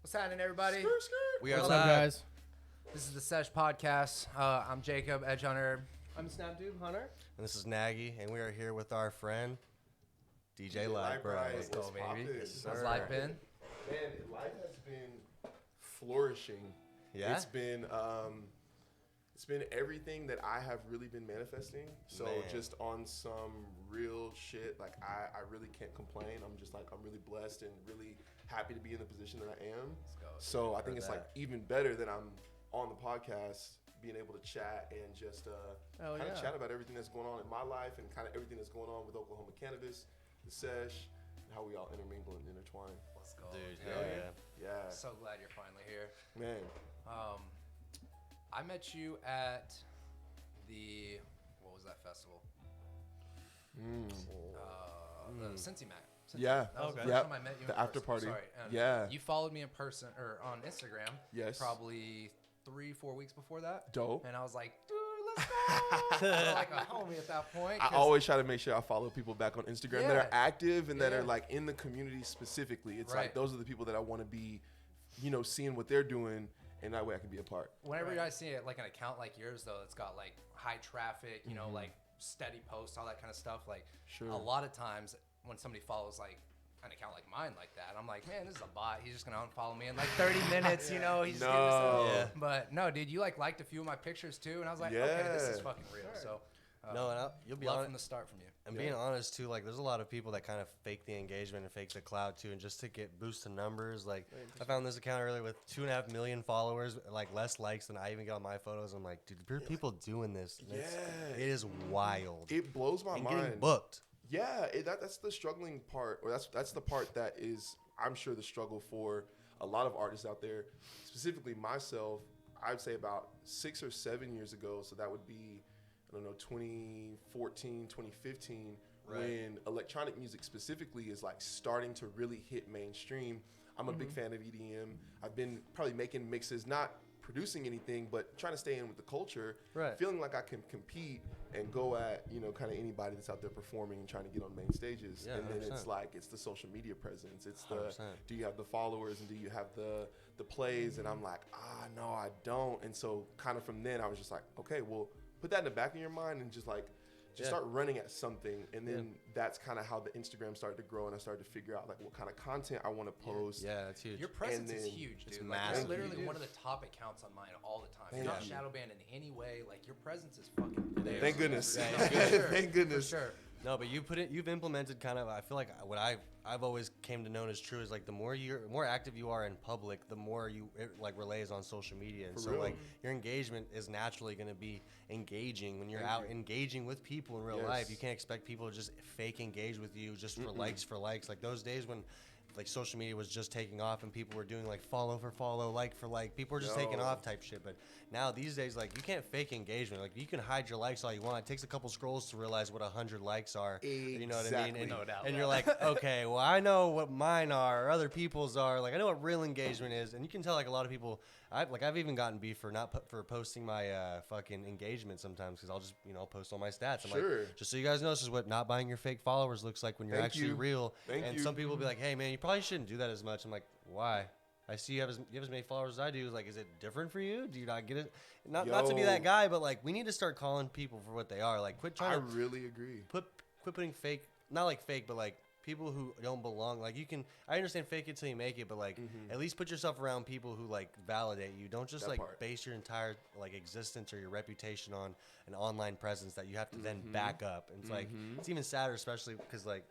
What's happening, everybody? We are What's live. up, guys? This is the Sesh Podcast. I'm Jacob, Edge Hunter. I'm Snapdude Hunter. And this is Nagy, and we are here with our friend, DJ Lightbright. Let's go, baby. Yes, How's sir. life been? Man, life has been flourishing. Yeah? It's been everything that I have really been manifesting. So Man. just on some real shit, like I really can't complain. I'm really blessed and really happy to be in the position that I am. Let's go. So I think it's that. like even better that I'm on the podcast, being able to chat and just Hell kind of yeah. chat about everything that's going on in my life and kind of everything that's going on with Oklahoma cannabis, the Sesh, and how we all intermingle and intertwine. Let's go. Dude, hell yeah. Yeah, So glad you're finally here. man. I met you at what was that festival? The Cincy Mac. Yeah. That was the Okay. first Yep. time I met you in The after person. party. Sorry. And Yeah. You followed me in person or on Instagram. Yes. Probably 3-4 weeks before that. Dope. And I was like, dude, let's go. You're like a homie at that point. I 'cause- always try to make sure I follow people back on Instagram that Yeah. are active and that Yeah. are like in the community specifically. It's Right. like those are the people that I want to be, seeing what they're doing, and that way I can be a part. Whenever Right. you guys see it, like an account like yours, though, it's got like high traffic, like steady posts, all that kind of stuff. Like Sure. a lot of times when somebody follows like an account like mine like that, I'm like, man, this is a bot. He's just gonna unfollow me in like 30 minutes, He's just No. getting this Yeah. But no, dude, you liked a few of my pictures too, and I was like, okay, this is Yeah. fucking real. Sure. So No, and you'll be love honest. from the start from you. And being honest too, like there's a lot of people that kind of fake the engagement and fake the cloud too, and just to get boost to numbers. Like I found this account earlier with 2.5 million followers, like less likes than I even get on my photos. I'm like, dude, there are people doing this. And it is wild. It blows my and mind. getting booked. Yeah, that's the struggling part, or that's the part that is, I'm sure, the struggle for a lot of artists out there, specifically myself. I'd say about 6 or 7 years ago, so that would be, I don't know, 2014, 2015, Right. when electronic music specifically is like starting to really hit mainstream. I'm a big fan of EDM. I've been probably making mixes, not producing anything, but trying to stay in with the culture, Right. feeling like I can compete and go at, kind of anybody that's out there performing and trying to get on main stages. Yeah, and then 100%. it's like, it's the social media presence. It's 100%. do you have the followers and do you have the plays? And I'm like, no, I don't. And so kind of from then I was just like, okay, well, put that in the back of your mind and just Yeah. start running at something. And then that's kind of how the Instagram started to grow, and I started to figure out like what kind of content I want to post. Yeah, that's huge. Your presence is then huge, it's dude. Like, massive. you're literally Thank one of the top accounts on mine all the time. You're Thank not you. shadow banned in any way. Like your presence is fucking there. Thank goodness. Yeah, Yeah, for sure, Thank goodness. For sure. No, but you've implemented kind of. I feel like what I've always came to know as true is like the more active you are in public, the more it like relays on social media, and For so real. like your engagement is naturally going to be engaging when you're Thank out you. engaging with people in real Yes. life. You can't expect people to just fake engage with you just for likes. Like those days when like social media was just taking off and people were doing like follow for follow, like for like, people were just taking Yo. off type shit. But now these days, like you can't fake engagement. Like you can hide your likes all you want. It takes a couple scrolls to realize what 100 likes are. You know what I mean? Exactly. And, No doubt. and you're like, okay, well I know what mine are, or other people's are. Like I know what real engagement is, and you can tell like a lot of people. I've even gotten beef for for posting my fucking engagement sometimes because I'll just post all my stats. I'm Sure. like, just so you guys know, this is what not buying your fake followers looks like when you're Thank actually you. real. Thank and you. some people will be like, hey man, you probably shouldn't do that as much. I'm like, why? I see you have as many followers as I do. Like, is it different for you? Do you not get it? Not to be Yo. that guy, but like, we need to start calling people for what they are. Like, quit I trying to really agree. quit putting fake, not like fake, but like people who don't belong. Like I understand fake it till you make it, but like at least put yourself around people who like validate you. Don't just That like part. base your entire like existence or your reputation on an online presence that you have to then back up. And it's like it's even sadder, especially because like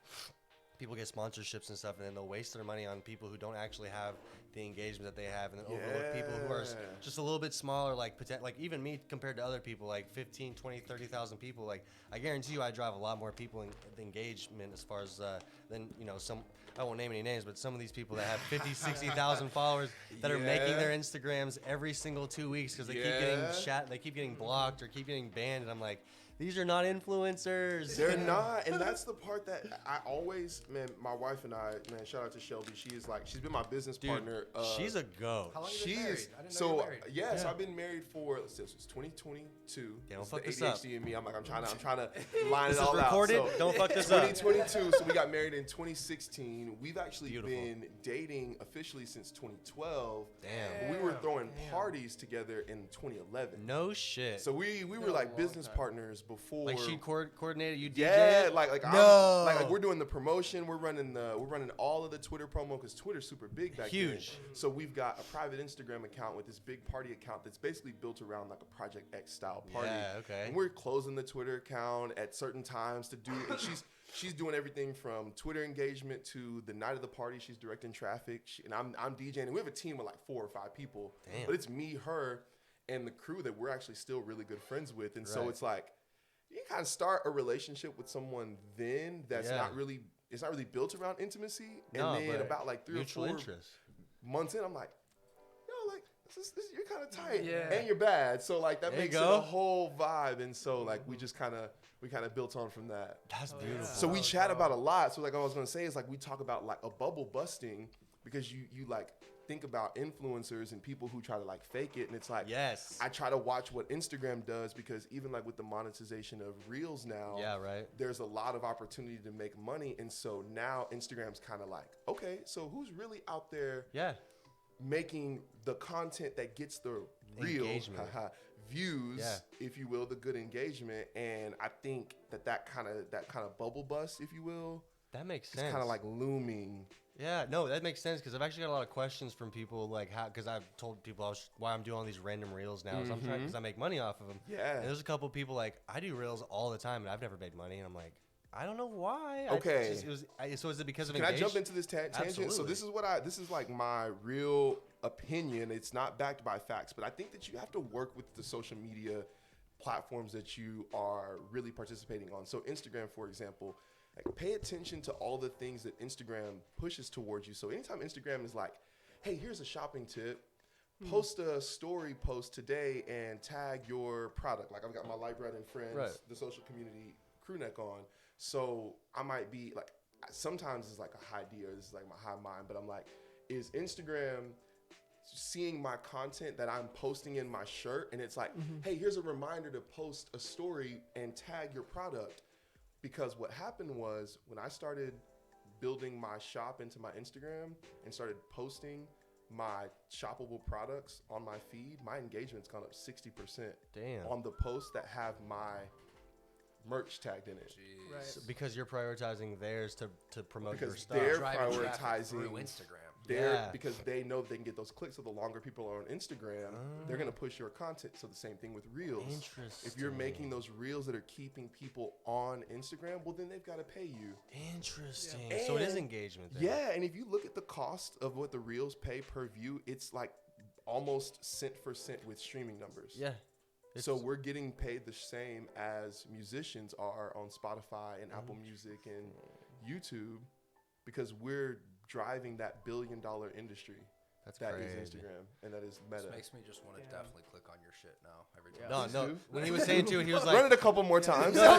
people get sponsorships and stuff, and then they'll waste their money on people who don't actually have the engagement that they have, and then overlook people who are Yeah. just a little bit smaller, like even me compared to other people, like 15, 20, 30,000 people. Like I guarantee you I drive a lot more people in the engagement as far as than some, I won't name any names, but some of these people that have 50, 60,000 followers that are making Yeah. their Instagrams every single 2 weeks because they keep Yeah. getting they keep getting blocked or keep getting banned, and I'm like, These are not influencers. They're not, and that's the part that I always, man. My wife and I, man. Shout out to Shelby. She is like, she's been my business partner. She's a goat. How long have you She been married? is. I didn't know you So were married. yes, I've been married for. Let's see, it's 2022. Yeah, don't It's fuck the this up. ADHD in me. I'm trying to line This it is all recorded. out. So, Don't fuck this up. 2022. So we got married in 2016. We've actually Beautiful. been dating officially since 2012. Damn. But we were throwing parties together in 2011. No shit. So we were a like long business time. partners before. like she coordinated you. DJ Yeah, it? like No. like we're doing the promotion. We're running all of the Twitter promo because Twitter's super big back then. Huge. So we've got a private Instagram account with this big party account that's basically built around like a Project X style party. Yeah, okay. And we're closing the Twitter account at certain times to do. And she's doing everything from Twitter engagement to the night of the party. She's directing traffic, and I'm DJing. And we have a team of like 4 or 5 people. Damn. But it's me, her, and the crew that we're actually still really good friends with. And so Right. it's like, you kind of start a relationship with someone then that's Yeah. not really built around intimacy. And No, then but about like 3 or mutual 4 interest. months in, I'm like, yo, like this you're kind of tight, Yeah. and you're bad. So like that There you makes it go. a whole vibe. And so like we kind of built on from that. That's beautiful. So we chat about a lot. So like I was gonna say is like we talk about like a bubble busting because you like think about influencers and people who try to like fake it, and it's like Yes. I try to watch what Instagram does because even like with the monetization of Reels now, Yeah, right. there's a lot of opportunity to make money, and so now Instagram's kind of like, okay, so who's really out there Yeah. making the content that gets the real Engagement. views, Yeah. if you will, the good engagement. And I think that kind of bubble bust, if you will, That makes is sense. kind of like looming. Yeah, no, that makes sense because I've actually got a lot of questions from people like how because I've told people why I'm doing all these random reels now. Is I'm trying because I make money off of them. Yeah. And there's a couple people like I do reels all the time and I've never made money and I'm like I don't know why. Okay. So is it because of Can I jump into this tangent? So Absolutely. this is like my real opinion. It's not backed by facts, but I think that you have to work with the social media platforms that you are really participating on. So Instagram, for example, like pay attention to all the things that Instagram pushes towards you. So anytime Instagram is like, hey, here's a shopping tip, post a story post today and tag your product. Like I've got my Light Bread and Friends, Right. the social community crew neck on. So I might be like, sometimes it's like a high D or this is like my high mind, but I'm like, is Instagram seeing my content that I'm posting in my shirt? And it's like, hey, here's a reminder to post a story and tag your product. Because what happened was when I started building my shop into my Instagram and started posting my shoppable products on my feed, my engagement's gone up 60% Damn. on the posts that have my merch tagged in it. Jeez. Right. So because you're prioritizing theirs to promote your Because stuff. they're Driving traffic prioritizing through Instagram. Yeah. because they know they can get those clicks. So the longer people are on Instagram, they're going to push your content. So the same thing with Reels. Interesting. If you're making those Reels that are keeping people on Instagram, well, then they've got to pay you. Interesting. Yeah. So it is And- engagement then. Yeah, and if you look at the cost of what the Reels pay per view, it's like almost cent for cent with streaming numbers. Yeah. So we're getting paid the same as musicians are on Spotify and Apple Music and YouTube because we're driving that $1 billion industry. That's That crazy. is Instagram and that is Meta. This makes me just want to Yeah. definitely click on your shit now every time. No, Please no. do. When he was saying to it, he was Run like, it a couple more times. No,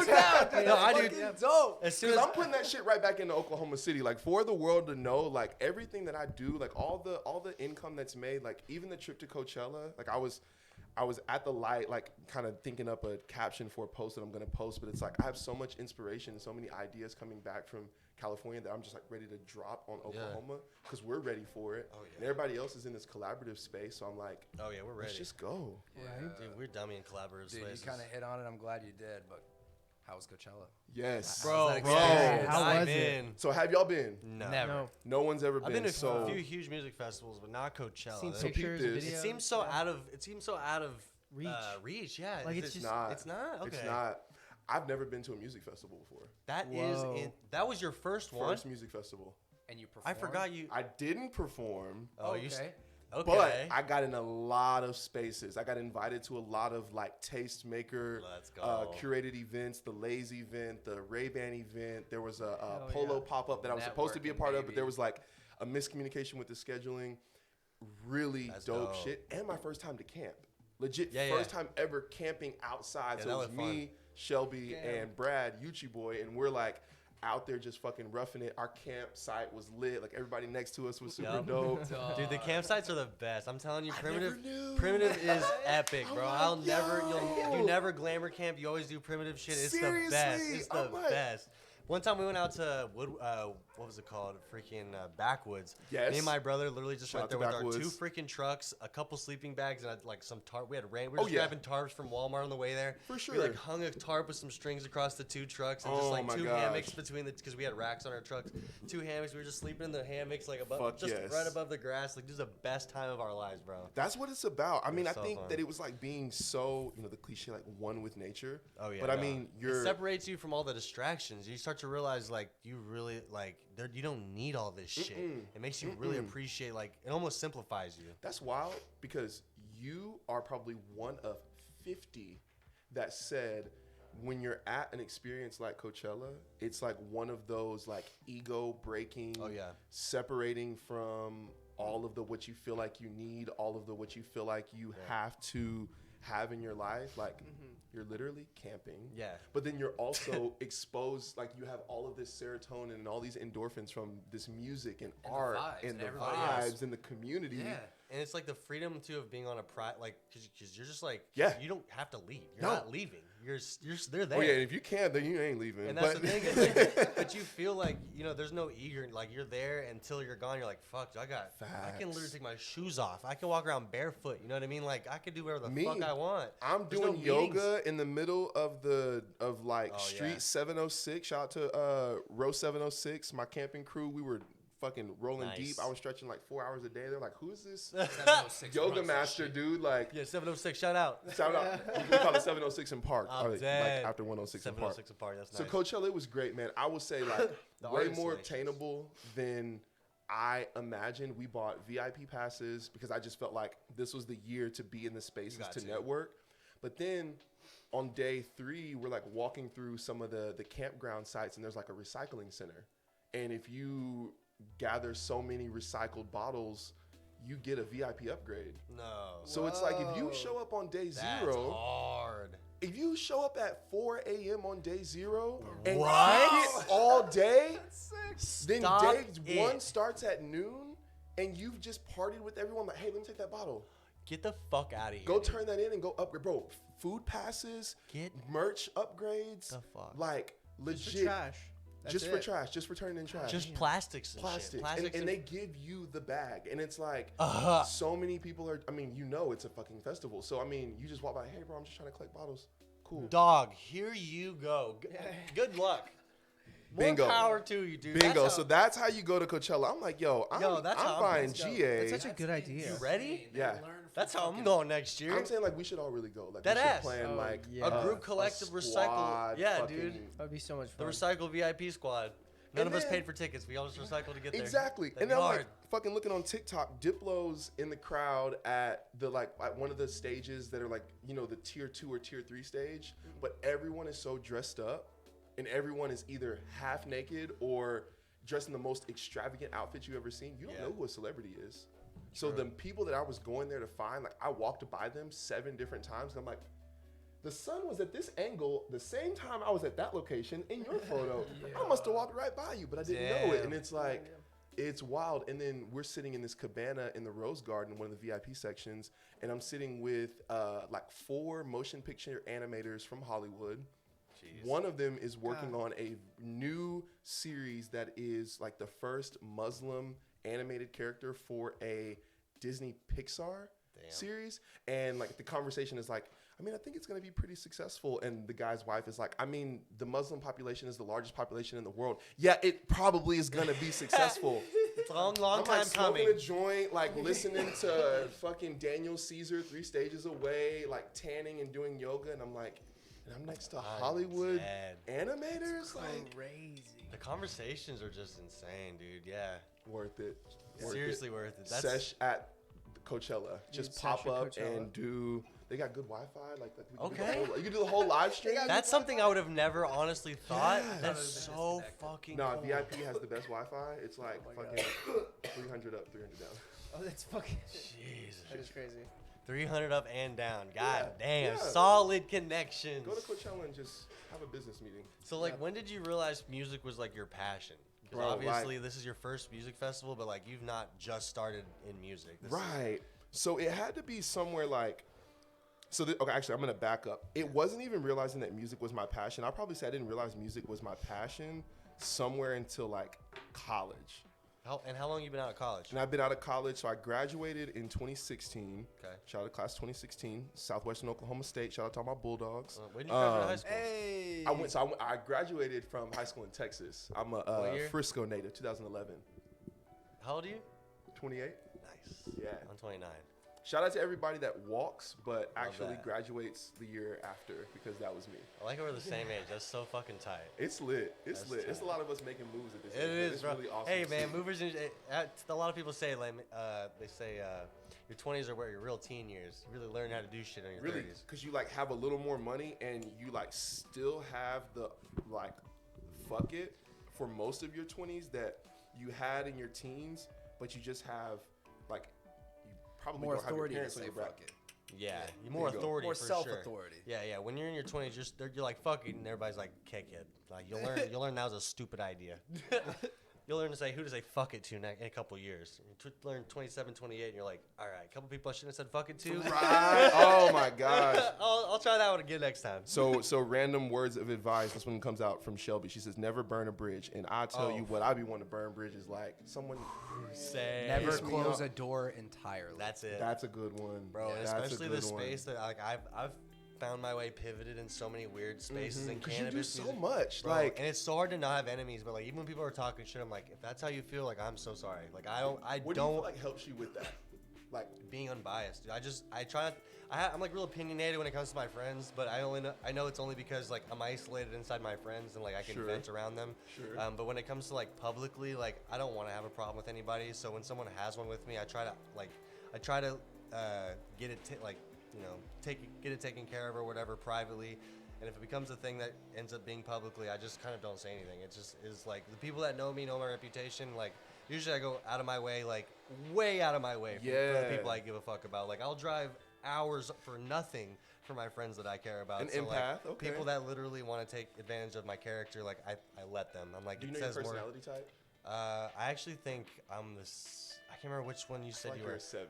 I do. dope. As soon Because as I'm putting that shit right back into Oklahoma City, like for the world to know, like everything that I do, like all the income that's made, like even the trip to Coachella, like I was at the light, like kind of thinking up a caption for a post that I'm gonna post, but it's like I have so much inspiration and so many ideas coming back from California that I'm just like ready to drop on Oklahoma because we're ready for it, and everybody else is in this collaborative space. So I'm like, oh yeah, we're ready. let's just go. Yeah. Dude, we're dummy in collaborative Dude, spaces. you kind of hit on it. I'm glad you did. But how was Coachella? Yes, Bro, that bro, experience? How dive was it? in. So have y'all been? No. Never. No. No one's ever I've been. been to So a few huge music festivals, but not Coachella. Seen That- So peep pictures, this. videos. it seems so yeah. out of. It seems so out of Reach. reach. Yeah. Like, Is it's it- just- not. It's not. Okay. It's not. I've never been to a music festival before. That is. Whoa. That was your first one. First music festival. And you I performed? forgot you. I didn't perform. Oh, okay. you. Okay. But I got in a lot of spaces. I got invited to a lot of like tastemaker, Let's go. curated events, the Lays event, the Ray-Ban event. There was a Hell polo yeah. pop-up that I was supposed to be a Networking, part of, but baby. there was like a miscommunication with the scheduling. Really That's dope dope. shit. And my first time to camp. Legit Yeah, first yeah. time ever camping outside. Yeah, so that it was was me, Shelby, Damn. and Brad, Yuchi Boy, and we're like out there just fucking roughing it. Our campsite was lit. Like everybody next to us was super Yup. dope. Dude, the campsites are the best. I'm telling you, I primitive never knew. primitive is epic, bro. I'm like, You never glamour camp. You always do primitive shit. It's Seriously, the best. It's the I'm like- best. One time we went out to what was it called? Freaking Backwoods. Yes. Me and my brother literally just Shout went out there to with our 2 Backwoods. freaking trucks, a couple sleeping bags, and like some tarp. We had rain. We were Oh, just yeah. grabbing tarps from Walmart on the way there. For sure. We like hung a tarp with some strings across the 2 trucks and just Oh like my 2 gosh. hammocks between the because we had racks on our trucks. 2 hammocks. We were just sleeping in the hammocks like above, Fuck just yes. right above the grass. Like this is the best time of our lives, bro. That's what it's about. I mean, I so think fun. that it was like being so, the cliche, like one with nature. Oh yeah. But I no. mean, it separates you from all the distractions. You start to realize like you really like you don't need all this shit. It makes you really appreciate like it almost simplifies you. That's wild because you are probably one of 50 that said when you're at an experience like Coachella, it's like one of those like ego breaking, Oh yeah. separating from all of the what you feel like you need, all of the what you feel like you have to have in your life. Like you're literally camping. Yeah. But then you're also exposed, like you have all of this serotonin and all these endorphins from this music and the art vibes and and the everybody else. vibes and the community. Yeah. And it's like the freedom too of being on a like because you're just like Yeah. you don't have to leave. You're No. not leaving. They're there. Oh yeah, and if you can, then you ain't leaving. And that's but the thing, is like, but you feel like there's no eager, like you're there until you're gone. You're like, fuck, I can literally Facts. take my shoes off. I can walk around barefoot. You know what I mean? Like I can do whatever the Me, fuck I want. I'm There's no doing meetings. yoga in the middle of like Oh, Street yeah. 706. Shout out to Row 706, my camping crew. We were fucking rolling Nice. deep. I was stretching like 4 hours a day. They're like, who is this 706 yoga runs that master shit. dude? Like, Yeah, 706. Shout out. shout out. We call it 706 in Park. I'm like dead. after 106 in Park. 706 apart. That's So nice. Coachella, it was great, man. I would say like The way art more installations. obtainable than I imagined. We bought VIP passes because I just felt like this was the year to be in the spaces got to to. network. But then on day 3, we're like walking through some of the campground sites and there's like a recycling center. And if you gather so many recycled bottles, you get a VIP upgrade. No. So it's like if you Whoa. show up on day That's 0, hard. if you show up at 4 a.m. on day 0 and What? kick it all day, then Stop day it. 1 starts at noon and you've just partied with everyone. Like, hey, let me take that bottle. Get the fuck out of here. Go dude. turn that in and go upgrade. Bro, food passes, Get merch upgrades. the fuck. Like, Just for legit. trash. That's Just for it. trash. Just for turning in trash. Just plastics and Plastics. shit. Plastics And they give you the bag. And it's like, Uh-huh. so many people are, I mean, it's a fucking festival. So, I mean, you just walk by, hey, bro, I'm just trying to collect bottles. Cool. Dog, here you go. Good luck. More Bingo. power to you, dude. Bingo. That's so how- that's how you go to Coachella. I'm like, that's how I'm I'm buying let's go. GA. That's such a good idea. You ready? Yeah. That's how I'm going next year. I'm saying like we should all really go. Like That we should ass. plan Oh, like yeah. A group collective recycle. squad Yeah, fucking- dude. That would be so much The fun. recycle VIP squad. None And of us then- paid for tickets. We all just recycled to get there. Exactly. That'd And be then I'm hard. like fucking looking on TikTok, Diplo's in the crowd at the like at one of the stages that are like, the tier 2 or tier 3 stage, but everyone is so dressed up and everyone is either half naked or dressed in the most extravagant outfit you've ever seen. You don't Yeah. know who a celebrity is. So the people that I was going there to find, like I walked by them 7 different times and I'm like, the sun was at this angle the same time I was at that location in your photo. I must have walked right by you, but I didn't know it. Damn. And it's like, it's wild. And then we're sitting in this cabana in the Rose Garden, one of the VIP sections, and I'm sitting with like 4 motion picture animators from Hollywood. Jeez. One of them is working on a new series that is like the first Muslim animated character for a Disney Pixar series. And like the conversation is like, I mean, I think it's going to be pretty successful. And the guy's wife is like, I mean, the Muslim population is the largest population in the world. Yeah, it probably is going to be successful. It's a long, long I'm time like smoking coming. a joint, like listening to fucking Daniel Caesar 3 stages away, like tanning and doing yoga. And I'm like, and I'm next to Hollywood dead. animators. Like, Crazy. The conversations are just insane, dude. Yeah. worth it. Seriously worth it. That's Sesh at Coachella. Just Sesh pop at up Coachella. and do. They got good Wi-Fi. Like we can do the Okay. whole- you can do the whole live stream. That's something I would have never honestly thought. Yes. That's It's so disconnected. fucking No, cool. VIP has the best Wi-Fi. It's like Oh my fucking 300 up, 300 down. Oh, that's fucking. Jesus. That is crazy. 300 up and down. God Yeah, damn. yeah. Solid connections. Go to Coachella and just have a business meeting. So, like, when did you realize music was, like, your passion? Because Bro, obviously like- this is your first music festival, but, like, you've not just started in music. Right. So it had to be somewhere like, okay, actually, I'm going to back up. It wasn't even realizing that music was my passion. I'll probably say I didn't realize music was my passion somewhere until like college. How long you been out of college? And I've been out of college, so I graduated in 2016. Okay. Shout out to class 2016, Southwestern Oklahoma State. Shout out to all my Bulldogs. When did you graduate high school? Hey. I graduated from high school in Texas. I'm What a year? Frisco native, 2011. How old are you? 28. Nice. Yeah. I'm 29. Shout out to everybody that walks, but actually that. graduates the year after, because that was me. I like how we're the same age. That's so fucking tight. It's lit. It's That's lit. tight. It's a lot of us making moves at this It age. is, It's bro. really awesome. Hey, to man, see. movers. A lot of people say, like, they say your 20s are where your real teen years. You really learn how to do shit in your Really, 30s. because you like have a little more money and you like still have the like fuck it for most of your 20s that you had in your teens, but you just have like you probably More don't have your authority to parents on say your fuck back. it. Yeah, you're There more you go. authority More for self-authority. Sure. Yeah. When you're in your 20s, you're like fuck it, and everybody's like kick it. Like you'll learn that was a stupid idea. You'll learn to say who to say fuck it to in a couple years. You learn 27, 28, and you're like, all right, a couple people I shouldn't have said fuck it to. Right. Oh my gosh. I'll try that one again next time. So random words of advice. This one comes out from Shelby. She says, "Never burn a bridge." And I tell you what, I be wanting to burn bridges like someone. Say Never Piss me close off. a door entirely. That's it. That's a good one, Bro, and That's a especially the good one. space that like I've found my way pivoted in so many weird spaces in Because you cannabis. do so music. much, Bro, like and it's so hard to not have enemies, but like even when people are talking shit, I'm like, if that's how you feel, like I'm so sorry. Like I what do you don't feel like helps you with that? Like, being unbiased, dude. I'm like real opinionated when it comes to my friends, but I know it's only because like I'm isolated inside my friends and like I can Sure. vent around them. Sure. But when it comes to like publicly, like I don't want to have a problem with anybody. So when someone has one with me, I try to get it get it taken care of or whatever privately. And if it becomes a thing that ends up being publicly, I just kind of don't say anything. It just is like the people that know me know my reputation. Like usually I go out of my way, like way out of my way for the Yeah. people I give a fuck about. Like I'll drive hours for nothing for my friends that I care about. An So, like, empath, okay. people that literally want to take advantage of my character, like I let them. I'm like, do you it know your says more. personality type? I actually think I'm this. I can't remember which one you I feel said like you you're were. a 7.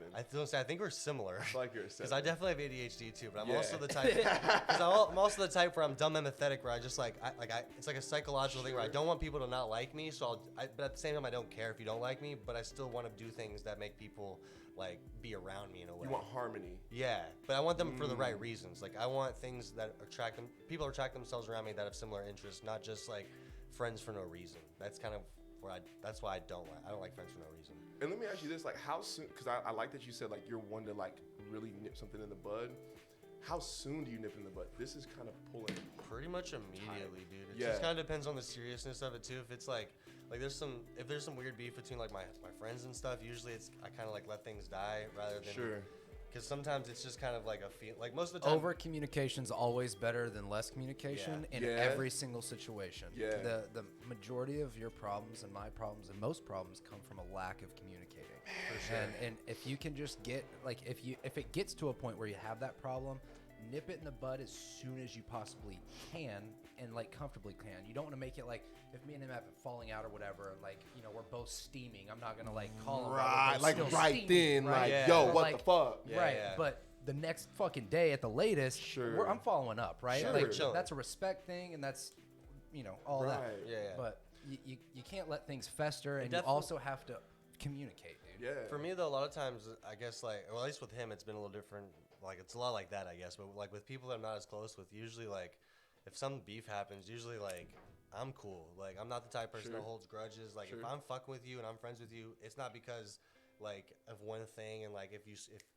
I think we're similar. I feel like you're a 7. Because I definitely have ADHD too, but I'm Yeah. also the type. Because I'm also the type where I'm dumb empathetic, where I just it's like a psychological thing where I Sure. don't want people to not like me. So but at the same time, I don't care if you don't like me, but I still want to do things that make people like be around me in a way. You want harmony. Yeah, but I want them for the right reasons. Like I want things that attract them. People attract themselves around me that have similar interests, not just like friends for no reason. That's kind of where that's why I don't like friends for no reason. And let me ask you this, like how soon, because I like that you said like you're one to like really nip something in the bud. How soon do you nip in the bud? This is kind of pulling. Pretty much immediately, dude. It Yeah. just kind of depends on the seriousness of it too. If it's like if there's some weird beef between like my friends and stuff, usually I kind of like let things die rather than Sure. Because sometimes it's just kind of like a feel. Like most of the time, Over communication's always better than less communication in Yeah. every single situation. Yeah. The majority of your problems and my problems and most problems come from a lack of communicating. For sure. And if you can just get like if it gets to a point where you have that problem, nip it in the bud as soon as you possibly can and like comfortably can. You don't want to make it like if me and him have a falling out or whatever, and like we're both steaming. I'm not gonna like call him while we're Right, both like still right steaming, then, right? like Yeah. yo, But, what like, the fuck? Yeah, right, yeah. but the next fucking day at the latest, Sure. I'm following up, right? Sure. Like Chilling. that's a respect thing, and that's all that. Right. Yeah, yeah. But you can't let things fester, and you definitely- also have to communicate, dude. Yeah. For me though, a lot of times I guess like, well, at least with him, it's been a little different. Like it's a lot like that, I guess. But like with people that I'm not as close with, usually like if some beef happens, usually like I'm cool. Like I'm not the type of person Sure. that holds grudges. Like Sure. if I'm fucking with you and I'm friends with you, it's not because like of one thing and like if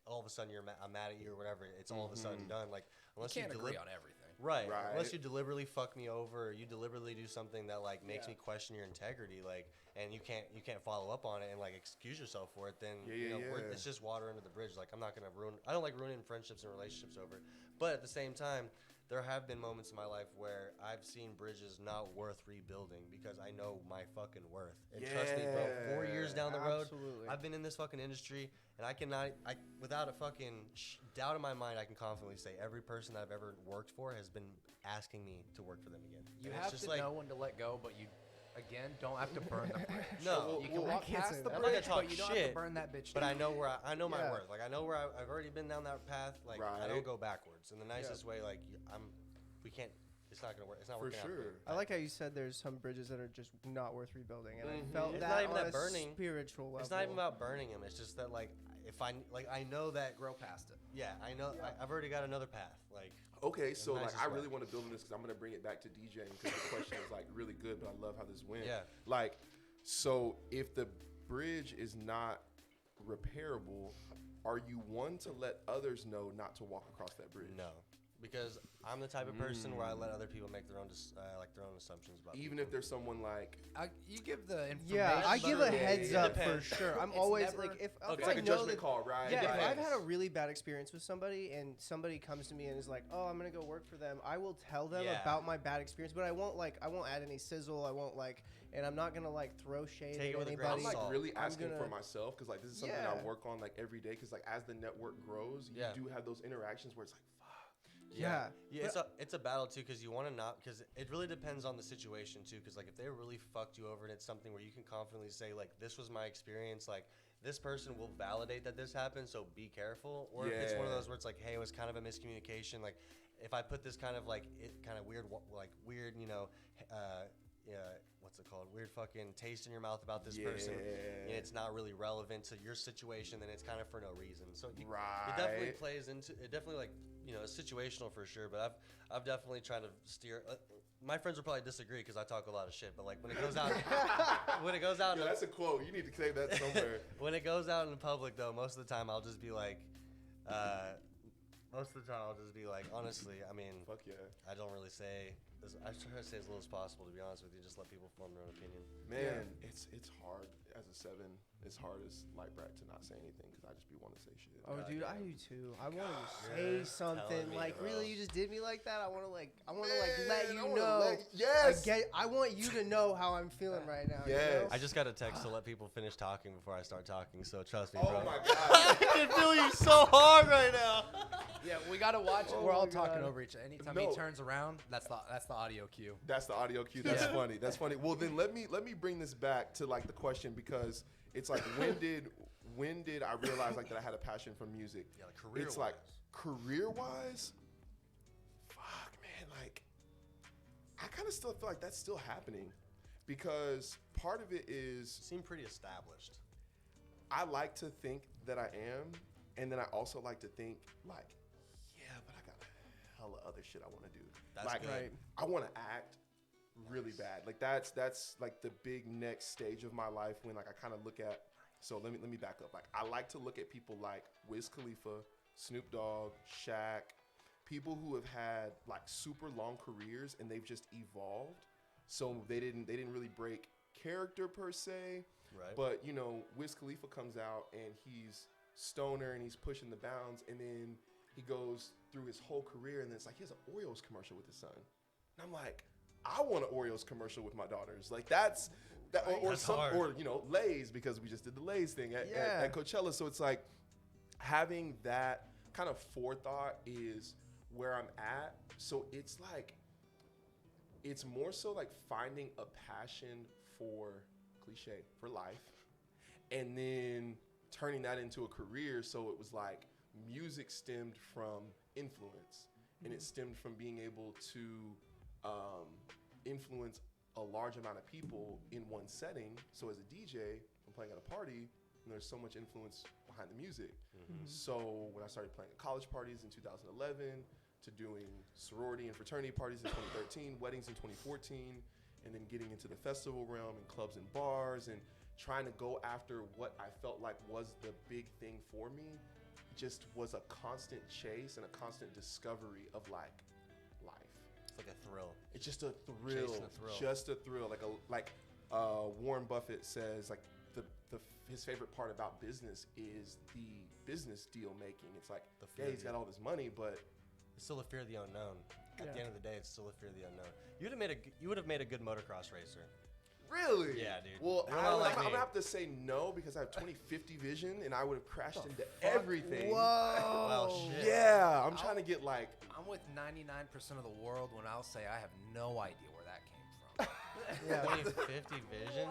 all of a sudden I'm mad at you or whatever, it's all of a sudden done. Like unless You can't you agree on everything. Right. Right. Unless you deliberately fuck me over, or you deliberately do something that like makes Yeah. me question your integrity, like, and you can't follow up on it and like excuse yourself for it, then Yeah, it's just water under the bridge. Like I don't like ruining friendships and relationships over it. But at the same time, there have been moments in my life where I've seen bridges not worth rebuilding because I know my fucking worth. And trust me, bro, 4 years down the road, I've been in this fucking industry, and without a fucking doubt in my mind, I can confidently say every person that I've ever worked for has been asking me to work for them again. You And have it's to just know when to let go, but you, again, don't have to burn the bridge. No. You can walk past the I'm not gonna bridge, talk but you don't have shit, to burn that bitch But down. I know where I know my Yeah. worth. Like I know where I've already been down that path. Like I Right. don't go backwards. In the nicest way, like we can't. It's not gonna work. It's not For working out. sure. I like how you said there's some bridges that are just not worth rebuilding, and I Mhm. felt It's that not even on that a burning. spiritual level. It's not even about burning them. It's just that like if I know that Grow past it. yeah I know I've already got another path. Like Okay, so like nicest I way. really want to build on this because I'm gonna bring it back to DJing because the question is like really good, but I love how this went. Yeah. Like, so if the bridge is not repairable, are you one to let others know not to walk across that bridge? no, because I'm the type of person where I let other people make their own their own assumptions about Even people. if there's someone like, You give the information. Yeah, I give a Sure, heads yeah, up for depends. sure. I'm It's always never- like, if it's I like a know judgment that- call, right? Yeah, if Like, I've had a really bad experience with somebody and somebody comes to me and is like, "Oh, I'm gonna go work for them," I will tell them Yeah. about my bad experience, but I won't add any sizzle. I won't and I'm not gonna throw shade Take it at with a grain anybody. of I'm like salt. really I'm asking for gonna- myself because like this is something Yeah. I work on like every day because like as the network grows, Yeah. you do have those interactions where it's like, fuck. Yeah. It's a battle too because you want to not because it really depends on the situation too because like if they really fucked you over and it's something where you can confidently say like this was my experience like this person will validate that this happened so be careful or if it's one of Yeah. those where it's like hey it was kind of a miscommunication like if I put this kind of like weird what's it called weird fucking taste in your mouth about this person and it's not really relevant to your situation then it's kind of for no reason so it definitely Right. plays into it definitely like it's situational for sure but I've definitely tried to steer my friends will probably disagree because I talk a lot of shit but like when it goes out Yo, that's a quote. You need to say that somewhere. when it goes out in public though most of the time I'll just be like honestly I mean Fuck yeah. I don't really say I try to say as little as possible to be honest with you just let people form their own opinion. Man, it's hard as a 7. It's hard as light brat to not say anything because I just be wanting to say shit. Oh, God, dude, yeah. I do too. I want to You're say something. telling me, Like, bro. really, you just did me like that. I want to let Man, you I wanna know. yes. I want you to know how I'm feeling right now. you Yes. know? I just got a text to let people finish talking before I start talking so trust me Oh bro. my god. I can feel you so hard right now. Yeah, we gotta watch it. Oh We're all my talking God. over each other. Anytime No. he turns around, that's the audio cue. That's the audio cue. That's Yeah. funny. That's funny. Well, then let me bring this back to like the question because it's like when did I realize like that I had a passion for music? Yeah, like career It's like career-wise, fuck man, like I kind of still feel like that's still happening because part of it is seem pretty established. I like to think that I am, and then I also like to think like, yeah, but I got hella other shit I want to do. That's like, good. Right. I want to act really bad. Like that's like the big next stage of my life when like I kind of look at. So let me back up. Like I like to look at people like Wiz Khalifa, Snoop Dogg, Shaq, people who have had like super long careers and they've just evolved. So they didn't really break character per se. Right. But you know, Wiz Khalifa comes out and he's stoner and he's pushing the bounds, and then he goes through his whole career, and then it's like he has an Oreos commercial with his son, and I'm like, I want an Oreos commercial with my daughters. Like that's that, or That's some, hard. or you know, Lay's because we just did the Lay's thing at Coachella. So it's like having that kind of forethought is where I'm at. So it's like it's more so like finding a passion for cliche for life and then turning that into a career. So it was like music stemmed from influence and it stemmed from being able to influence a large amount of people in one setting. So as a DJ, I'm playing at a party and there's so much influence behind the music. So when I started playing at college parties in 2011 to doing sorority and fraternity parties in 2013, weddings in 2014, and then getting into the festival realm and clubs and bars and trying to go after what I felt like was the big thing for me just was a constant chase and a constant discovery of like life. It's like a thrill. It's just a thrill, Chasing a thrill. just a thrill. Like Warren Buffett says, like his favorite part about business is the business deal making. It's like, The fear yeah, of he's the- got all this money, but It's still the fear of the unknown. at the end of the day, it's still a fear of the unknown. You would have made a good motocross racer. Really? Yeah, dude. Well, You're not like I'm me. gonna have to say no because I have 20/50 vision and I would have crashed into everything. Whoa. Well, shit. Yeah, I'm trying to get like. I'm with 99% of the world when I'll say I have no idea where that came from. Yeah. 20/50 vision.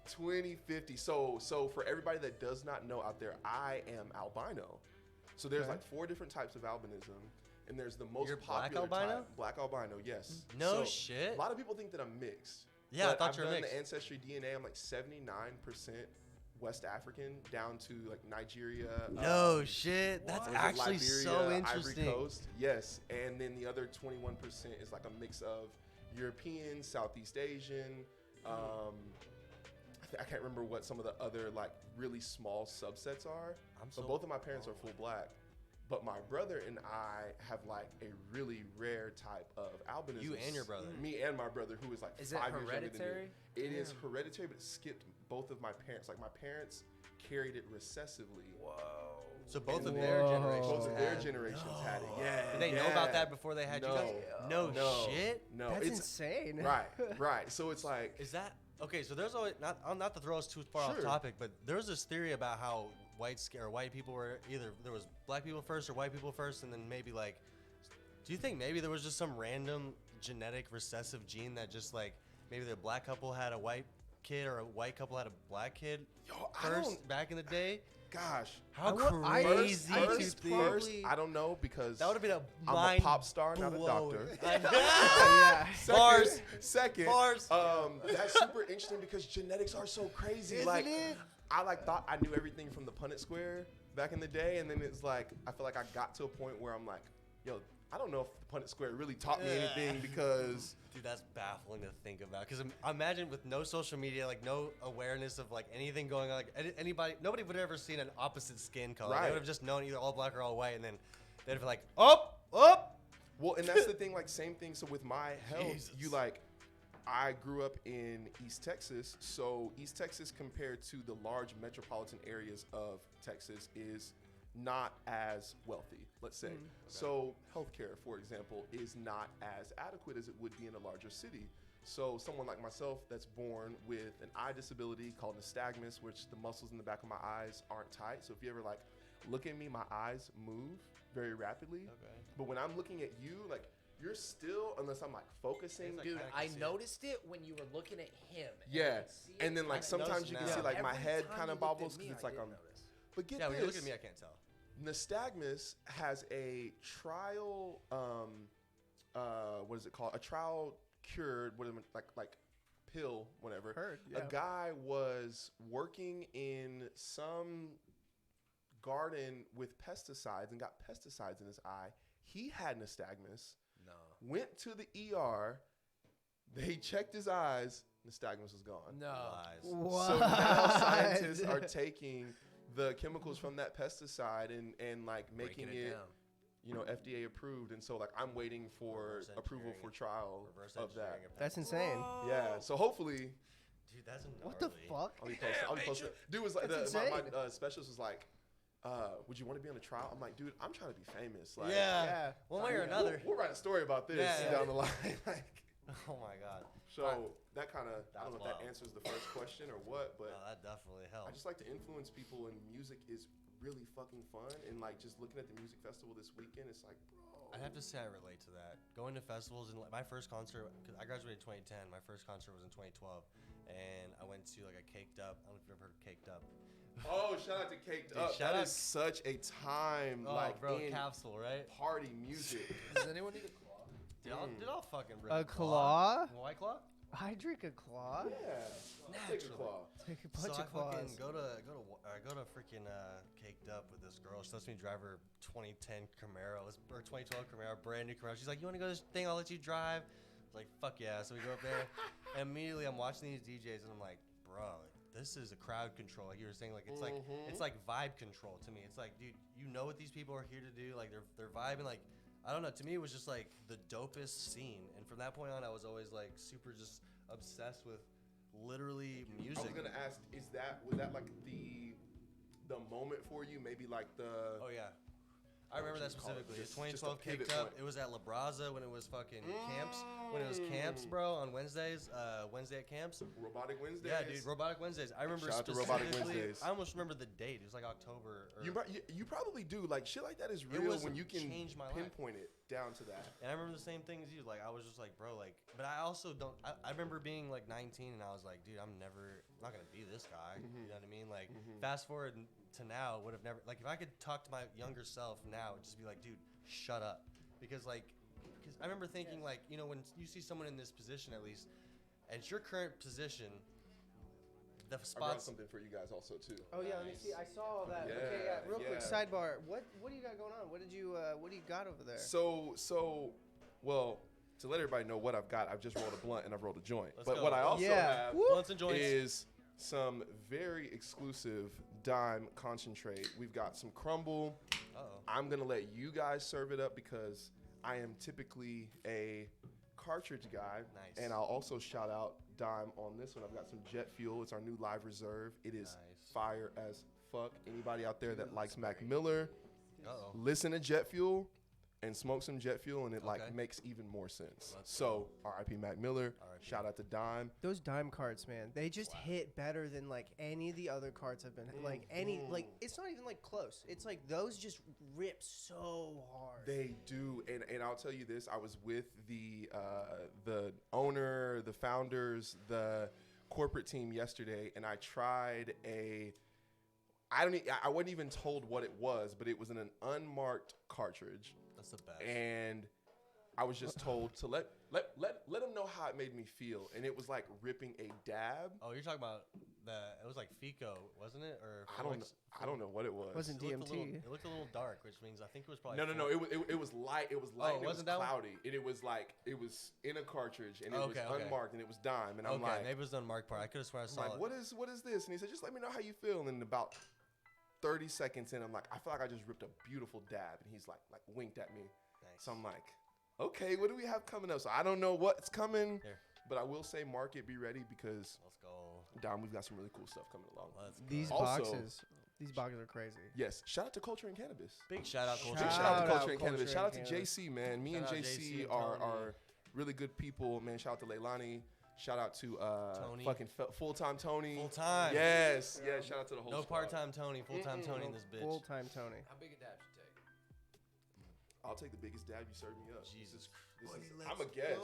20/50. So for everybody that does not know out there, I am albino. So there's Okay. like 4 different types of albinism, and there's the most You're black popular albino? type. Black albino, yes. No So shit. A lot of people think that I'm mixed. Yeah, I but thought I've you were done mixed. the ancestry DNA. I'm like 79% West African down to like Nigeria. No shit. That's what is it, actually so Liberia, interesting. Ivory Coast, yes. And then the other 21% is like a mix of European, Southeast Asian. I can't remember what some of the other like really small subsets are. But both of my parents are full black. But my brother and I have like a really rare type of albinism. You and your brother. Me and my brother, who is like Is it 5 years younger than me. hereditary? It is hereditary, but it skipped both of my parents. Like my parents carried it recessively. Whoa. So both of Whoa. their generations. Both of their had- generations had it. Yeah. Did they know about that before they had you guys? No shit. No, That's it's insane. right. So it's like Is that okay? So there's always not to throw us too far off Sure. topic, but there's this theory about how white people were either there was black people first or white people first, and then maybe like, do you think maybe there was just some random genetic recessive gene that just like maybe the black couple had a white kid or a white couple had a black kid I first don't- back in the day? gosh. How I- crazy I to think think. First, I don't know because That would have been a I'm mind a pop star, not a blowing. doctor. Yeah. Bars. Second, Bars. that's super interesting because genetics are so crazy. Isn't like, it? I like thought I knew everything from the Punnett Square back in the day, and then it's like I feel like I got to a point where I'm like, yo, I don't know if the Punnett Square really taught me anything because Dude, that's baffling to think about. Because imagine with no social media, like no awareness of like anything going on, like nobody would have ever seen an opposite skin color. They Right. would have just known either all black or all white, and then they'd be like, up. well, and that's the thing. Like same thing. So with my health, Jesus. you like. I grew up in East Texas, so East Texas compared to the large metropolitan areas of Texas is not as wealthy, let's say. So healthcare, for example, is not as adequate as it would be in a larger city. So someone like myself that's born with an eye disability called nystagmus, which the muscles in the back of my eyes aren't tight. So if you ever like look at me, my eyes move very rapidly. Okay. But when I'm looking at you, like you're still, unless I'm like focusing, It's like Dude, kinda I see it. noticed it when you were looking at him. yeah. could see it. And then like I sometimes noticed you can now. see like my Every head time kind you of looked at bobbles me, because it's I like did I'm. notice. But get Yeah, when this. you look at me, I can't tell. Nystagmus has a trial, what is it called? A trial cured, whatever, like pill, whatever. Heard, A yeah. guy was working in some garden with pesticides and got pesticides in his eye. He had nystagmus. No. Went to the ER. They checked his eyes. Nystagmus was gone. No. Lies. So now scientists are taking the chemicals from that pesticide and like making Breaking it, down. you know, FDA approved. And so like I'm waiting for Reverse approval engineering for it. trial Reverse of that. engineering it. That's insane. Yeah. So hopefully Dude, that's gnarly. What the fuck? I'll be posted. I'll be posted. Dude was like, That's my insane. specialist was like, would you want to be on a trial? I'm like, dude, I'm trying to be famous. Like, Yeah. One way or another. We'll write a story about this Yeah, yeah. down the line. Like, Oh my god. so that kind of, I don't know if that wild. answers the first question or what, but No, that definitely I helps. just like to influence people, and music is really fucking fun. And like just looking at the music festival this weekend, it's like, bro. I have to say I relate to that. Going to festivals and like, my first concert, because I graduated in 2010. My first concert was in 2012, and I went to like a Caked Up. I don't know if you've ever heard of Caked Up. Oh, shout out to Caked Dude, Up. shout That out- is such a time Oh, like bro, in capsule, right? party music. Does anyone need a claw? Did I'll fucking rip A claw? White claw? I drink a claw. Yeah, take a Naturally. claw. Take a So bunch I of claws. fucking go to freaking Caked Up with this girl. She lets me drive her 2010 Camaro or 2012 Camaro, brand new Camaro. She's like, "You want to go to this thing? I'll let you drive." I was like, "Fuck yeah!" So we go up there, and immediately I'm watching these DJs, and I'm like, "Bro, this is a crowd control." Like you were saying, like it's like vibe control to me. It's like, dude, you know what these people are here to do? Like they're vibing. Like I don't know. To me, it was just like the dopest scene, and from that point on, I was always like super just obsessed with literally I music. was gonna ask, was that like the moment for you? Maybe like the Oh yeah. I remember that Just call it specifically. just- 2012 just a pivot kicked up. point. It was at La Braza when it was fucking camps. When it was camps, bro, on Wednesdays. Wednesday at camps. Robotic Wednesdays. Yeah, dude, Robotic Wednesdays. I remember Shout out to Robotic specifically. Wednesdays. I almost remember the date. It was like October. Or, You probably do. Like shit like that is It real was when you can changed my life. pinpoint it down to that. and I remember the same thing as you. Like I was just like, bro, like. But I also don't. I remember being like 19, and I was like, dude, I'm not gonna be this guy. Mm-hmm. You know what I mean? Like, fast forward to now, would have never. Like, if I could talk to my younger self now, it'd just be like, dude, shut up, because I remember thinking like, you know, when you see someone in this position, at least, and it's your current position, the I brought spots. something for you guys also too. Oh yeah, let me see. I saw all that. Yeah, okay, yeah. Real quick yeah. sidebar. What do you got going on? What do you got over there? So, well, to let everybody know what I've got, I've just rolled a blunt and I've rolled a joint. Let's But go. what I also Yeah. have Woo. Blunts and joints. is some very exclusive dime concentrate. We've got some crumble. Uh-oh. I'm gonna let you guys serve it up because I am typically a cartridge guy. Nice. And I'll also shout out Dime on this one. I've got some Jet Fuel. It's our new live reserve. It is Nice. fire as fuck. Anybody out there that likes Mac Miller, Uh-oh. listen to Jet Fuel and smoke some Jet Fuel, and it like Okay. makes even more sense. Let's So R.I.P. Mac Miller. R.I.P. Shout out to Dime. Those dime carts, man, they just hit better than like any of the other carts I've been like any like it's not even like close. It's like those just rip so hard. They do, and I'll tell you this: I was with the owner, the founders, the corporate team yesterday, and I tried I wasn't even told what it was, but it was in an unmarked cartridge, That's the best. and I was just told to let them know how it made me feel, and it was like ripping a dab. Oh, you're talking about it was like Fico, wasn't it? Or I don't know what it was. Wasn't It looked, DMT. it looked a little dark, which means I think it was probably No. It was light. It was light. And it was wasn't that one? cloudy. And it was like it was in a cartridge, and it Okay, was okay. unmarked, and it was dime. And I'm Okay, like, maybe it was the unmarked part. I could have sworn I I'm saw like, it. what is this? And he said, just let me know how you feel. And about 30 seconds in, I'm like, I feel like I just ripped a beautiful dab. And he's like winked at me. Nice. So I'm like, okay, what do we have coming up? So I don't know what's coming, Here. but I will say, market, be ready because Let's go. Dom, we've got some really cool stuff coming along. Let's go. These boxes are crazy. Yes, shout out to Culture and Cannabis. Big shout out, Culture. Big Shout shout out to out Culture and Culture Cannabis. and Shout out to Cannabis. JC, man. Me and Shout out JC JC and are Tony. really good people, man. Shout out to Leilani. Shout out to Tony. fucking full-time Tony. Full time. Yes. Yeah, shout out to the whole No squad. part-time Tony, full-time Tony in this bitch. Full time Tony. How big a dab should take? I'll take the biggest dab you served me up. Jesus. I'm a guest.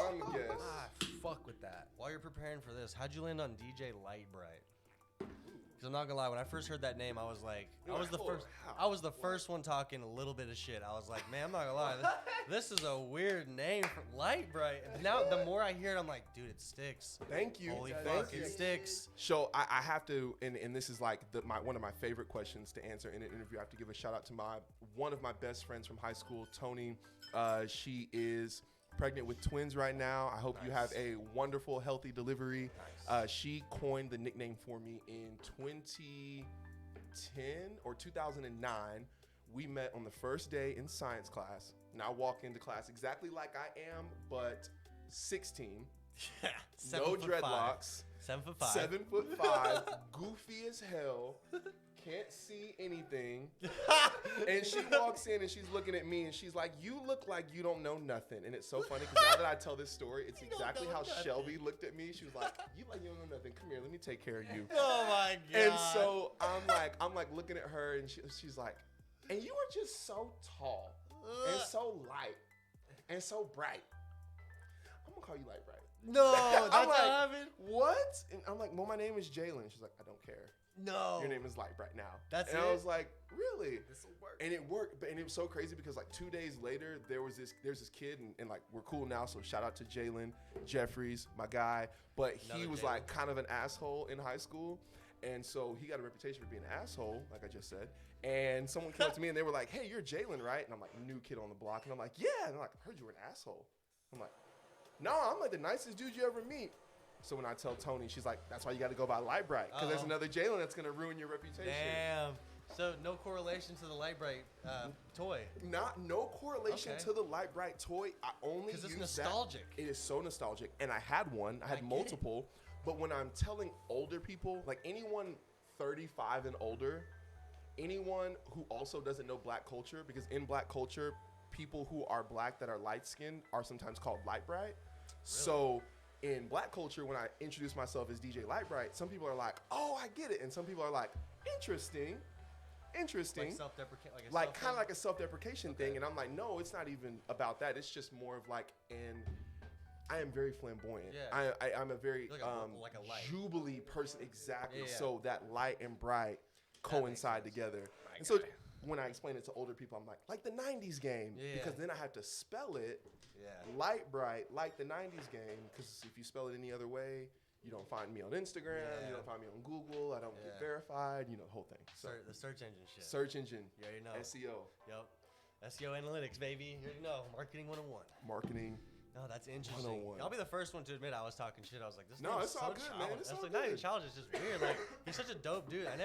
I'm a guest. Ah, fuck with that. While you're preparing for this, how'd you land on DJ Lightbright? Because I'm not gonna lie, when I first heard that name, I was like, You're I was like, the "Oh, first. how? I was the first one talking a little bit of shit. I was like, man, I'm not gonna lie, this is a weird name for Lightbright. And now the more I hear it, I'm like, dude, it sticks. Thank you. Holy Thank fuck, you. it sticks. So I have to, and this is like one of my favorite questions to answer in an interview. I have to give a shout out to one of my best friends from high school, Tony. She is pregnant with twins right now. I hope you have a wonderful, healthy delivery. Nice. She coined the nickname for me in 2010 or 2009. We met on the first day in science class. And I walk into class exactly like I am, but 16. Yeah. No dreadlocks. 7'5". 7'5", goofy as hell, can't see anything. And she walks in and she's looking at me and she's like, "You look like you don't know nothing." And it's so funny because now that I tell this story, it's exactly how Shelby looked at me. She was like, "You like you don't know nothing. Come here, let me take care of you." Oh my god. And so I'm like looking at her and she's like, "And you are just so tall and so light and so bright. I'm gonna call you Light Bright." no, I'm that's like, what happened. "What?" And I'm like, "Well, my name is Jalen." She's like, "I don't care. No. Your name is Light Bright now." That's and it? I was like, "Really?" This'll work. And it worked, and it was so crazy because like 2 days later, there's this kid, and like we're cool now. So shout out to Jalen Jeffries, my guy. But he Another was Jalen. like kind of an asshole in high school, and so he got a reputation for being an asshole, like I just said. And someone came up to me and they were like, "Hey, you're Jalen, right?" And I'm like, "New kid on the block," and I'm like, "Yeah." And they're like, "I heard you were an asshole." I'm like, "No, I'm like the nicest dude you ever meet." So when I tell Tony, she's like, "That's why you got to go by Light Bright, because there's Uh-oh. another Jalen that's gonna ruin your reputation." Damn. So no correlation to the Lightbright toy. No correlation Okay. to the Light Bright toy. I only Because it's use nostalgic. That. It is so nostalgic, and I had one. I had get it. multiple. But when I'm telling older people, like anyone 35 and older, anyone who also doesn't know black culture, because in black culture, people who are black that are light skinned are sometimes called light bright. Really? So in black culture, when I introduce myself as DJ Light Bright, some people are like, "Oh, I get it," and some people are like, "Interesting." Like self-deprecate, like kind of like a self-deprecation thing, and I'm like, no, it's not even about that. It's just more of like, and I am very flamboyant. Yeah. I'm a very like a light. jubilee person, exactly. Yeah. So that light and bright coincide together. And so when I explain it to older people, I'm like the 90s game, because then I have to spell it light bright, like the 90s game, because if you spell it any other way, you don't find me on Instagram. You don't find me on Google. I don't get verified. You know, the whole thing. So the search engine shit. Search engine. You already know. SEO. Yep. SEO analytics, baby. You already know. Marketing 101. Marketing. No, that's interesting. 101. I'll be the first one to admit I was talking shit. I was like, this No, dude's it's all so good, childish. man. It's all like, not even good. childish. It's just weird. Like, he's such a dope dude. I had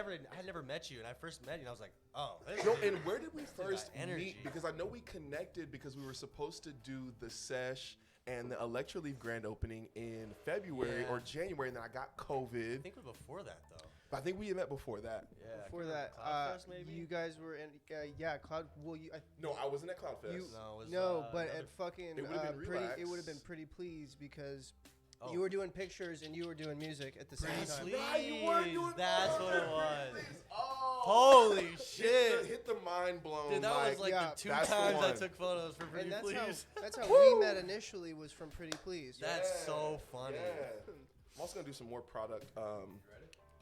never met you, and I first met you, and I was like, oh. Yo, and where did we This dude first got energy. meet? Because I know we connected because we were supposed to do the Sesh and the Electroleaf grand opening in February or January, and then I got COVID. I think it was before that, though. But I think we met before that. Yeah. Before that, Cloudfest, maybe? you guys were in, Cloud. Well, No, I wasn't at Cloudfest. No, it was, but another- at fucking It would've been pretty. Relax. It would have been Pretty Please because Oh. you were doing pictures and you were doing music at the same Pretty time. Please. Right, you were doing That's what it was. Oh, Holy shit. Hit the mind blown. Dude, that was like yeah, the two that's the times I one. took photos for Pretty And that's Please. how we met initially was from Pretty Please. That's so funny. Yeah. I'm also gonna do some more product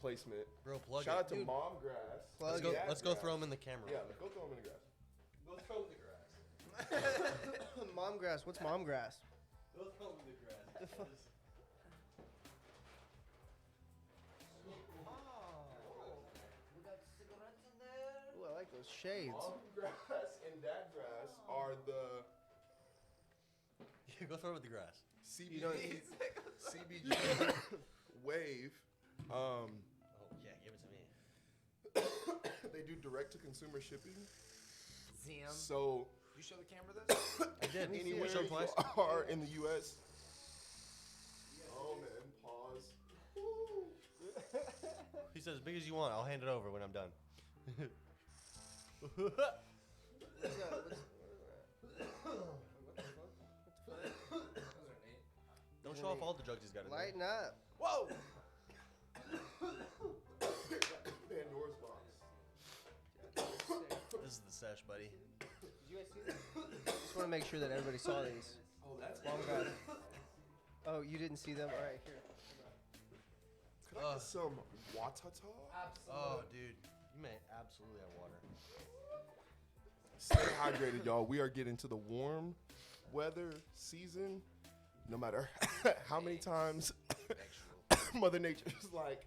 placement. Bro, plug Shout it. out to Dude, Mom Grass. Plug let's go throw him in the camera. Yeah, let's go throw them in the grass. Go throw in the grass. Mom grass. What's mom grass? Go throw in the grass. Ooh, I like those shades. Mom Grass and Dad Grass are the Yeah, go throw him in the grass. CBG, CBG wave. Oh, yeah, give it to me. They do direct to consumer shipping. Zam. So You show the camera this? I did. anywhere Show you twice. are in the U.S. Oh man, pause. He said, as big as you want. I'll hand it over when I'm done. What's that? Don't show off all the drugs he's got in there. Lighten up. Whoa! Pandora's box. This is the sesh, buddy. Did you guys see this? Just want to make sure that everybody saw these. Oh, that's Mom grass. Oh, you didn't see them? All right, here. Could I get some watata? Oh, dude. You may absolutely have water. Stay hydrated, y'all. We are getting to the warm weather season. No matter how many times Mother Nature is like,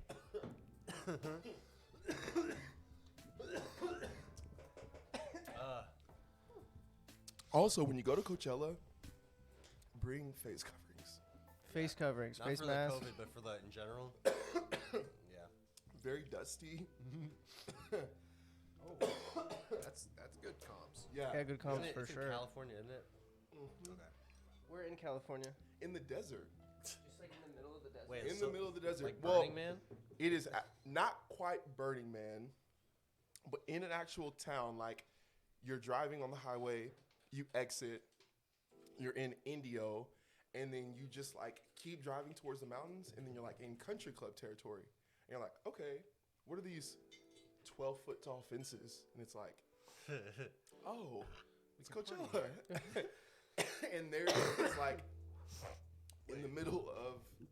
also, when you go to Coachella, bring face coverings. Face coverings, Not face for masks. the COVID, but for the in general. Yeah. Very dusty. That's good comms. Yeah. Yeah, good comms Isn't it, for it's sure. in California, isn't it? Mhm. Okay. We're in California. In the desert. Just like in the middle of the desert. Wait, In so, the middle of the desert. like Well, Burning Man? it is not quite Burning Man, but in an actual town. Like, you're driving on the highway, you exit, you're in Indio, and then you just like keep driving towards the mountains, and then you're like in country club territory. And you're like, okay, what are these 12-foot tall fences? And it's like, oh, it's Coachella. And there it's like in the middle of the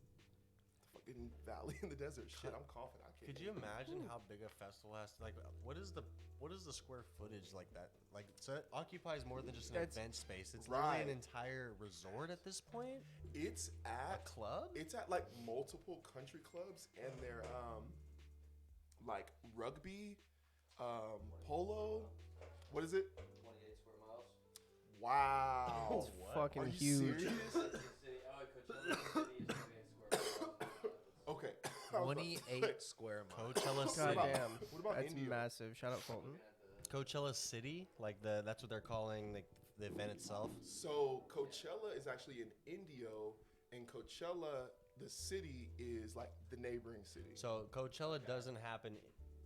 fucking valley in the desert. Shit, I'm coughing. I can't. Could you imagine how big a festival has to, like, what is the square footage like that? Like, so it occupies more than just an That's- event space. It's Right. literally an entire resort at this point. It's A at club? It's at like multiple country clubs, and they're like rugby, polo. What is it? 28 square miles. Wow. It's fucking Are you huge. serious? Okay. I was about to say, 28 square miles. Coachella God City. damn. What about That's India? massive. Shout out Fulton. Coachella City, like that's what they're calling the event itself. So Coachella is actually in Indio, and Coachella, the city, is like the neighboring city. So Coachella doesn't happen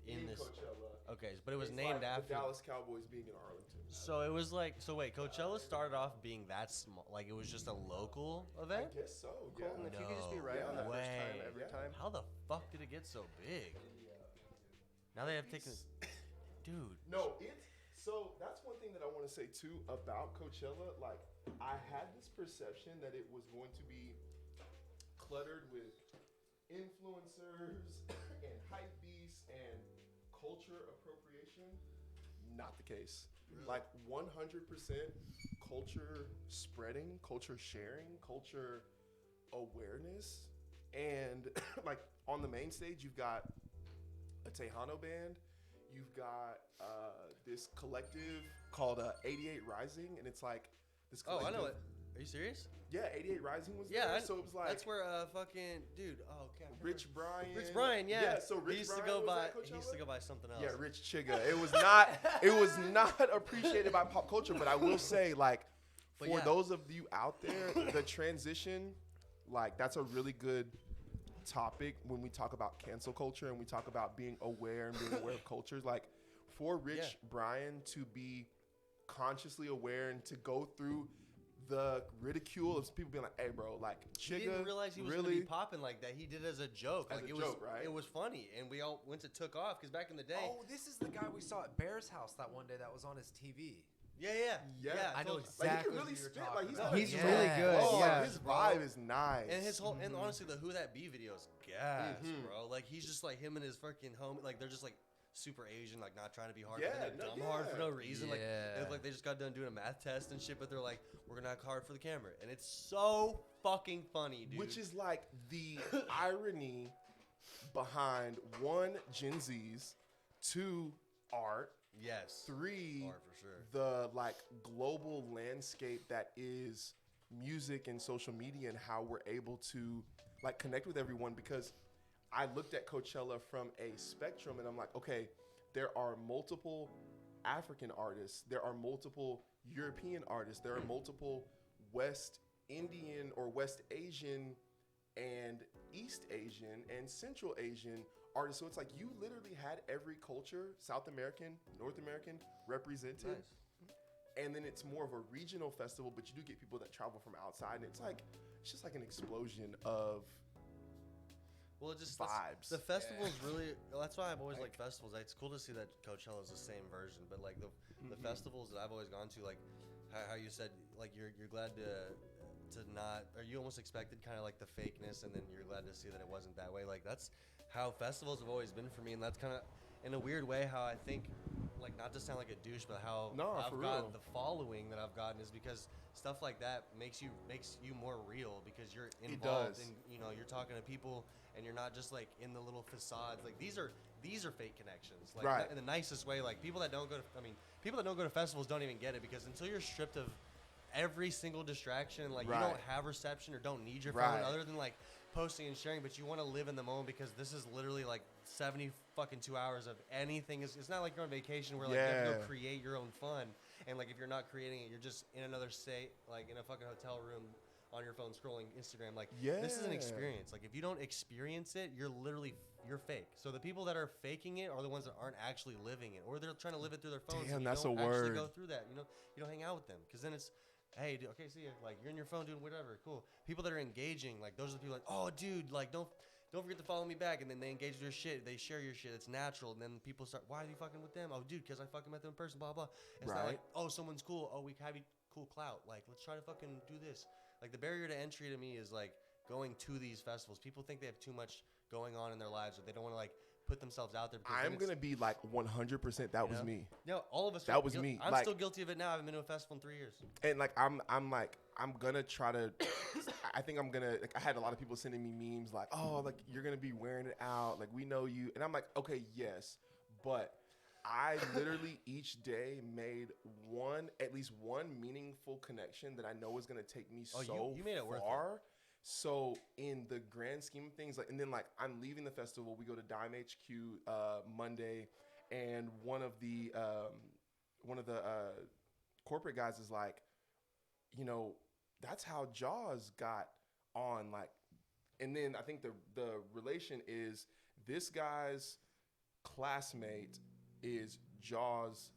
in this. Coachella. Okay, but it was It's named like after. the Dallas Cowboys being in Arlington. So it was like, so wait, Coachella started off being that small, like it was just a local I event. guess so. Yeah. Colton, if you could just be right on No the first time way. every Yeah. time. How the fuck did it get so big? Now they have taken, dude. No, so that's one thing that I want to say too about Coachella. Like, I had this perception that it was going to be cluttered with influencers and hype beasts and culture appropriation. Not the case. Like 100% culture spreading, culture sharing, culture awareness. And like on the main stage, you've got a Tejano band. You've got this collective called 88 Rising, and it's like this Oh, collective. I know it. Are you serious? Yeah, 88 Rising was Yeah, there. So it was like that's where fucking dude. Oh, okay. Rich Brian. Rich Brian, yeah. So Rich he used Brian to go was by. at He used to Coachella? go by something else. Yeah, Rich Chigga. It was not. It was not appreciated by pop culture. But I will say, like, But for yeah. those of you out there, the transition, like, that's a really good topic when we talk about cancel culture and we talk about being aware and being aware of cultures. Like, for Rich Brian to be consciously aware and to go through the ridicule of people being like, "Hey, bro, like, He Chigga, didn't realize he was really?" gonna be popping like that. He did it as a joke. As like a it joke, was, right? It was funny, and we all once it took off because back in the day. Oh, this is the guy we saw at Bear's house that one day that was on his TV. Yeah. Yeah. I know totally. exactly. Like, he can who really you're spit. talking Like, he's about. not- He's really good. Oh, yeah. his vibe is nice. And his whole and honestly, the Who That Be video is gas, bro. Like he's just like him and his fucking homie. Like they're just like super Asian, like not trying to be hard, but Yeah, then no, dumb hard for no yeah. reason. Like they Yeah. look like they just got done doing a math test and shit, but they're like, we're gonna act hard for the camera, and it's so fucking funny, dude. Which is like the irony behind one, Gen Z's, two, art, yes, three, Art for sure. the like global landscape that is music and social media and how we're able to like connect with everyone. Because I looked at Coachella from a spectrum and I'm like, okay, there are multiple African artists, there are multiple European artists, there are multiple West Indian or West Asian and East Asian and Central Asian artists. So it's like you literally had every culture, South American, North American, represented. Nice. And then it's more of a regional festival, but you do get people that travel from outside, and it's just like an explosion of Well, it just vibes. The festivals really. That's why I've always liked festivals. Like, it's cool to see that Coachella is the same version, but like the festivals that I've always gone to, like how you said, like you're glad to not, or you almost expected kind of like the fakeness, and then you're glad to see that it wasn't that way. Like that's how festivals have always been for me, and that's kind of in a weird way how I think, like not to sound like a douche, but how No, I've for gotten real. the following that I've gotten is because stuff like that makes you more real because you're involved does. in, you know, you're talking to people and you're not just like in the little facades. Like these are fake connections, like Right. in the nicest way. Like people that don't go to festivals don't even get it because until you're stripped of every single distraction, like you Right. don't have reception or don't need your phone Right. other than like posting and sharing, but you want to live in the moment because this is literally like 70 fucking 2 hours of anything. It's not like you're on vacation where like you have to go Yeah. create your own fun, and like if you're not creating it, you're just in another state, like in a fucking hotel room on your phone scrolling Instagram. Like this is an Yeah. experience. Like if you don't experience it, you're fake. So the people that are faking it are the ones that aren't actually living it, or they're trying to live it through their phones. Damn, and you that's don't a actually word. go through that. You know, you don't hang out with them because then it's, hey, dude, okay, see ya. Like you're in your phone doing whatever, cool. People that are engaging, like those are the people like, oh, dude, like don't forget to follow me back, and then they engage with your shit, they share your shit, it's natural, and then people start, why are you fucking with them? Oh, dude, because I fucking met them in person, blah blah. It's not Right. like, oh, someone's cool, oh, we have you cool clout, like let's try to fucking do this. Like the barrier to entry to me is like going to these festivals. People think they have too much going on in their lives, or they don't want to like put themselves out there. because then I'm it's- gonna be like 100%. That was know? me. No, all of us. That are was me. I'm Like- still guilty of it now. I haven't been to a festival in 3 years. And like I'm gonna try to. I think I'm gonna. Like, I had a lot of people sending me memes like, "Oh, like you're gonna be wearing it out. Like we know you." And I'm like, "Okay, yes," but I literally each day made at least one meaningful connection that I know is gonna take me Oh, so you made it worth it. far. So in the grand scheme of things, like, and then like I'm leaving the festival. We go to Dime HQ Monday, and one of the corporate guys is like, you know, that's how Jaws got on, like, and then I think the relation is this guy's classmate is Jaw's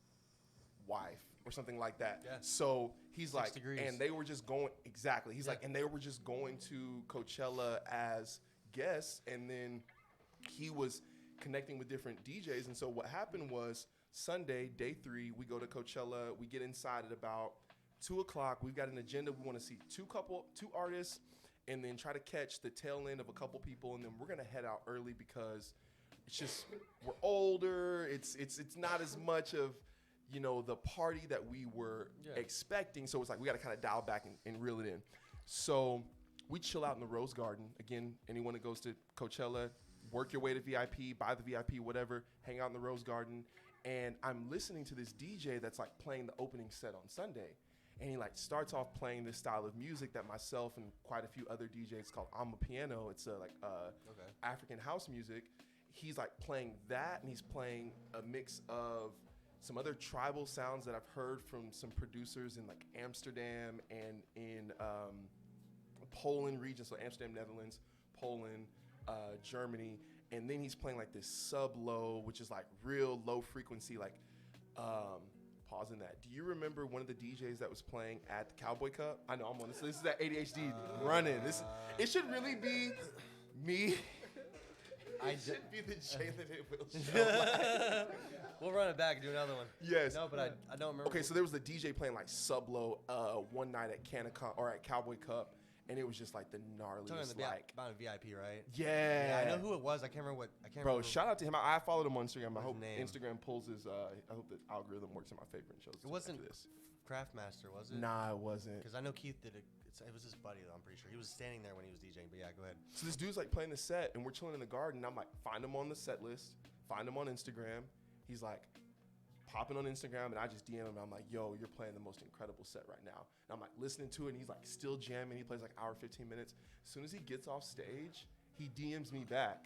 wife or something like that. Yeah. So he's 6 like, degrees. and they were just going, exactly. He's Yeah. like, and they were just going to Coachella as guests. And then he was connecting with different DJs. And so what happened was Sunday, day 3, we go to Coachella. We get inside at about 2 o'clock. We've got an agenda. We want to see two artists and then try to catch the tail end of a couple people. And then we're going to head out early because it's just, we're older. It's not as much of, you know, the party that we were expecting. So it's like we got to kind of dial back and reel it in. So we chill out in the Rose Garden. Again, anyone that goes to Coachella, work your way to VIP, buy the VIP, whatever, hang out in the Rose Garden. And I'm listening to this DJ that's like playing the opening set on Sunday. And he like starts off playing this style of music that myself and quite a few other DJs called Amapiano. It's African house music. He's like playing that, and he's playing a mix of some other tribal sounds that I've heard from some producers in like Amsterdam and in Poland region, so Amsterdam, Netherlands, Poland, Germany. And then he's playing like this sub-low, which is like real low frequency, like pausing that. Do you remember one of the DJs that was playing at the Cowboy Cup? I know I'm on this. This is that ADHD running. It should really be me. It should be the Jalen and Will show. We'll run it back and do another one. Yes. No, but I don't remember. Okay, so there was a DJ playing like sub-low one night at CanaCon or at Cowboy Cup, and it was just like the gnarliest. About a VIP, right? Yeah. I know who it was. I can't remember what. Bro, shout out to him. I followed him on Instagram. I hope name? Instagram pulls his. I hope the algorithm works in my favor and shows. It wasn't this. Craftmaster, was it? Nah, it wasn't. Because I know Keith did it. It was his buddy, though, I'm pretty sure. He was standing there when he was DJing, but yeah, go ahead. So this dude's like playing the set, and we're chilling in the garden. I'm like, find him on the set list, find him on Instagram. He's like, popping on Instagram, and I just DM him. And I'm like, yo, you're playing the most incredible set right now. And I'm like listening to it, and he's like still jamming. He plays like hour, 15 minutes. As soon as he gets off stage, he DMs me back.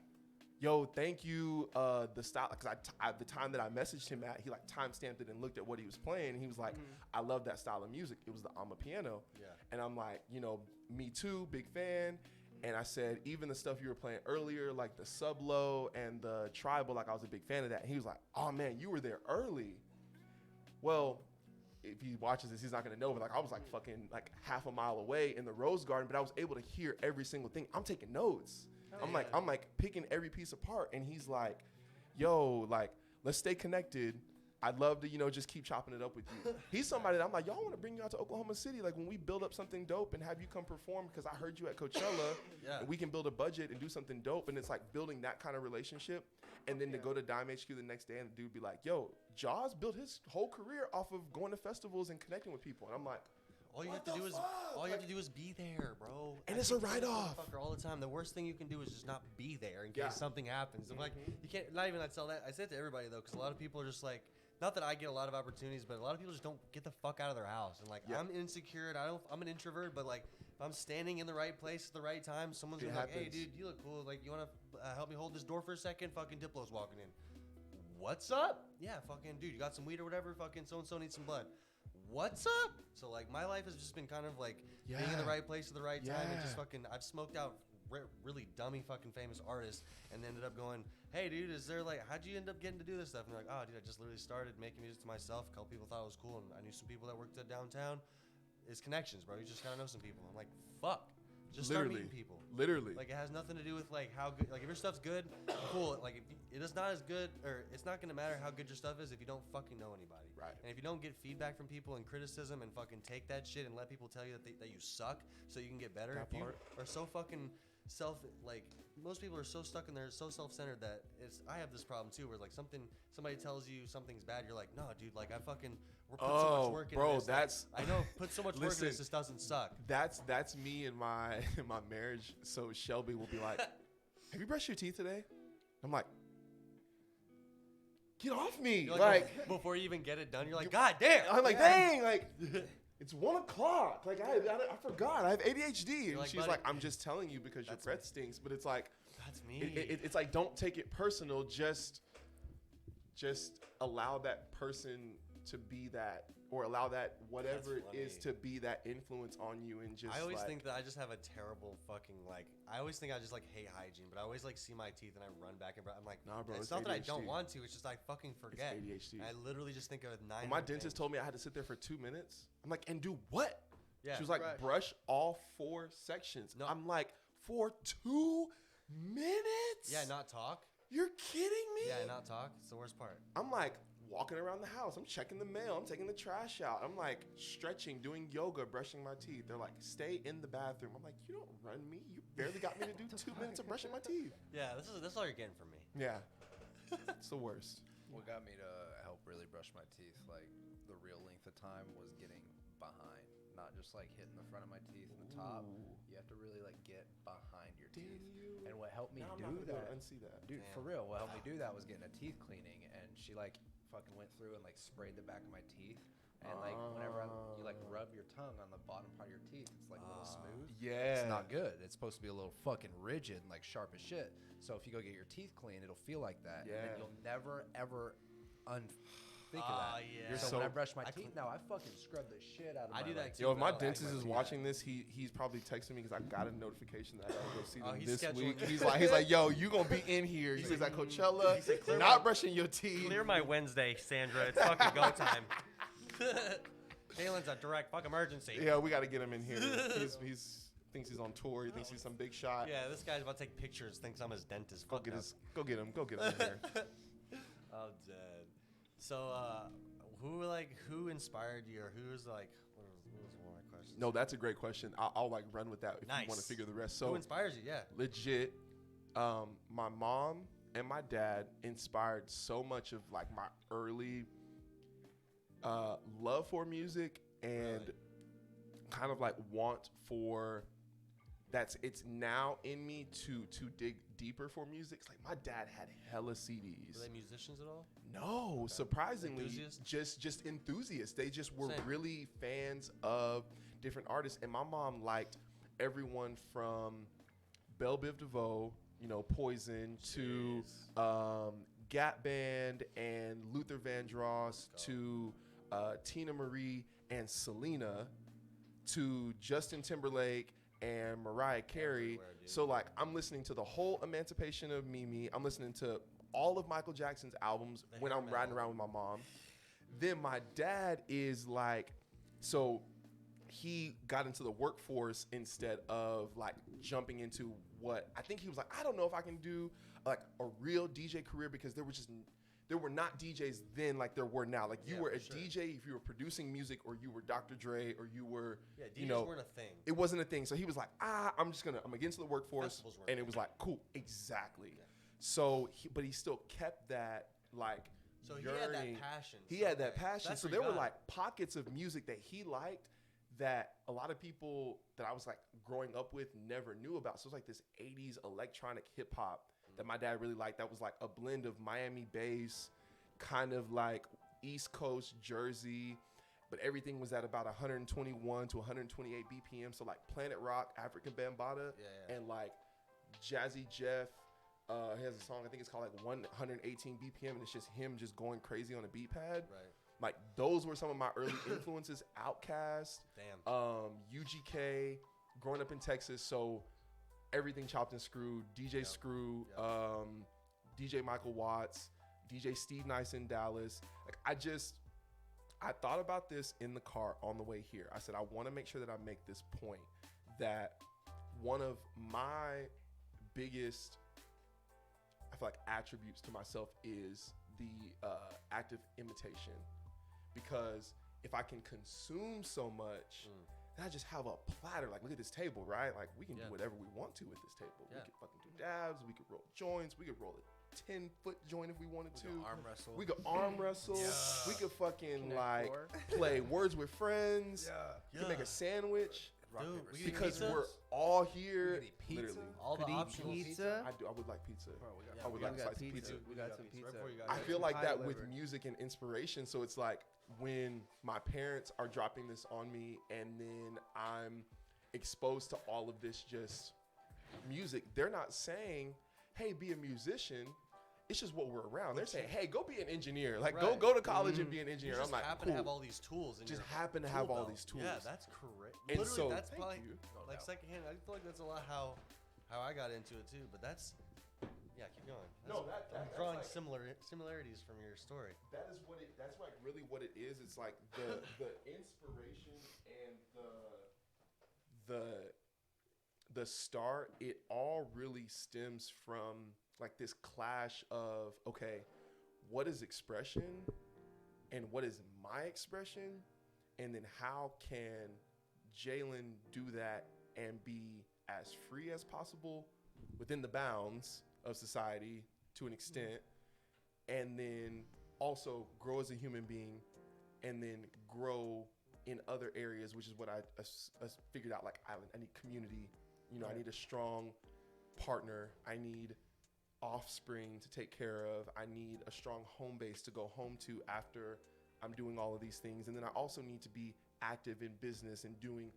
Yo, thank you, the style, because the time that I messaged him at, he like timestamped it and looked at what he was playing. And he was like, I love that style of music. It was the Amapiano. Yeah. And I'm like, you know, me too, big fan. And I said, even the stuff you were playing earlier, like the sub-low and the tribal, like I was a big fan of that. And he was like, oh man, you were there early. Well, if he watches this, he's not gonna know, but like I was like fucking like half a mile away in the Rose Garden, but I was able to hear every single thing. I'm taking notes. I'm like picking every piece apart, and he's like, yo, like, let's stay connected. I'd love to, you know, just keep chopping it up with you. He's somebody that I'm like, y'all want to bring you out to Oklahoma City, like when we build up something dope and have you come perform, because I heard you at Coachella, and we can build a budget and do something dope. And it's like building that kind of relationship. And then to go to Dime HQ the next day and the dude be like, yo, Jaws built his whole career off of going to festivals and connecting with people. And I'm like, All you have to do is be there, bro. And it's a write-off. All the time. The worst thing you can do is just not be there in case something happens. I'm like, you can't. Not even I tell that. I say it to everybody though, because a lot of people are just like. Not that I get a lot of opportunities, but a lot of people just don't get the fuck out of their house. And like, I'm insecure. And I'm an introvert, but like, if I'm standing in the right place at the right time, someone's gonna be like, hey, dude, you look cool. Like, you wanna help me hold this door for a second? Fucking Diplo's walking in. What's up? Yeah, fucking dude, you got some weed or whatever? Fucking so and so needs some blood. What's up? So like, my life has just been kind of like being in the right place at the right time, and just fucking. I've smoked out really dummy fucking famous artists, and ended up going, hey dude, is there like, how'd you end up getting to do this stuff? And they're like, oh dude, I just literally started making music to myself. A couple people thought it was cool, and I knew some people that worked at downtown. It's connections, bro. You just gotta know some people. I'm like, fuck, just start meeting people. Literally, like, it has nothing to do with like how good, like if your stuff's good, cool. Like if it is not as good, or it's not gonna matter how good your stuff is if you don't fucking know anybody. Right. And if you don't get feedback from people and criticism and fucking take that shit and let people tell you that you suck so you can get better. That if you part. are so fucking most people are so stuck in there, so self-centered that I have this problem too, where like somebody tells you something's bad, you're like, no dude, like we're putting so much work into this. That's I know, put so much work into this, this doesn't suck. That's me in my marriage. So Shelby will be like, have you brushed your teeth today? I'm like, get off me. You're like before you even get it done, you're like, god damn. I'm like, dang, like it's 1 o'clock. Like I forgot. I have ADHD. And like, she's buddy, like, I'm just telling you because your breath stinks. But it's like, that's me. It's like, don't take it personal. Just allow that person to be that, or allow that whatever it That's is to be that influence on you, and just I always like, think that I just have a terrible fucking I always think I just hate hygiene, but I always see my teeth and I run back and I'm like, Nah, bro, it's it's not that I don't ADHD. want to, it's just I fucking forget. ADHD. And I literally just think of nine. when my dentist told me I had to sit there for 2 minutes, I'm like, and do what? Yeah. She was like, Right. brush all 4 sections. No. I'm like, for 2 minutes? Yeah, not talk. You're kidding me? Yeah, not talk. It's the worst part. I'm like walking around the house. I'm checking the mail. I'm taking the trash out. I'm like stretching, doing yoga, brushing my teeth. They're like, stay in the bathroom. I'm like, you don't run me. You barely got me to do 2 minutes of brushing my teeth. Yeah, this is all you're getting from me. Yeah. It's the worst. What got me to help really brush my teeth, like the real length of time, was getting behind, not just like hitting the front of my teeth and the top. You have to really like get behind your teeth. And what helped me Now I'm do not gonna be able that, to unsee that. dude, Damn. for real, what helped me do that was getting a teeth cleaning, and she like fucking went through and like sprayed the back of my teeth. And like whenever you like rub your tongue on the bottom part of your teeth, it's like a little smooth. Yeah. It's not good. It's supposed to be a little fucking rigid and like sharp as shit. So if you go get your teeth clean, it'll feel like that. And Yeah. then you'll never ever think of that. Yeah. So, So- when I brush my I teeth clean- now, I fucking scrub the shit out of I my do that like, too. Yo, if my Back dentist my is teeth. watching this, he's probably texting me because I got a notification that I gotta go see Oh, them he's this scheduling- week. He's like, yo, you gonna be in here. He says at Coachella, He said, "Clear not my- brushing your teeth. Clear my Wednesday, Sandra. It's fucking go time. Kalen's a direct fuck emergency. Yeah, we gotta get him in here. He's thinks he's on tour. He thinks he's some big shot. Yeah, this guy's about to take pictures. Thinks I'm his dentist. Go Fuck get no. go get him in here. I'm dead. So, who inspired you, or who's like, what was one of my questions? No, that's a great question. I'll like run with that if you want to Nice. figure the rest. Who So inspires you? Yeah. legit, my mom and my dad inspired so much of like my early love for music and Really? kind of like want for it's now in me to dig deeper for music. It's like my dad had hella CDs. Were they musicians at all? No, surprisingly, Enthusiasts? just enthusiasts. They just were Same. really fans of different artists, and my mom liked everyone from Belle Biv DeVoe, Poison, to Gap Band and Luther Vandross, to Tina Marie and Selena, to Justin Timberlake and Mariah Carey. Everywhere, dude. So like I'm listening to the whole Emancipation of Mimi. I'm listening to all of Michael Jackson's albums The when hair I'm riding metal. around with my mom. Then my dad is like, so he got into the workforce instead of like jumping into what I think he was like, I don't know if I can do like a real DJ career, because there were not DJs then like there were now. Like you Yeah, were for a sure. DJ if you were producing music, or you were Dr. Dre, or you were, Yeah, DJs you know, weren't a thing. it wasn't a thing. So he was like, I'm gonna get into the workforce. Festivals weren't And a it was thing. like, cool, exactly. Yeah. So, but he still kept that like So he yearning. had that passion. He had that somewhere. passion. That's So where there you were got like pockets of music that he liked that a lot of people that I was like growing up with never knew about. So it was like this 80s electronic hip hop that my dad really liked. That was like a blend of Miami bass, kind of like East Coast Jersey, but everything was at about 121 to 128 BPM. So like Planet Rock, African Bambaataa, Yeah. and like Jazzy Jeff. He has a song, I think it's called like 118 BPM, and it's just him just going crazy on a beat pad. Right. Like those were some of my early influences. Outkast, Damn. UGK, growing up in Texas, so everything chopped and screwed. DJ Yep. Screw, Yep. DJ Michael Watts, DJ Steve Nice in Dallas. Like I thought about this in the car on the way here. I said I want to make sure that I make this point that one of my biggest, I feel like, attributes to myself is the active imitation. Because if I can consume so much, then I just have a platter. Like, look at this table, right? Like, we can Yeah. do whatever we want to with this table. Yeah. We could fucking do dabs. We could roll joints. We could roll a 10-foot joint if we wanted to. Arm wrestle. We could arm wrestle. Yeah. We could fucking Connect like four. play Words with Friends. Yeah. We could make Yeah. a sandwich Rock, Dude, paper, we scissors. could because pizzas? we're all here. We could eat pizza. Literally. All the Could eat options. pizza. I would like pizza. Bro, we got Yeah, I would we like a got slice of pizza. pizza. We got some Right pizza. before you got I here. feel like Pie that delivered. with music and inspiration. So it's like when my parents are dropping this on me, and then I'm exposed to all of this just music. They're not saying, "Hey, be a musician." it's just what we're around. They're saying, hey, go be an engineer. Like, Right. go to college and be an engineer. You I'm just like, happen cool. to have all these tools. In Just your happen to tool have all belt. these tools. Yeah, that's correct. And Literally, so- that's Thank probably you. No like doubt. secondhand. I feel like that's a lot how I got into it too. But that's yeah, keep going. No, I'm that's drawing like- similarities from your story. That is what it. That's like really what it is. It's like the inspiration and the start. It all really stems from like this clash of, okay, what is expression and what is my expression, and then how can Jalen do that and be as free as possible within the bounds of society to an extent, and then also grow as a human being, and then grow in other areas, which is what I figured out. Like, I need community. I need a strong partner. I need offspring to take care of. I need a strong home base to go home to after I'm doing all of these things. And then I also need to be active in business and doing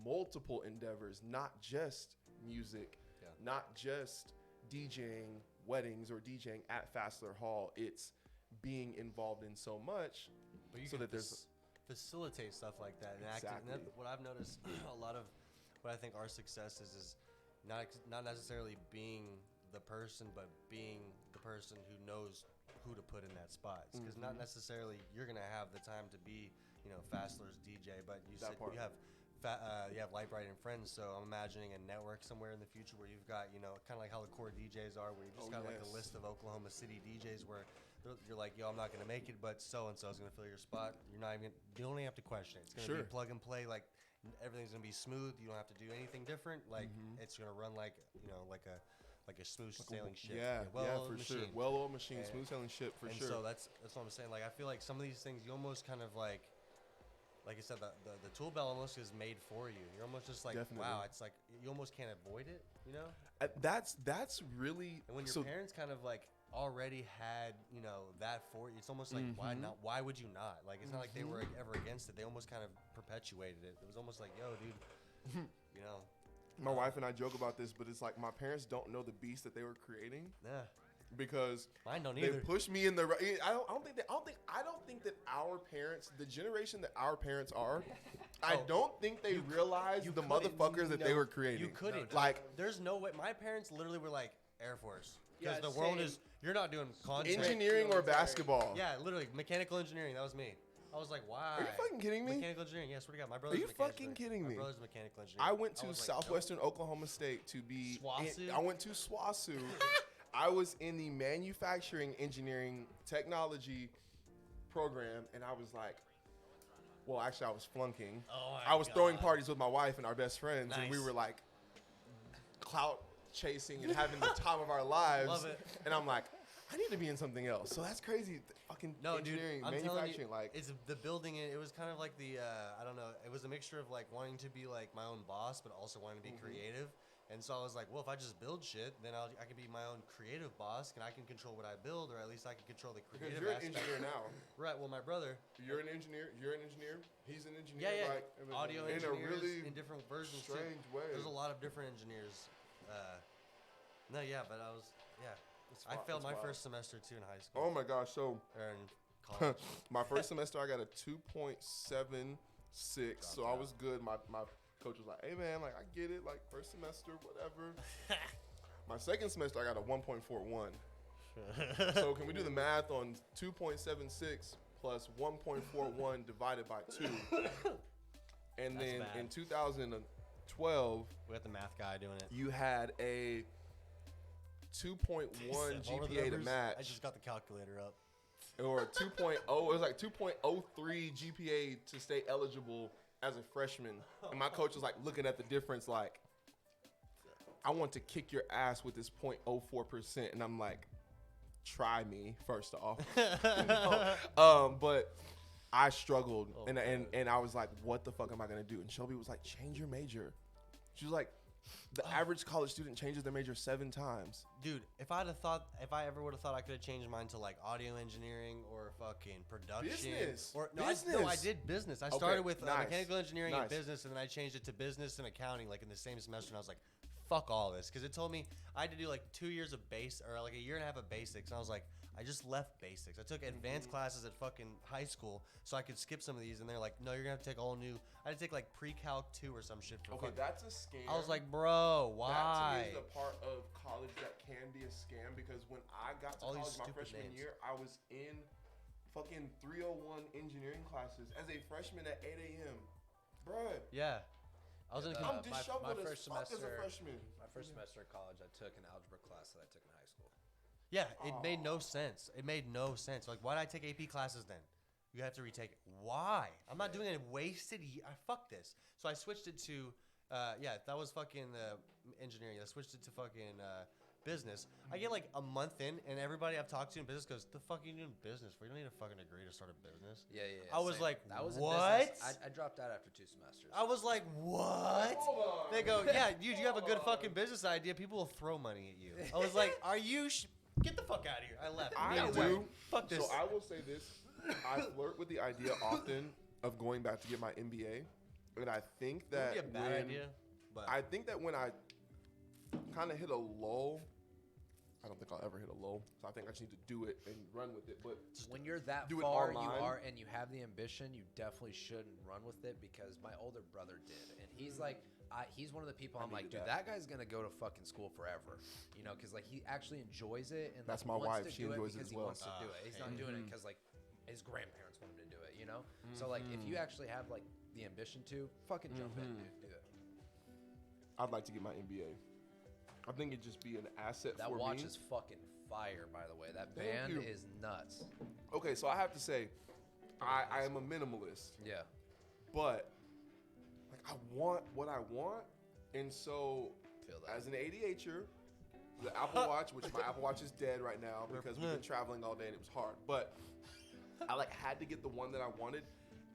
multiple endeavors, not just music, not just DJing weddings or DJing at Fassler Hall. It's being involved in so much But you so can that there's facilitate stuff like that and Exactly. active. And what I've noticed, a lot of what I think our success is not necessarily being the person, but being the person who knows who to put in that spot. Because not necessarily you're gonna have the time to be, Fassler's DJ, but you That said part. you have Light Bright and Friends. So I'm imagining a network somewhere in the future where you've got, kind of like how the core DJs are, where you've just got like a yes. list of Oklahoma City DJs where you're like, yo, I'm not gonna make it, but so and so is gonna fill your spot. You're not even. You don't even have to question it. It's gonna be Sure. plug and play. Like everything's gonna be smooth. You don't have to do anything different. Like it's gonna run like like a smooth sailing ship. Yeah, well-oiled for sure. machine. Well-oiled machine, And- smooth sailing ship for And sure. so that's what I'm saying. Like I feel like some of these things you almost kind of like I said, the tool belt almost is made for you. You're almost just like, Definitely. wow, it's like you almost can't avoid it, That's really And when your so. parents kind of like already had, that for you, it's almost like why not? Why would you not? Like it's not like they were ever against it. They almost kind of perpetuated it. It was almost like, yo, dude, My wife and I joke about this, but it's like my parents don't know the beast that they were creating yeah, because mine don't they either. pushed me in the right. I don't think that our parents, the generation that our parents are, I don't think they realized the couldn't- motherfuckers that they no, were creating. You couldn't. Like there's no way. My parents literally were like Air Force because Yeah, the world same. is. You're not doing contract. engineering or basketball. Yeah, literally mechanical engineering. That was me. I was like, why? Are you fucking kidding me? Mechanical engineering. Yeah, I swear to God, my brother's you mechanical fucking engineering. kidding My me? brother's mechanical engineering. I went to was like, Southwestern Oklahoma State to be. SWASU? I went to SWASU. I was in the manufacturing engineering technology program, and I was like, well, actually, I was flunking. Oh my I was throwing God. parties with my wife and our best friends, and we Nice. were like clout chasing and having the time of our lives. Love it. And I'm like, I need to be in something else. So that's crazy. Fucking No, dude, engineering, I'm telling manufacturing, you, like. it's the building. It was kind of like the I don't know. It was a mixture of like wanting to be like my own boss, but also wanting to be creative. And so I was like, well, if I just build shit, then I can be my own creative boss, and I can control what I build, or at least I can control the Because creative you're an aspect. engineer now. Right. Well, my brother. You're an engineer. You're an engineer. He's an engineer. Yeah, yeah. Like, Audio in engineers a really in different versions. too. strange way. There's a lot of different engineers. No, yeah, but I was I wild, failed it's my wild. first semester too in high Oh school. my gosh! So Or in college. my first semester, I got a 2.76. So I was good. My coach was like, "Hey man, like I get it. Like first semester, whatever." My second semester, I got a 1.41. So can we do the math on 2.76 plus 1.41 divided by 2? And That's then bad. in 2012, We got the math guy doing it. you had a 2.1 What were the GPA to numbers? match, I just got the calculator up. or a 2.0. It was like 2.03 GPA to stay eligible as a freshman. And my coach was like looking at the difference, like, I want to kick your ass with this 0.04%, and I'm like, try me first off. But I struggled, and I was like, what the fuck am I gonna do? And Shelby was like, change your major. She was like, the average college student changes their major 7 times. Dude, if I ever would have thought I could have changed mine to like audio engineering or fucking production. Business. Or no, Business. I did business. I Okay, started with nice. mechanical engineering and Nice. business, and then I changed it to business and accounting like in the same semester, and I was like, fuck all this, because it told me I had to do like 2 years of like a year and a half of basics, and I was like, I just left basics. I took advanced classes at fucking high school so I could skip some of these, and they're like, no, you're gonna have to take all new. I had to take like pre-calc 2 or some shit. For Okay, fucking, that's a scam. I was like, bro, why? That to me is the part of college that can be a scam, because when I got to All these college my stupid freshman names. year, I was in fucking 301 engineering classes as a freshman at 8 a.m. Bruh, Yeah, I was in a I'm my disheveled first as fuck as a semester- freshman. My first semester of college, I took an algebra class that I took in high school. Yeah, it made no sense. It made no sense. Like, why did I take AP classes then? You have to retake it. Why? I'm not doing it. Wasted. Fuck this. So I switched it to, that was fucking engineering. I switched it to fucking business. I get like a month in, and everybody I've talked to in business goes, "The fuck are you doing business for? You don't need a fucking degree to start a business." Yeah. I was same. like, that was in what? business. I dropped out after 2 semesters. I was like, what? Hold on. They go, yeah, you have a good fucking business idea. People will throw money at you. I was like, are you? Get the fuck out of here. I left. I immediately. do. Fuck this. So I will say this: I flirt with the idea often of going back to get my MBA, and I think It that would be a bad idea, but I think that when I kind of hit a lull, I don't think I'll ever hit a lull. So I think I just need to do it and run with it. But When you're that do it far, you online. are, and you have the ambition, you definitely should run with it, because my older brother did, and he's like, he's one of the people I'm like, needed dude, that. that guy's gonna go to fucking school forever, because like he actually enjoys it, and That's like, my wants wife. to She do it enjoys it because as he well. wants to do it. He's not doing it because like his grandparents want him to do it, So like if you actually have like the ambition to, fucking jump in, dude, do it. I'd like to get my MBA. I think it'd just be an asset That for watch me. is fucking fire, by the way. That Thank band you. is nuts. Okay, so I have to say, I am a minimalist, Yeah. but like I want what I want, and so Feel that. as an ADHDer, the Apple Watch, which my Apple Watch is dead right now because we've been traveling all day and it was hard, but I like had to get the one that I wanted,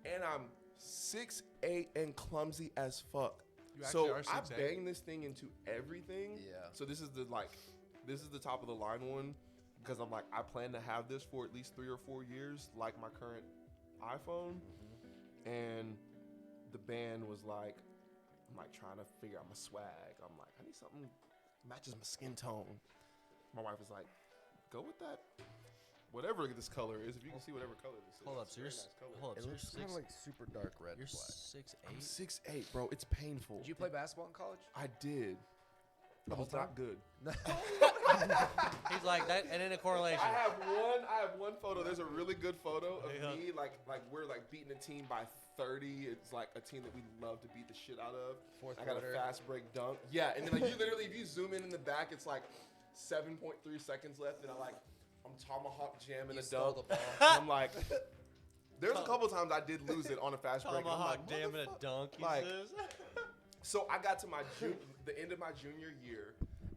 and I'm 6'8" and clumsy as fuck. You So actually are I 6'8". bang this thing into everything. Yeah. So this is the top of the line one, because I'm like, I plan to have this for at least 3 or 4 years, like my current iPhone. And the band was like, I'm like trying to figure out my swag. I'm like, I need something that matches my skin tone. My wife was like, go with that, whatever this color is. If you can see whatever color this is. hold up. It's So a you're very nice color. hold up. It So you're looks kind six. of like super dark red. You're flag. 6'8". I'm 6'8", bro. It's painful. Did you play basketball in college? I did. I whole was not good. He's like that, and in a correlation. I have one photo. There's a really good photo of Yeah. me, like we're like beating a team by 30. It's like a team that we love to beat the shit out of. Fourth I got quarter. a fast break dunk. Yeah, and then like you literally, if you zoom in the back, it's like 7.3 seconds left, and I'm tomahawk jamming You a stole dunk. the ball. I'm like, there's a couple times I did lose it on a fast break. and I'm Tomahawk like, damn it, "Motherfucker." a dunk. He Like- says. So I got to the end of my junior year,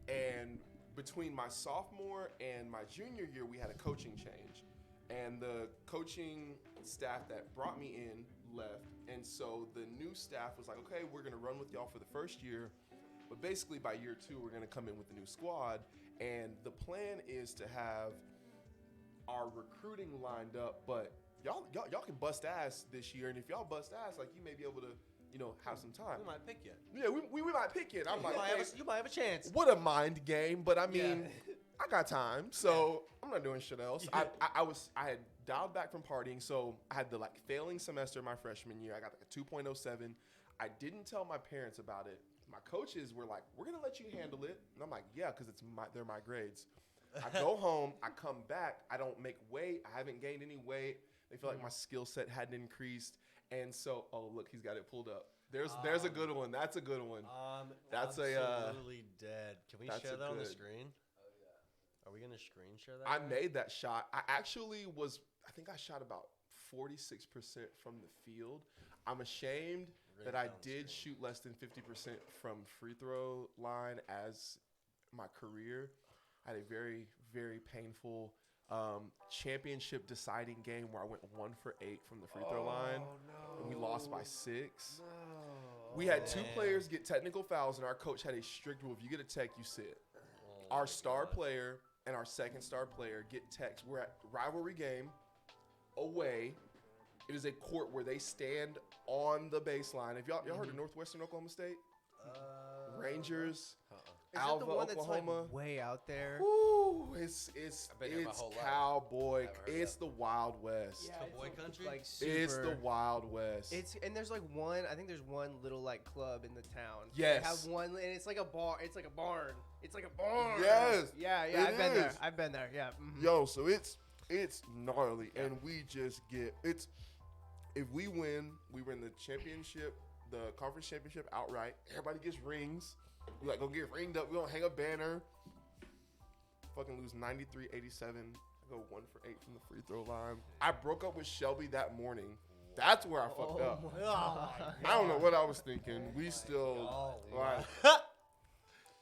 and between my sophomore and my junior year, we had a coaching change, and the coaching staff that brought me in left, and so the new staff was like, okay, we're gonna run with y'all for the first year, but basically by year 2, we're gonna come in with the new squad, and the plan is to have our recruiting lined up, but y'all can bust ass this year, and if y'all bust ass, like you may be able to, have some time. We might pick you. Yeah, we might pick it. I'm You like, might, okay, you might have a chance. what a mind game, but I mean, Yeah. I got time, so I'm not doing shit else. I had dialed back from partying, so I had the failing semester my freshman year. I got like a 2.07. I didn't tell my parents about it. My coaches were like, "We're gonna let you handle it," and I'm like, "Yeah," because they're my grades. I go home, I come back, I don't make weight, I haven't gained any weight. They feel like my skill set hadn't increased, and so look, he's got it pulled up. There's a good one. That's a good one. That's absolutely dead. Can we that's share a that on the good- screen? Oh yeah. Are we gonna screen share that? I guy? made that shot. I actually was. I think I shot about 46% from the field. I'm ashamed that I down the did screen. shoot less than 50% from free throw line as my career. I had a very, very painful championship deciding game where I went 1 for 8 from the free throw line, and we lost by 6. We had 2 Man. players get technical fouls, and our coach had a strict rule: if you get a tech, you sit. Oh Our my star God. player and our second star player get text. We're at rivalry game away. It is a court where they stand on the baseline. If y'all heard of Northwestern Oklahoma State? Rangers. Is Alva, it the one Oklahoma. that's like way out there? Woo, it's I've been there my whole life. cowboy. Haven't heard It's the Wild West. Yeah, Cowboy it's country? Like super. It's the Wild West. It's and there's like one. I think there's one little like club in the town. Yes. They have one, and it's like a bar. It's like a barn. It's like a barn. Yes, Yeah. it I've been there. is. I've been there. Yeah. Mhm. Yo, so it's gnarly, and we just get it's. If we win the championship, the conference championship outright. Everybody gets rings. We like go get ringed up. We don't hang a banner. Fucking lose 93-87. Go 1 for 8 from the free throw line. I broke up with Shelby that morning. That's where I fucked up. my God. I don't know what I was thinking. We still Oh, like.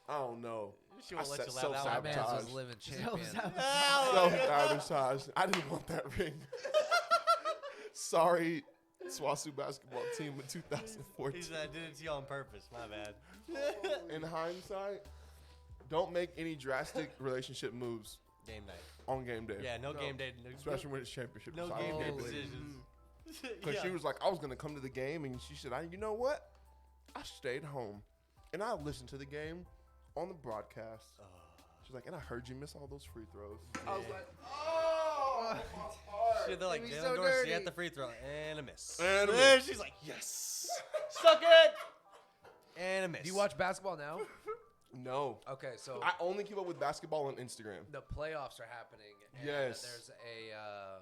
I don't know. She I won't let said you laugh that My one. man's self-sabotage. was living champion. Self-sabotage. I didn't want that ring. Sorry, SWASU basketball team in 2014. He said I did it to you on purpose. My bad. In hindsight, don't make any drastic relationship moves Game night. on game day. Yeah, no No. game day. No, Especially when it's championship. no So I game didn't day get it. decisions. Because she was like, I was going to come to the game. And she said, you know what? I stayed home. And I listened to the game on the broadcast. She's like, and I heard you miss all those free throws. I was like, oh, my heart. Shit, they're like, It'd be Jalen so Dorsey dirty. at the free throw. And a miss. And a And miss. she's like, yes. Suck it. And a miss. Do you watch basketball now? No. Okay, so I only keep up with basketball on Instagram. the playoffs are happening. And Yes. There's a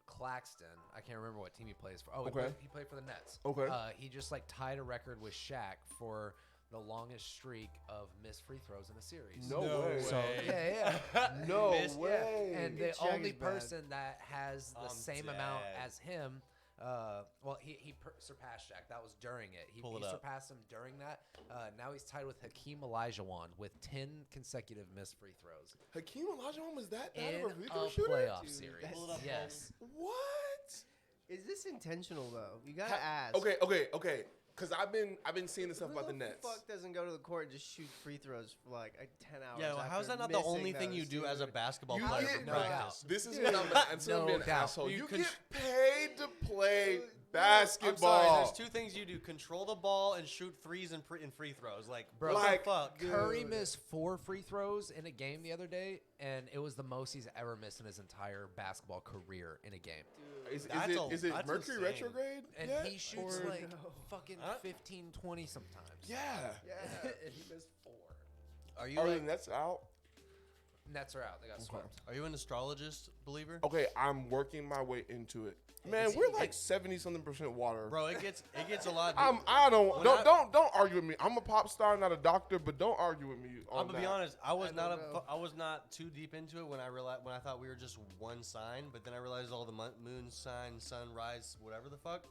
Claxton. I can't remember what team he plays for. Oh, Okay. he played for the Nets. Okay. He just like tied a record with Shaq for the longest streak of missed free throws in a series. No way. So yeah. No Missed- way. And the Shaq only is bad. person that has the I'm same amount dead. as him, he surpassed Shaq. That was during it. He Pull it up. surpassed him during that. Now he's tied with Hakeem Olajuwon with 10 consecutive missed free throws Hakeem Olajuwon was that bad in of a free throw a shooter? playoff Dude, series. that's- Pull it up, Yes. What? Is this intentional though? You gotta ask. Okay. Because I've been seeing this stuff Who about the the Nets. fuck doesn't go to the court and just shoot free throws for like 10 hours? Yeah, well, how's after that not the missing only thing you those, do as a dude? basketball You player get- for no practice? This is what I'm gonna No be an doubt. asshole. You You can- get paid to play I'm basketball. sorry, there's two things you do: control the ball and shoot threes and free throws. Like, Bro, what like, the fuck? Curry missed 4 free throws in a game the other day, and it was the most he's ever missed in his entire basketball career in a game. Is That's it that's Mercury insane. retrograde? And yet? he shoots Or like no. fucking Huh? 15, 20 sometimes. Yeah. Yeah. and he missed 4. Are you Are the like, Nets out? Nets are out. They got swept. are you an astrologist believer? Okay, I'm working my way into it. Man, Is he- we're like 70-something% water. Bro, it gets a lot. I don't When don't argue with me. I'm a pop star, not a doctor, but don't argue with me on I'm gonna be that. honest. I was I not don't know. I was not too deep into it when I thought we were just one sign, but then I realized all the moon sign, sunrise, whatever the fuck.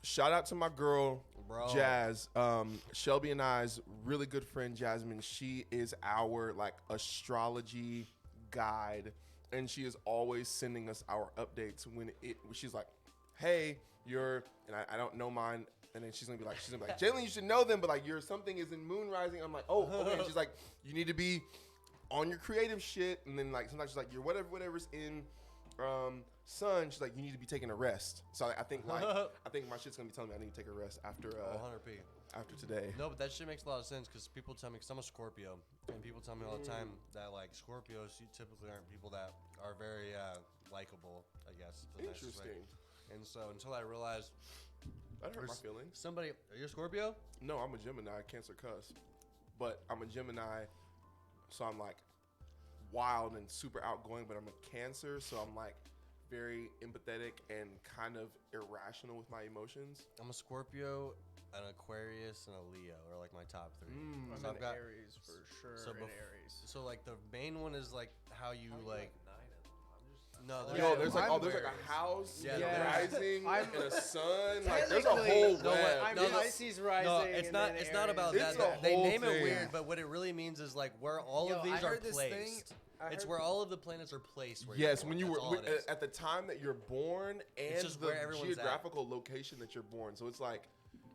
Shout out to my girl, Bro. Jazz. Shelby and I's really good friend Jasmine. She is our like astrology guide, and she is always sending us our updates when she's like, "Hey, and I don't know mine." And then she's gonna be like, Jalen, you should know them, but like something is in moon rising. I'm like, oh, okay. And she's like, you need to be on your creative shit. And then like sometimes she's like, whatever's in sun. She's like, you need to be taking a rest. So I think my shit's gonna be telling me I need to take a rest after 100p. after today. No, but that shit makes a lot of sense because people tell me, because I'm a Scorpio, and people tell me all the time that like Scorpios typically aren't people that are very likable, I guess. is the nicest way. Interesting. And so until I realized That hurt my There's- feelings. somebody, are you a Scorpio? No, I'm a Gemini, Cancer cuss. But I'm a Gemini, so I'm like wild and super outgoing, but I'm a Cancer, so I'm like very empathetic and kind of irrational with my emotions. I'm a Scorpio, an Aquarius, and a Leo are like my top three. I'm So in I've got- Aries for sure. so in bef- Aries. So like the main one is like how you like. No, Yeah, Yo, there's like I'm there's like a house, Yeah, and a there's- rising, I'm- and a sun. Like there's a Technically, whole no, web. I'm no, Pisces rising. No, it's and not. then It's not Aries. about It's that. a They whole name it thing. weird, but what it really means is like where all of Yo, these I are heard this thing- placed. I It's heard- where all of the planets are placed. Where Yes, you're when born. you were That's all it is. at the time that you're born and just the where everyone's at. geographical location that you're born. So it's like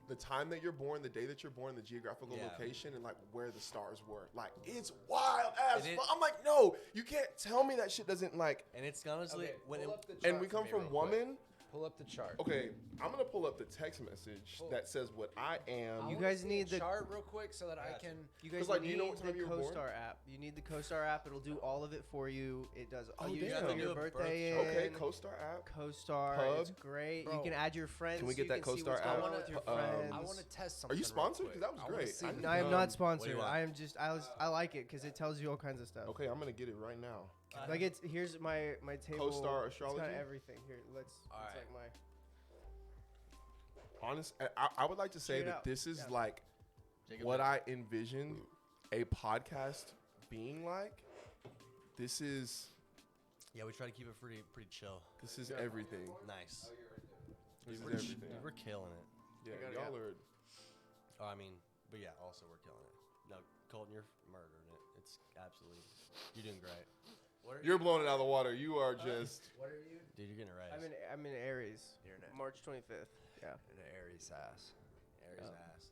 the time that you're born, the day that you're born, the geographical Yeah. location, and like where the stars were. Like it's wild as It is- fuck. I'm like, no, you can't tell me that shit doesn't like. And it's honestly Okay, when pull it, up the And chart we for come me from real quick. woman. Pull up the chart. Okay, I'm gonna pull up the text message that says what I am. You I guys wanna see need a the- chart real quick so that I can. You guys like, need do you know what time the you were born? CoStar app. You need the CoStar app. It'll do all of it for you. It does. Oh, you damn. just You put have to your do a birth birthday chart. in. Okay, CoStar app. CoStar. Pub. It's great. Bro, you can add your friends. can we so get you that can see CoStar what's going app? on with your Um, friends. I want to test something. Are you real sponsored? quick. Because that was I wanna great. see I what- need No, I am Um, not what do sponsored. you want? I am just. I like it because it tells you all kinds of stuff. Okay, I'm gonna get it right now. Like it's here's my table. CoStar It's got astrology? everything here. Let's. All it's right. like my. Honest, I would like to say Check it that out. this is Yeah. like Jacob what did. I envisioned a podcast being like. This is Yeah, we try to keep it pretty chill. everything. Nice. This is We're, everything. dude, we're killing it. Yeah, I got it, y'all yeah. are. Oh, I mean, but yeah, also we're killing it. No, Colton, you're murdering it. It's absolutely. You're doing great, What are You're blowing it out of the water. You are just. What are you? dude. You're getting right. I'm in Aries. You're in March 25th. Yeah. an Aries ass. Aries Yeah. ass.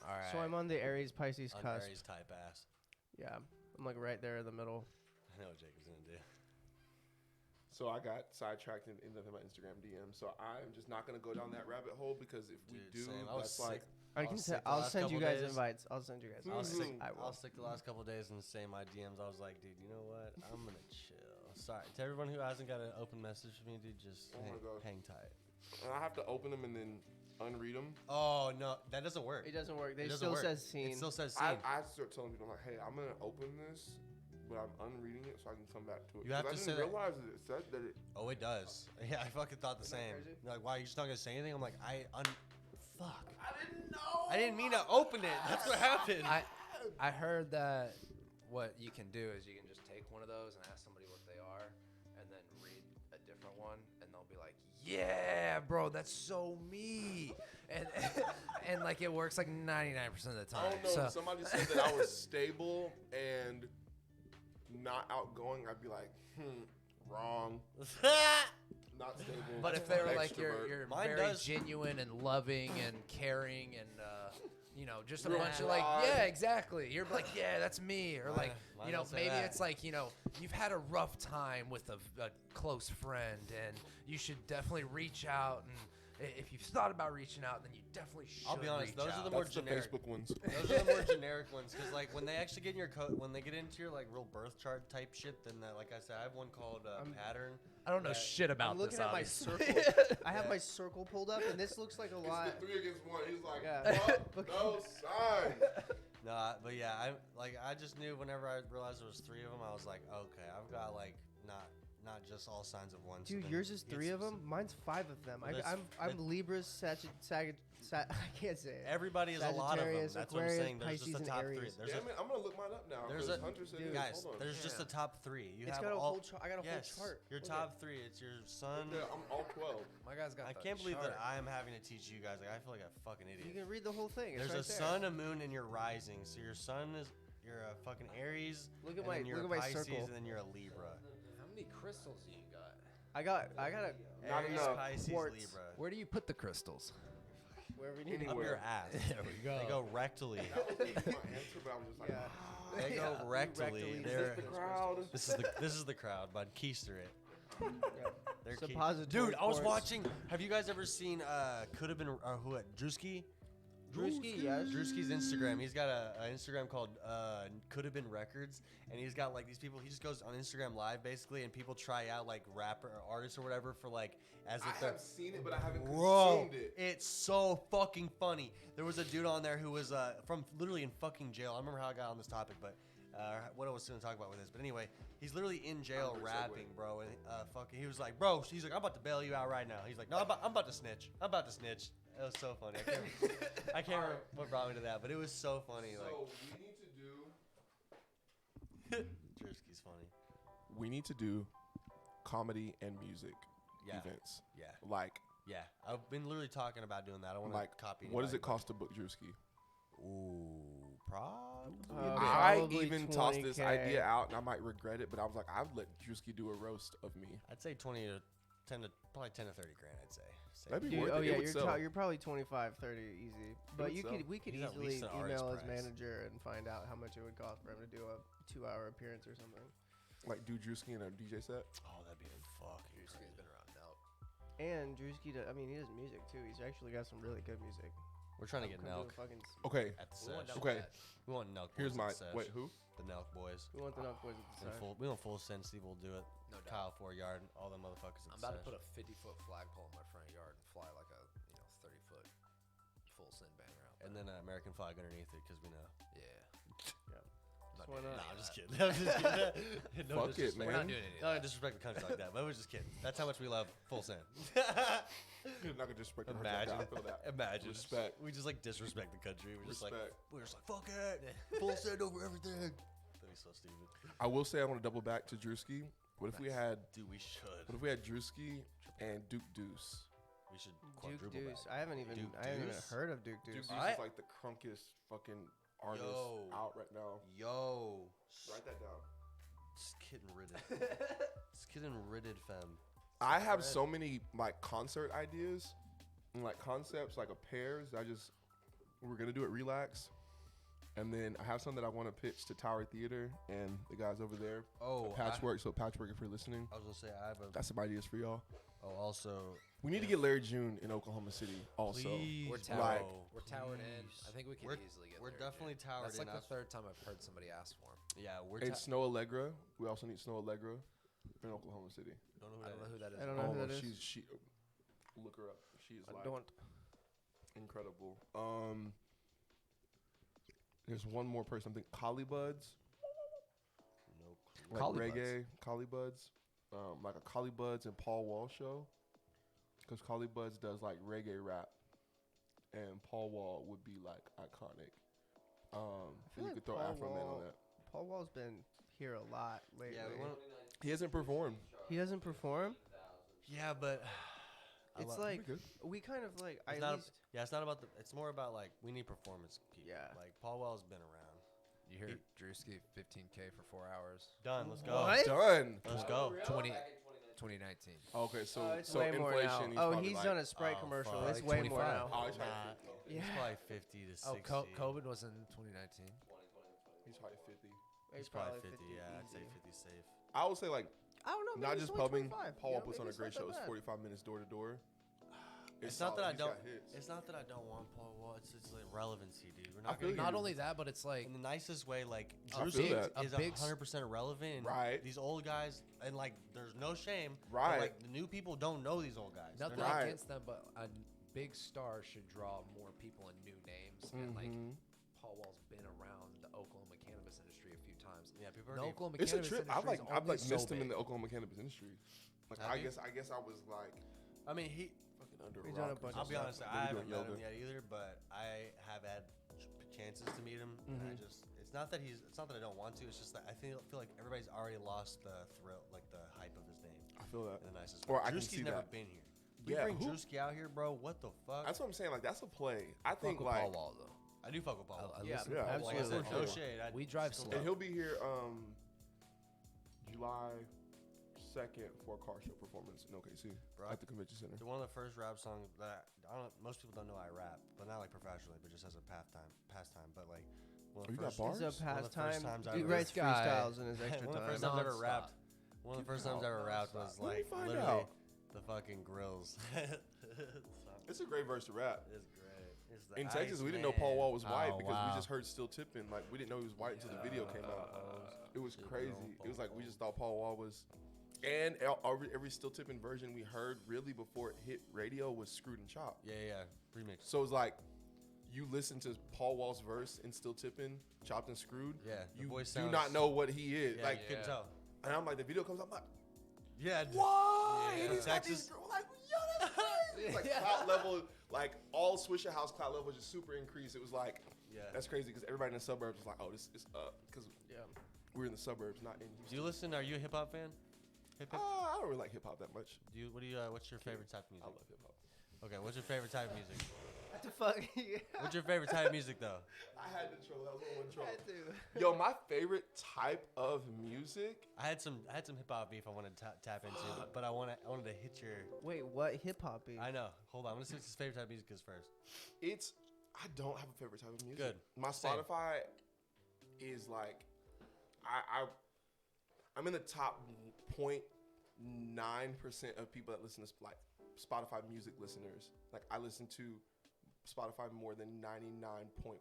All right. So I'm on the Aries Pisces On cusp. Aries type ass. Yeah. I'm like right there in the middle. I know what Jacob's gonna do. So I got sidetracked and ended up in my Instagram DM. So I'm just not gonna go down that rabbit hole because if we Dude, do, same. I was that's like. sick. I I can. was sick the I'll last send you couple guys days. invites. I'll send you guys. I was sick. I I will. was sick the last couple of days and saying my DMs. I was like, dude, you know what? I'm gonna chill. Sorry to everyone who hasn't got an open message from me, dude. Just Oh my God. hang tight. And I have to open them and then unread them. Oh no, that doesn't work. It doesn't work. They It doesn't still work. says seen. It still says I seen. start telling people, I'm like, hey, I'm gonna open this, but I'm unreading it so I can come back to it. You have 'Cause to I say didn't that- realize that it said that it. Oh, it does. Yeah, I fucking thought the Isn't that same. crazy? They're like, why, you just not gonna say anything? I'm like, fuck. I didn't know. I didn't mean to open it. That's what happened. I heard that what you can do is you can just take one of those and ask somebody what they are, and then read a different one, and they'll be like, "Yeah, bro, that's so me," and and like it works like 99% of the time. Oh no! So, If somebody said that I was stable and not outgoing, I'd be like, wrong. Not stable. but if they were like extrovert. you're Mine very does. genuine and loving and caring and you know, just a Real bunch of like, broad. yeah, exactly. You're like, yeah, that's me. Or like, Mine you know, don't say maybe that. it's like, you know, you've had a rough time with a close friend and you should definitely reach out. And if you've thought about reaching out, then you definitely should. I'll be honest, reach those are out. the more That's the generic. Facebook ones. Those are the more generic ones, because like when they actually get in your when they get into your like real birth chart type shit, then like I said, I have one called pattern. I don't know shit about I'm looking this. at my obviously. circle. I have my circle pulled up, and this looks like a lot. It's the 3 against 1. He's like, Yeah. fuck no sign. No, but yeah, I just knew whenever I realized there was 3 of them, I was like, okay, I've got like not just all signs of one. so Dude, then yours is get 3 of some- them. Mine's 5 of them. Well, that's- I'm Libras, I can't say it. Everybody is a lot of them. Sagittarius, That's what I'm Aquarius, saying. There's Pisces, just and the top 3. Aries. There's Damn it, I'm gonna look mine up now. There's 'cause a- Hunter said dude, it. guys, Hold on. there's just the top 3. You It's have got a all, whole chart. I got a yes, whole chart. your Look top 3. It's your sun. Yeah, I'm all 12. My guy's got I the can't believe that chart. I am having to teach you guys. Like I feel like a fucking You idiot. can read the whole thing. It's There's right a there. sun, a moon, and your rising. So your sun is you're a fucking Aries. Look at and my- then you're look a at my Pisces, circle. and then you're a Libra. How many crystals do you got? I got a Not Aries, enough. Pisces, Quartz. Libra. Where do you put the crystals? wherever you need to Up go. your ass. There we go. They go rectally. That was my answer, but I was just like, Yeah. They go Yeah. rectally. Rectally. They're, the crowd. this is the crowd, bud. Keister it. They're key- Suppository Dude, I was quartz. watching. Have you guys ever seen? Could have been who? Drewski. Drewski, yes. Drewski's Instagram. He's got a Instagram called Could Have Been Records, and he's got like these people. He just goes on Instagram Live basically, and people try out like rapper or artists or whatever for like as I if they're. have seen it, but I haven't Bro, consumed it. it's so fucking funny. There was a dude on there who was from literally in fucking jail. I remember how I got on this topic, but what I was going to talk about with this. But anyway, he's literally in jail Good rapping, segue. bro. And fucking, he was like, bro, he's like, I'm about to bail you out right now. He's like, no, I'm about to snitch. I'm about to snitch. It was so funny. I can't remember what brought me to that, but it was so funny. So Like, Drewski's funny. we need to do comedy and music Yeah. events. Yeah. Like, Yeah. I've been literally talking about doing that. I don't want to like, copy. what does it anybody, cost to book Drewski? but- Ooh, probably. I Probably even tossed this 20K. idea out, and I might regret it, but I was like, I'd let Drewski do a roast of me. I'd say 20 to 10 to probably 10 to 30 grand. I'd say. That'd be Dude, worth oh it. yeah, It would sell. you're probably 25, 30 easy. But would sell. we could He's at easily least an artist email his price. manager and find out how much it would cost for him to do a 2-hour appearance or something. Like, do Drewski in a DJ set? Oh, that'd be fucking Drewski's crazy. been around now. And Drewski, I mean, he does music too. He's actually got some really good music. We're trying to get Come do a Nelk fucking Okay. at the We want sesh. Nelk Okay. at- We want Nelk. Here's boys my at the sesh. wait. Who? The Nelk boys. We want the Knock Boys at the And side. full, we want full send. Steve will do it. No doubt. Kyle 4 yard. All them motherfuckers at I'm the about to sesh. put a 50-foot flagpole in my front yard and fly like a 30-foot full send banger out. And then an American flag underneath it because we know. Yeah. Yeah. I'm not Why doing not? Nah, any I'm of just that. kidding. I'm just kidding. No Fuck it, disrespect. We're man. not doing any of No, that. disrespect the country like that. But we're just kidding. That's how much we love full send. You're not gonna disrespect the country. Imagine. I feel that. Imagine. Respect. We just like disrespect the country. We're just Respect. like fuck it. Full send over everything. That'd be so stupid. I will say I want to double back to Drewski. What if we had? Dude, we should. What if we had Drewski and Duke Deuce? We should Duke quadruple Deuce. back. I haven't even Duke I haven't even Deuce? heard of Duke Duke Deuce. Deuce I- is like the crunkest fucking artist Yo. out right now. Yo. Write that down. It's getting ridded. It's getting ridded, fam. I have so many like concert ideas and like concepts, like a pairs. We're gonna do it relax, and then I have some that I want to pitch to Tower Theater and the guys over there. Oh, Patchwork. So Patchwork, if you're listening, I was gonna say I have a. that's some ideas for y'all. Oh, also. We need to get Larry June in Oklahoma City. Also, Please, We're bro. towered. We're towered in. Please. I think we can We're- easily get we're there. definitely towered That's like in. the third time I've heard somebody ask for him. Yeah, we're. and Snow Allegra. We also need Snow Allegra in Oklahoma City. Don't know I don't know who that is. I don't know who Oh, that is. she. Look her up. She is I like don't. incredible. There's one more person. I think Collie Buds. Nope. Like Collie reggae, Collie Buds, like a Collie Buds and Paul Wall show, because Collie Buds does like reggae rap, and Paul Wall would be like iconic. I And you like could throw Paul Afro Man on Wall- that. Paul Wall's been here a lot lately. Yeah, we want. He hasn't performed. He doesn't perform. Yeah, but. I It's love- like Good. we kind of like. It's I not. at least, Yeah, it's not about the. It's more about like we need performance people. Yeah. Like Paul Well's been around. You hear Drewski 15K for 4 hours. Done. Let's go. What? Done. Let's go. 2019. Okay, so it's so way more now. inflation. Oh, probably he's like, done a Sprite oh, commercial. fuck. It's Like way more 25. now. Oh, he's Nah, probably 50. he's Yeah. probably 50 to 60. Oh, COVID was in 2019. He's probably 50. He's probably 50. Yeah, I'd say easy. 50 safe. I would say like I don't know. maybe not it's just only pubbing. 25, Paul you Wall know, puts on maybe a it's great not show. that It's bad. 45 minutes door to door. It's not that I He's got don't. hits. It's not that I don't want Paul Wall. It's like relevancy, dude. We're I not feel gonna you. Not only that, but it's like in the nicest way. Like I Drewski feel that. is A big 100% relevant. and Right. These old guys and like there's no shame. but, Right. like the new people don't know these old guys. They're nothing not- Right. against them, but a big star should draw more people and new names. And like Mhm. Paul Wall's been around the Oklahoma cannabis industry a few times. Yeah, people The are. Oklahoma It's a cannabis trip. industry I've is like only so missed him in big. the Oklahoma cannabis industry. Like Have I you? guess I was like I mean, he. fucking under He's a done a rock. or bunch of I'll be something. honest. Maybe I haven't doing met him yoga. yet either, but I have had chances to meet him, and I Mhm. just. It's not that he's. It's not that I don't want to. It's just that I feel like everybody's already lost the thrill, like the hype of his name I feel that. in the nicest way. Or I can Drewski's see never that. been here. We Yeah, bring who- Drewski out here, bro. What the fuck? That's what I'm saying. Like that's a play. I Fuck think with like Paul Wall though. I do fuck with Paul. I Yeah, listen yeah, to Paul Like I Wall. said, for no sure. shade. We drive still slow. and he'll be here July 2nd for a car show performance in OKC Bro. at the convention center. One of the first rap songs that I don't. Most people don't know I rap, but not like professionally, but just as a pastime. But like one Oh, of the you got first. bars? He's a One of the first pastime. times I He was- writes This guy- freestyles in his extra One of the time. first times I ever Nonstop. rapped. One of the Keep first it times I ever out. rapped was Let me like find literally out. the fucking grills. It's a great verse to rap. It's great. It's the In Texas, Ice we didn't know Paul Man. Wall was white Oh, because wow. we just heard Still Tippin'. Like we didn't know he was white until the video came out. It was Shit, crazy. bro, It was like we Paul just thought Paul Wall was. And every Still Tippin' version we heard really before it hit radio was Screwed and Chopped. Yeah. Remix. So it's like you listen to Paul Wall's verse in Still Tippin', Chopped and Screwed. Yeah. The You voice do sounds- not know what he is. Yeah, like, you couldn't Yeah. tell. and I'm like, the video comes up, I'm like, Yeah. what? Yeah. And he's got Texas- these, like, yo, that's crazy. It's like clout level, like all Swisher House clout level was just super increased. It was like, Yeah. that's crazy because everybody in the suburbs was like, oh, this is up. Because Yeah. we're in the suburbs, not in Do Houston. you listen? Are you a hip hop fan? Hip hop. I don't really like hip hop that much. Do you? What do you? What's your favorite type of music? I love hip hop. Okay. What's your favorite type of music? What the fuck? What's your favorite type of music though? I had to troll. That was one troll. Had to. Yo, my favorite type of music. I had some hip hop beef I wanted to tap into, but I wanted to hit your. Wait, what hip hop is? I know. Hold on. I'm gonna see what his favorite type of music is first. It's I don't have a favorite type of music. Good. My Same. Spotify is like I'm in the top 0.9% of people that listen to like Spotify music listeners. Like I listen to Spotify more than 99.1%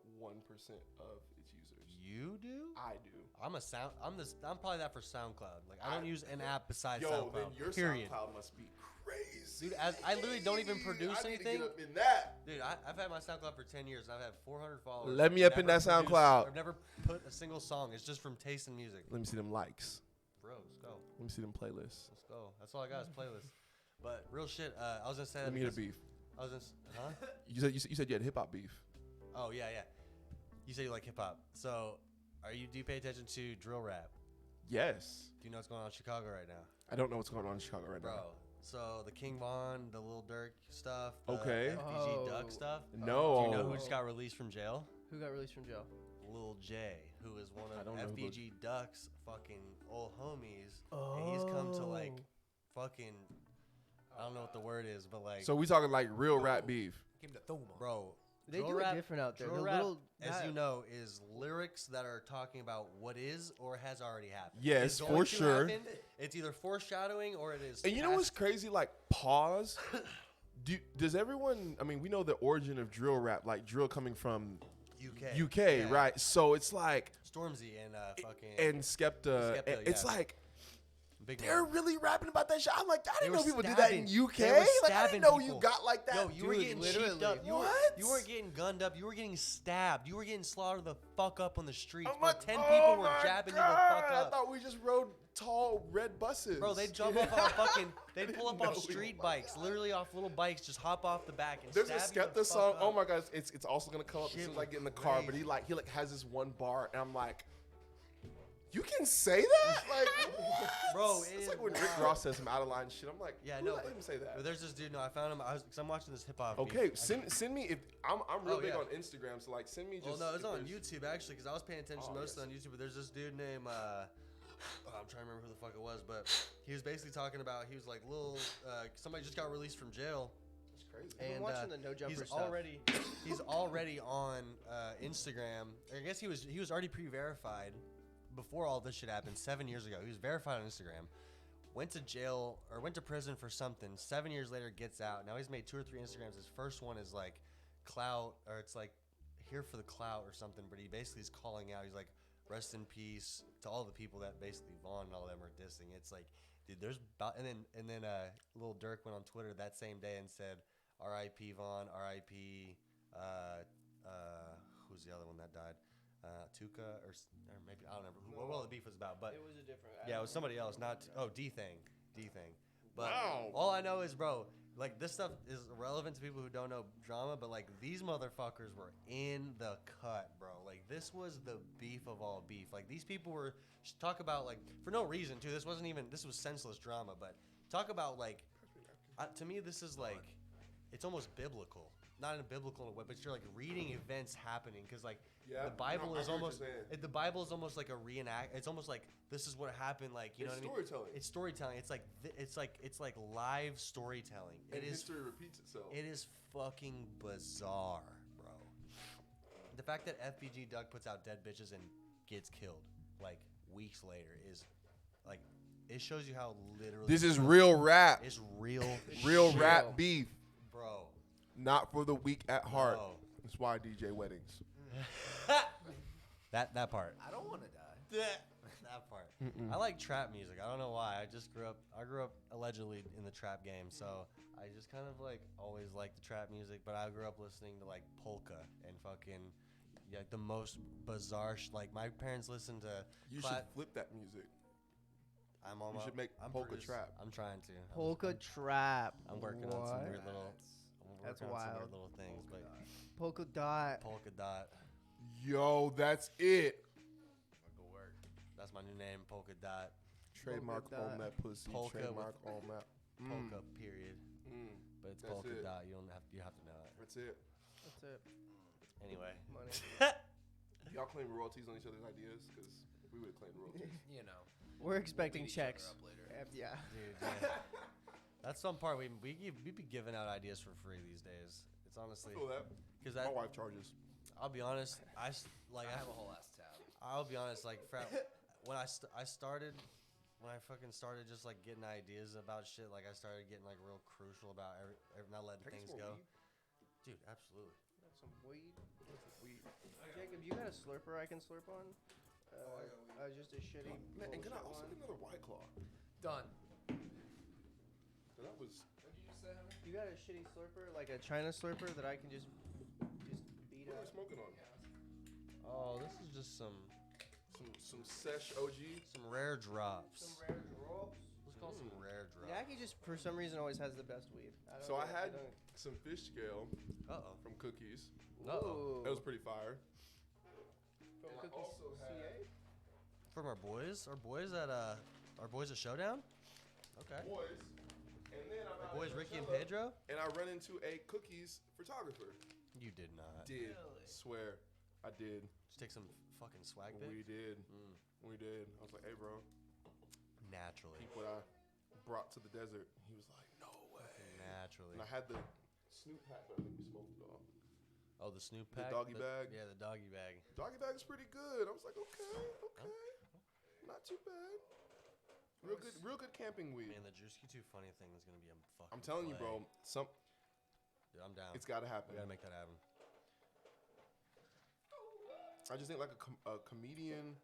of its users. You do? I do. I'm probably that for SoundCloud. Like I don't use an app besides Yo, SoundCloud. then your period. SoundCloud must be crazy. Dude, I literally don't even produce I need anything. To get up in that. Dude, I've had my SoundCloud for 10 years. And I've had 400 followers. Let me up in Never that produced- SoundCloud. I've never put a single song. It's just from taste in music. Let me see them likes. Bro, let's go. Let me see them playlists. Let's go. That's all I got is playlists. But real shit, I was gonna say that Let me get a because- beef. I was gonna, huh? You said you had hip hop beef. Oh yeah. You say you like hip hop. So, do you pay attention to drill rap? Yes. Do you know what's going on in Chicago right now? I don't know what's going on in Chicago right Bro, now. so the King Von, the Lil Durk stuff, the Okay. FBG Duck stuff. No. Do you know who just got released from jail? Who got released from jail? Lil J, who is one I of don't know who FBG Duck's fucking old homies. And he's come to like fucking, I don't know what the word is, but like, So we talking like real rap beef. Came to Thuma. bro, They drill do rap, it different out there. drill The rap, little, as that- you know, is lyrics that are talking about what is or has already happened. Yes, It's going for to sure. happen. It's either foreshadowing or it is. And you know what's past. crazy? Like, pause. Does everyone? I mean, we know the origin of drill rap, like drill coming from UK, UK, Yeah. right? So it's like, Stormzy and fucking and Skepta. Skepta, It's yeah. like Big they're one. really rapping about that shit. I'm like, I They didn't were know people do that stabbing- in UK. they were Like, I stabbing didn't know people. you got like that. Yo, you were Dude, getting literally. cheeked up. What? You weren't getting gunned up. You were getting stabbed. You were getting slaughtered the fuck up on the streets. I'm Bro, like, 10 oh people were my jabbing you God, the fuck I up. thought we just rode tall red buses. Bro, they'd jump up on fucking, they'd pull up didn't off know we- street oh my bikes, literally off little bikes, just hop off the back and There's a stab you the Skepta song. fuck Oh up. my gosh, it's also gonna come up Shit as soon as I was get in the car. But crazy. he has this one bar, and I'm like, you can say that, like, what? Bro, it it's is like when Rick wild. Ross says some out of line shit. I'm like, Yeah, who no, let but- him say that? But there's this dude, no, I found him, cause I'm watching this hip hop. Okay, beef. send me if I'm real Oh, big yeah. on Instagram, so like send me just. Well, no, it's if on there's- YouTube actually, because I was paying attention Oh, mostly yes. on YouTube. But there's this dude named, I'm trying to remember who the fuck it was, but he was basically talking about, he was like, somebody just got released from jail. It's crazy. I've been And watching the No Jumper he's stuff. already on Instagram. I guess he was already pre-verified before all this shit happened 7 years ago. He was verified on Instagram. Went to jail or went to prison for something. 7 years later, gets out. Now he's made 2 or 3 Instagrams. His first one is like clout, or it's like here for the clout or something. But he basically is calling out. He's like, rest in peace to all the people that basically Vaughn and all them are dissing. It's like, dude, there's about, and then Lil Durk went on Twitter that same day and said, R.I.P. Vaughn, R.I.P. Who's the other one that died? Tuka or maybe I don't remember what all the beef was about, but It was a different. yeah, it was somebody else, not D thing. But Wow. all I know is, bro, like this stuff is relevant to people who don't know drama, but like these motherfuckers were in the cut, bro. Like this was the beef of all beef. Like these people were talk about like for no reason too. This was senseless drama, but talk about like to me this is like it's almost biblical. Not in a biblical way, but you're like reading events happening because like Yeah, the Bible no, I is hear what almost you're saying. the Bible is almost like a reenact. It's almost like this is what happened. Like you know It's what I mean? storytelling. It's storytelling. It's like live storytelling. And It is history repeats itself. it is fucking bizarre, bro. The fact that FBG Doug puts out dead bitches and gets killed like weeks later is like it shows you how literally This is real rap. it's real Real shit, rap beef. bro. Not for the weak at heart. No. That's why I DJ weddings. That part. I don't want to die. That part. I like trap music. I don't know why. I grew up allegedly in the trap game, so I just kind of like always liked the trap music. But I grew up listening to like polka and fucking the most bizarre. Like my parents listened to. You should flip that music. I'm on. You should make I'm polka trap. I'm trying to. Polka trap. I'm working on some What? weird little. I'm That's working on some wild. weird little things, but Polka dot. polka dot. Yo, that's it. Go work. That's my new name. Polka dot. Trademark dot. on that pussy. Polka Trademark on that. Polka. Period. But it's That's polka it. dot. You have to know it. That's it. That's it. Anyway. Money. Y'all claim royalties on each other's ideas? Because we would claim royalties. You know. We're expecting Beat each other checks. up later. Yeah. Dude, yeah. That's some part we be giving out ideas for free these days. It's honestly Feel that. because My wife charges. I'll be honest. I I have a whole ass tab. I'll be honest. Like when I started when I fucking started just like getting ideas about shit, like I started getting like real crucial about not letting Can I get things some go. weed? Dude, absolutely. Got some weed. Weed. Jacob, you got a slurper I can slurp on? Just a shitty. Man, and can I bullshit also one? get another White Claw? Done. That was. What did you just say, honey? You got a shitty slurper, like a China slurper that I can just beat What are up? we smoking on? Oh, this is just some Some Sesh OG. rare drops. Some rare drops. Let's call some rare drops. Yaki just for some reason always has the best weed. So I had don't- some fish scale Uh-oh. from Cookies. Uh-oh. It was pretty fire. from and I Cookies also had- CA. From our boys at Showdown. Okay. Boys. And then I'm Our out boys at Ricky and Coachella, Pedro. And I run into a Cookies photographer. You did not. Did. Swear. I did. Just take some fucking swag We pics. did. We did. I was like, hey, bro. Naturally. Peep what I brought to the desert. He was like, no way. Naturally. And I had the Snoop pack, but I think we smoked it all. Oh, the Snoop The pack. doggy bag? Yeah, the doggy bag. Doggy bag is pretty good. I was like, okay. Not too bad. Real good camping weed. Man, the Drewski 2 funny thing is gonna be a fucking. I'm telling you, bro. Dude, I'm down. It's got to We happen. gotta make that happen. I just think like a comedian.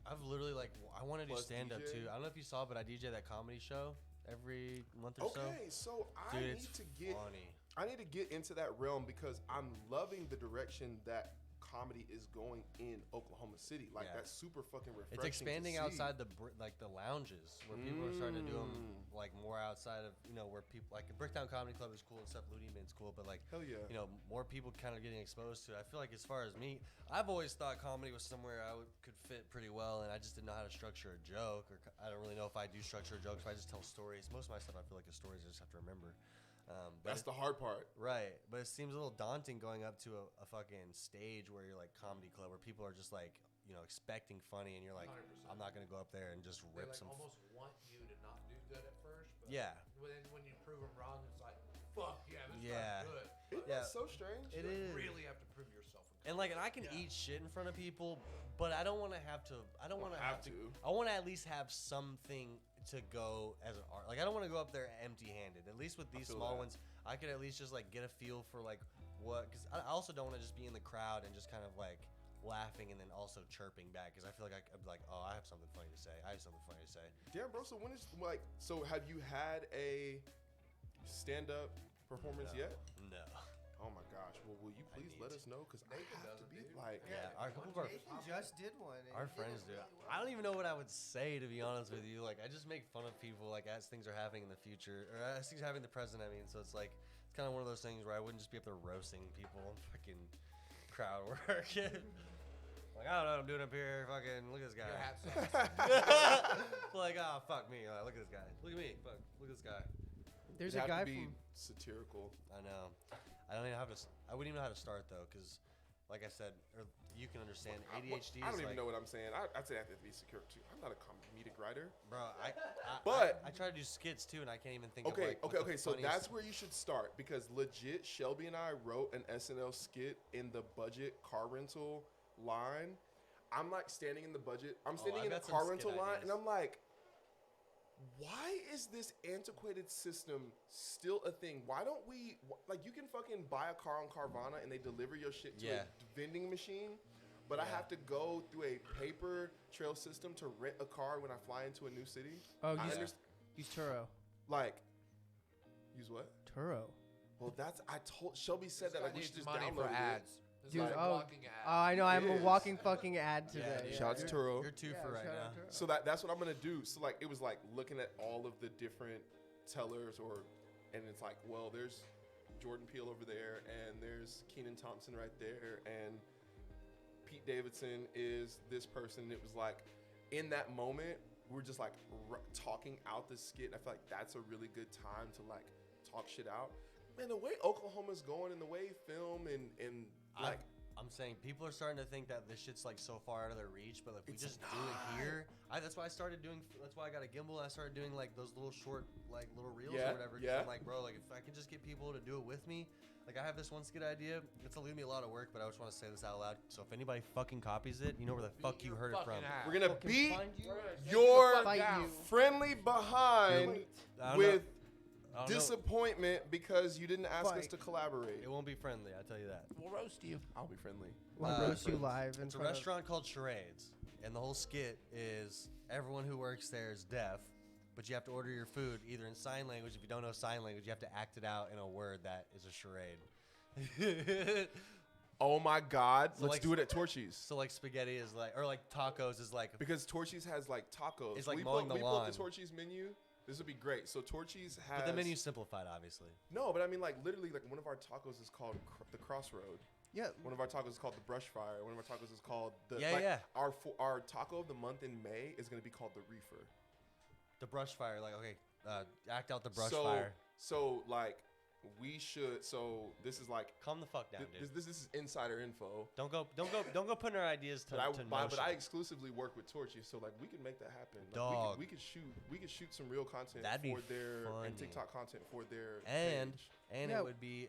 I've literally like I want to do Plus stand up DJ? too. I don't know if you saw, but I DJ that comedy show every month or so. Okay, so I Dude, need it's to get. funny. I need to get into that realm because I'm loving the direction that comedy is going in Oklahoma City. Like Yeah. that's super fucking refreshing. It's expanding to see. outside the lounges where people are starting to do them like more outside of where people like Bricktown Comedy Club is cool and stuff. Ludi Man's cool, but like Hell yeah. more people kind of getting exposed to it. I feel like as far as me, I've always thought comedy was somewhere I could fit pretty well, and I just didn't know how to structure a joke, or I don't really know if I do structure jokes. If I just tell stories, most of my stuff I feel like is stories I just have to remember. That's the hard part. Right, but it seems a little daunting going up to a fucking stage where you're like comedy club, where people are just like, expecting funny, and you're like, 100%. I'm not gonna go up there and just They rip like some. almost want you to not do good at first. But Yeah. When you prove them wrong, it's like, fuck yeah, this Yeah. guy's good. Isn't Yeah. that so strange? It You is. really have to prove yourself. And I can eat shit in front of people, but I don't want to have to. I don't want to have have to. to. I want to at least have something to go as an art. Like I don't want to go up there empty-handed. At least with these feel small that. ones, I could at least just like get a feel for like what. Because I also don't want to just be in the crowd and just kind of like laughing and then also chirping back. Because I feel like I'd be like, oh, I have something funny to say. I have something funny to say. Damn, bro. So when is so have you had a stand-up performance No. yet? No. Oh my gosh. Well, will you please let us know? Because I Nathan have to doesn't, be dude. like. Yeah, a couple of our Nathan just did one. and Our he did friends it do. really well. I don't even know what I would say, to be honest with you. Like, I just make fun of people, like, as things are happening in the future, or as things are happening in the present, I mean. So it's like, it's kind of one of those things where I wouldn't just be up there roasting people and fucking crowd work. Like, I don't know what I'm doing up here. Fucking, look at this guy. Your hat sucks. Like, oh, fuck me. Like, look at this guy. Look at me. Fuck, look at this guy. There's You a have guy to be from. satirical. I know. I don't even have to. I wouldn't even know how to start though, because, like I said, or you can understand ADHD. I don't is even like, know what I'm saying. I'd say I have to be secure too. I'm not a comedic writer. bro. But- I try to do skits too, and I can't even think. Okay, of like, okay. So that's where you should start because legit, Shelby and I wrote an SNL skit in the budget car rental line. I'm like standing in the budget. I'm standing I've in the got some car skit rental line, and ideas. I'm like, why is this antiquated system still a thing? Why don't we like? You can fucking buy a car on Carvana and they deliver your shit to Yeah. a vending machine. But I have to go through a paper trail system to rent a car when I fly into a new city. Oh, I use, understand. use Turo. Like, use what? Turo. Well, I told Shelby said that like we should just money download for ads. It's Dude, like oh, walking ads. I know. I'm a is. walking fucking ad today. dude. Yeah. Shout out to Turo. You're two Yeah, for right shout now. out Turo. So that's what I'm gonna do. So like it was like looking at all of the different tellers, and it's like, well, there's Jordan Peele over there, and there's Kenan Thompson right there, and Pete Davidson is this person. And it was like, in that moment, we're just like talking out the skit. I feel like that's a really good time to like talk shit out. Man, the way Oklahoma's going and the way film and like. I'm saying people are starting to think that this shit's like so far out of their reach, but if we It's just do it here, that's why I started doing. That's why I got a gimbal. And I started doing like those little short, like little reels Yeah, or whatever. 'Cause yeah. I'm like, bro, like if I can just get people to do it with me, Like, I have this one skit idea. It's gonna be a lot of work, but I just want to say this out loud. So if anybody fucking copies it, you know where the fuck you heard it from. We're gonna Fucking beat find you. your Fight you. friendly behind I don't with I don't know. disappointment because you didn't ask us Fight. to collaborate. It won't be friendly, I tell you that. We'll roast you. I'll be friendly. We'll roast you live in It's a front of- restaurant called Charades, and the whole skit is everyone who works there is deaf, but you have to order your food either in sign language. If you don't know sign language, you have to act it out in a word that is a charade. Oh my God! So Let's like- do it at Torchy's. So like spaghetti is like, or like tacos is like, Because Torchy's has like tacos. It's like we mowing put, the we pull up lawn. the Torchy's menu. This would be great. So Torchy's has. but the menu's simplified, obviously. No, but I mean like literally like one of our tacos is called the Crossroad. Yeah. One of our tacos is called the Brush Fire. One of our tacos is called the. Yeah, like, yeah. Our taco of the month in May is gonna be called the Reefer. The brush fire, like, okay, act out the brush so, fire. So like we should. So this is like. Calm the fuck down, dude. This is insider info. Don't go putting our ideas to, But to but motion. I exclusively work with Torchy, so like we can make that happen. Like, Dog. we could shoot some real content That'd be for their funny. and TikTok content for their and page. Yeah. it would be.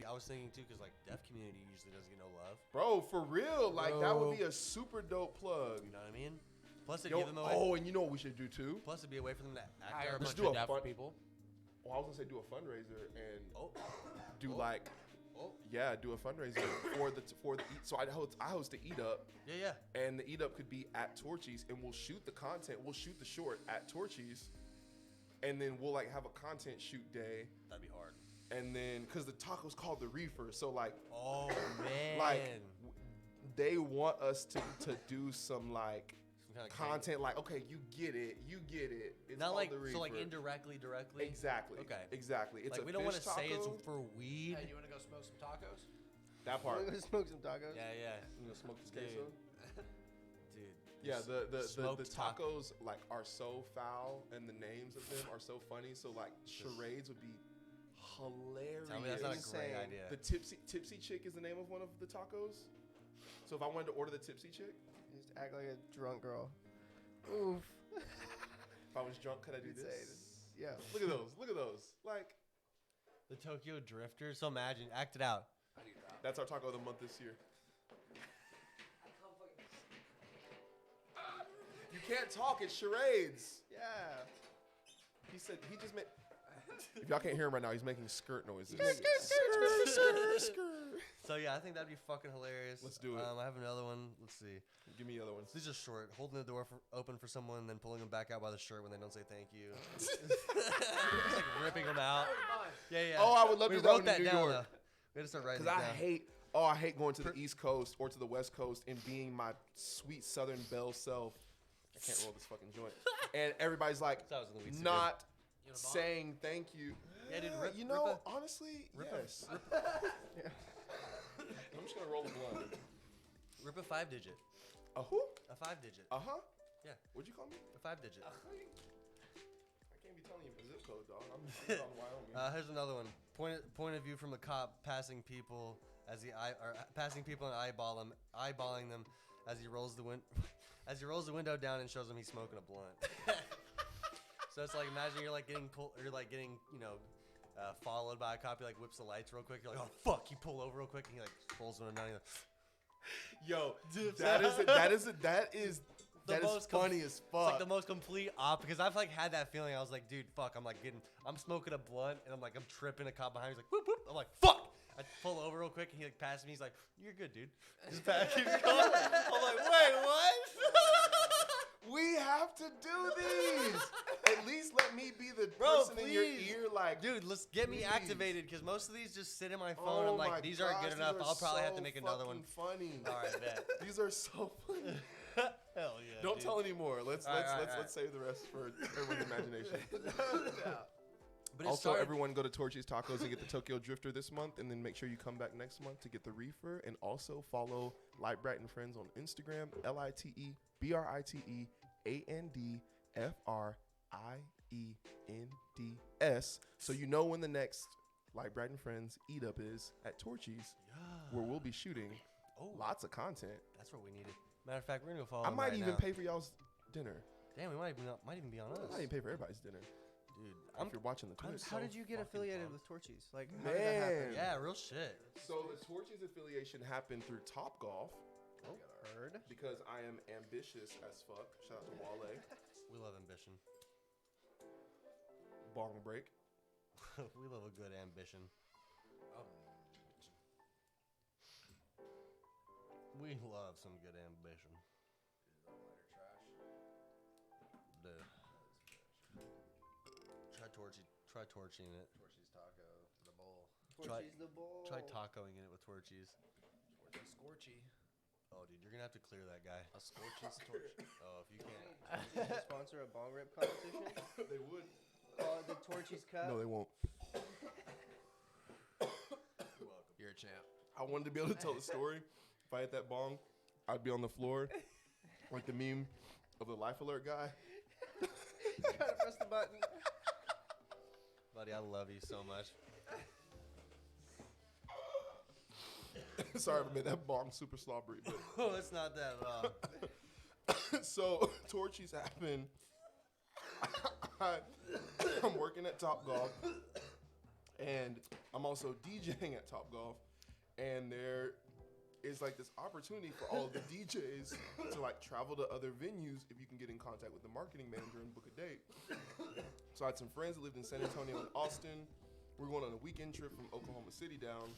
I was thinking too, because like deaf community usually doesn't get no love. Bro, for real, like that would be Bro. a super dope plug. You know what I mean? Plus, it'd Yo, give them away. oh, and you know what we should do too? Plus, it'd be a way for them to act Hire out. a Let's bunch do of a deaf fun- people. Oh, I was gonna say do a fundraiser and Oh, do Oh. like oh, do a fundraiser for the so I host the Eat Up, yeah, yeah. and the Eat Up could be at Torchy's, and we'll shoot the content. We'll shoot the short at Torchy's, and then we'll like have a content shoot day, That'd be hard. and then because the taco's called the Reefer, so like Oh man. like they want us to do some like Some kinda content like okay you get it it's Not called like the Reefer. so like indirectly, directly. exactly Okay. exactly it's Like a we don't want want to to say it's for weed. Hey, you want to go smoke some tacos? that part. We're gonna smoke some tacos. Yeah, yeah, You gonna smoke this Dude. queso? dude. Yeah, the smoked tacos like are so foul and the names of them are so funny. So like charades would be hilarious. Tell me that's not a Insane. great idea. The tipsy chick is the name of one of the tacos. So if I wanted to order the tipsy chick, Just act like a drunk girl. Oof. if I was drunk, could I do You'd this? say this. Yeah. Look at those. Look at those. Like The Tokyo Drifter. So imagine, act it out. that's our taco of the month this year. You can't talk. It's charades. Yeah. He said he just made. If y'all can't hear him right now, he's making skirt noises. So yeah, I think that'd be fucking hilarious. Let's do it. I have another one. Let's see. Give me the other ones. These are short. Holding the door open for someone, and then pulling them back out by the shirt when they don't say thank you. Just like ripping them out. Yeah, yeah. Oh, I would love we to do that wrote one in that New down. York. Though. We had to start writing Because it down. I hate going to the East Coast or to the West Coast and being my sweet Southern belle self. I can't roll this fucking joint. And everybody's like, That was in the weeds not You want a bong? saying thank you. Yeah, dude, Yeah, rip- you know, rip honestly, rip a- yes. I'm just gonna roll a blunt. Rip a 5-digit. A who? A 5-digit. Uh-huh. Yeah, What'd you call me? a 5-digit. I can't be telling you the zip code, dog. I'm from Wyoming. Here's another one. Point of view from a cop passing people as passing people and eyeballing them as he rolls the window down and shows them he's smoking a blunt. So it's like imagine you're like getting followed by a cop. He like whips the lights real quick. You're like, oh fuck! You pull over real quick and he like rolls one down. Yo, Dude, that is most funny as It's fuck. like the most complete op because I've like had that feeling. I was like, dude, fuck. I'm smoking a blunt and I'm tripping. A cop behind me. He's like, whoop whoop. I'm like, fuck. I pull over real quick and he like passes me. He's like, you're good, dude. Just back. Keeps going. I'm like, wait, what? We have to do these. At least let me be the Bro, person in your please. ear, like, Dude, let's get me Please. activated because most of these just sit in my phone. oh I'm my like, these aren't gosh, good enough. these are I'll probably have so to make another one. fucking Funny. All right, bet. These are so funny. Hell yeah. Don't dude. tell anymore. Let's All right, all right, all let's save the rest for everyone's imagination. But it Also, started- everyone go to Torchy's Tacos and get the Tokyo Drifter this month, and then make sure you come back next month to get the Reefer, and also follow Light Bright and Friends on Instagram, LITEBRITEANDFRIENDS, so you know when the next Light Bright and Friends Eat Up is at Torchy's, where we'll be shooting Oh, lots of content. that's what we needed. Matter of fact, we're gonna go follow. I them might right even now. pay for y'all's dinner. Damn, we might even be on I us, might even pay for everybody's dinner. dude. If you're watching the Twitch. How did you get fucking affiliated pumped. with Torchy's? Like, how did that happen? Man, Yeah, real shit. So the Torchies affiliation happened through Top Golf Heard. because I am ambitious as fuck. Shout out to Wale. We love ambition. Bong break. We love a good ambition. We love some good ambition. Dude. Try torching it. Torchy's taco, the bowl. Torchies the bowl. Try tacoing in it with torchies. Torchy scorchy. Oh, dude, you're gonna have to clear that guy. A scorchy's torch. Oh, if you can't. Did you sponsor a bong rip competition? They would. The Torchies Cup. No, they won't. You're a champ. I wanted to be able to tell the story. If I had that bong, I'd be on the floor, like the meme of the life alert guy. Trying to press the button. Buddy, I love you so much. Sorry if I made that bong super slobbery. But Oh, it's not that. so Torchies happened. I'm working at Top Golf, and I'm also DJing at Top Golf, and there is like this opportunity for all of the DJs to like travel to other venues if you can get in contact with the marketing manager and book a date. So I had some friends that lived in San Antonio and Austin. We're going on a weekend trip from Oklahoma City down.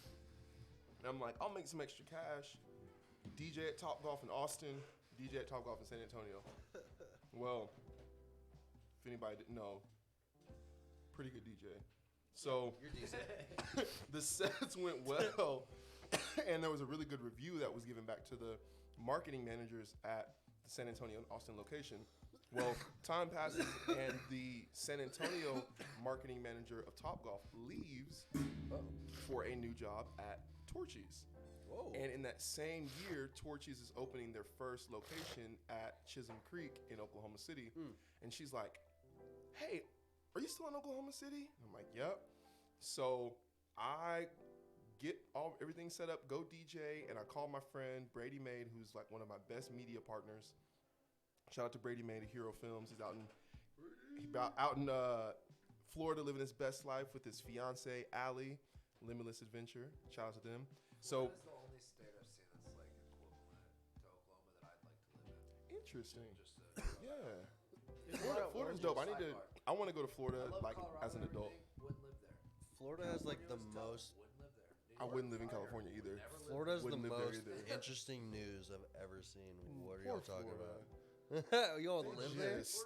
And I'm like, I'll make some extra cash. DJ at Top Golf in Austin, DJ at Top Golf in San Antonio. Well, if anybody didn't know, pretty good DJ. So You're decent. the sets went well, and there was a really good review that was given back to the marketing managers at the San Antonio and Austin location. Well, time passes, and the San Antonio marketing manager of Top Golf leaves for a new job at Torchies. Whoa. And in that same year, Torchies is opening their first location at Chisholm Creek in Oklahoma City. And she's like, hey, are you still in Oklahoma City? I'm like, yep. So I get everything set up, go DJ, and I call my friend Brady Maid, who's like one of my best media partners. Shout out to Brady Maid of Hero Films. He's out in Florida living his best life with his fiance Allie. Limitless Adventure. Shout out to them. So That's the only state I've seen that's like equivalent to Oklahoma that I'd like to live in. interesting. Just Yeah. Florida's dope. I want to go to Florida like as an adult. Wouldn't live there. Florida has like the most. Wouldn't live there. I wouldn't live in California either. Florida's the Wouldn't live there most either. interesting news I've ever seen. What are Poor y'all talking Florida. about? You all live there? Just-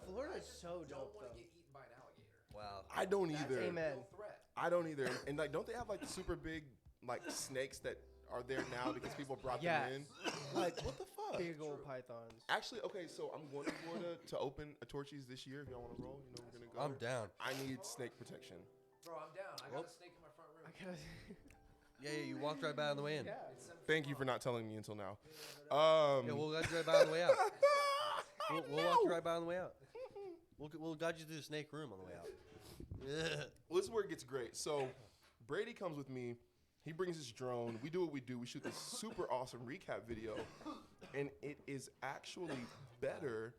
Florida's so Don't dope, want to though. get eaten by an alligator. Wow. I don't either. Amen. Real threat. I don't either. And like, don't they have like super big like snakes that are there now because people brought Yes. them in? Like, what the fuck? Big old pythons. Actually, okay, so I'm going to Florida to open a Torchies this year. If y'all want to roll, you know we're gonna go. I'm there. down. I need snake protection. Bro, I'm down. I got a snake in my front room. I gotta. Yeah, you walked right by on the way in. Yeah. It's 7 Thank you for not telling me until now. Yeah, we'll guide you right by on the way out. We'll walk you right by on the way out. We'll guide you through the snake room on the way out. Yeah. Well, this is where it gets great. So Brady comes with me. He brings his drone. We do what we do. We shoot this super awesome recap video, and it is actually better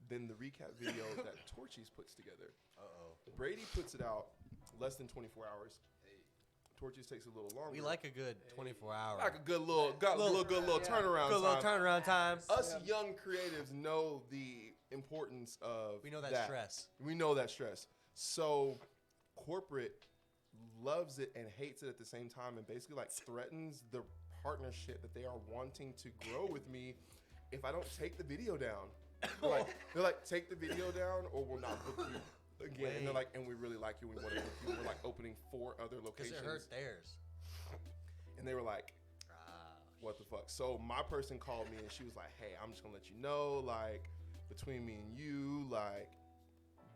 than the recap video that Torchies puts together. Brady puts it out less than 24 hours. Torchies takes a little longer. We like a good 24 hours. like a good little, good little turnaround Good little time. turnaround time. Us young creatives know the importance of We know that stress. We know that stress. So corporate loves it and hates it at the same time, and basically like threatens the partnership that they are wanting to grow with me if I don't take the video down. They're like, take the video down or we'll not book you again. And they're like, and we really like you. We want to book you. We're like opening 4 other Because locations. it hurt theirs. And they were like, what the fuck? So my person called me and she was like, hey, I'm just gonna let you know, like, between me and you, like,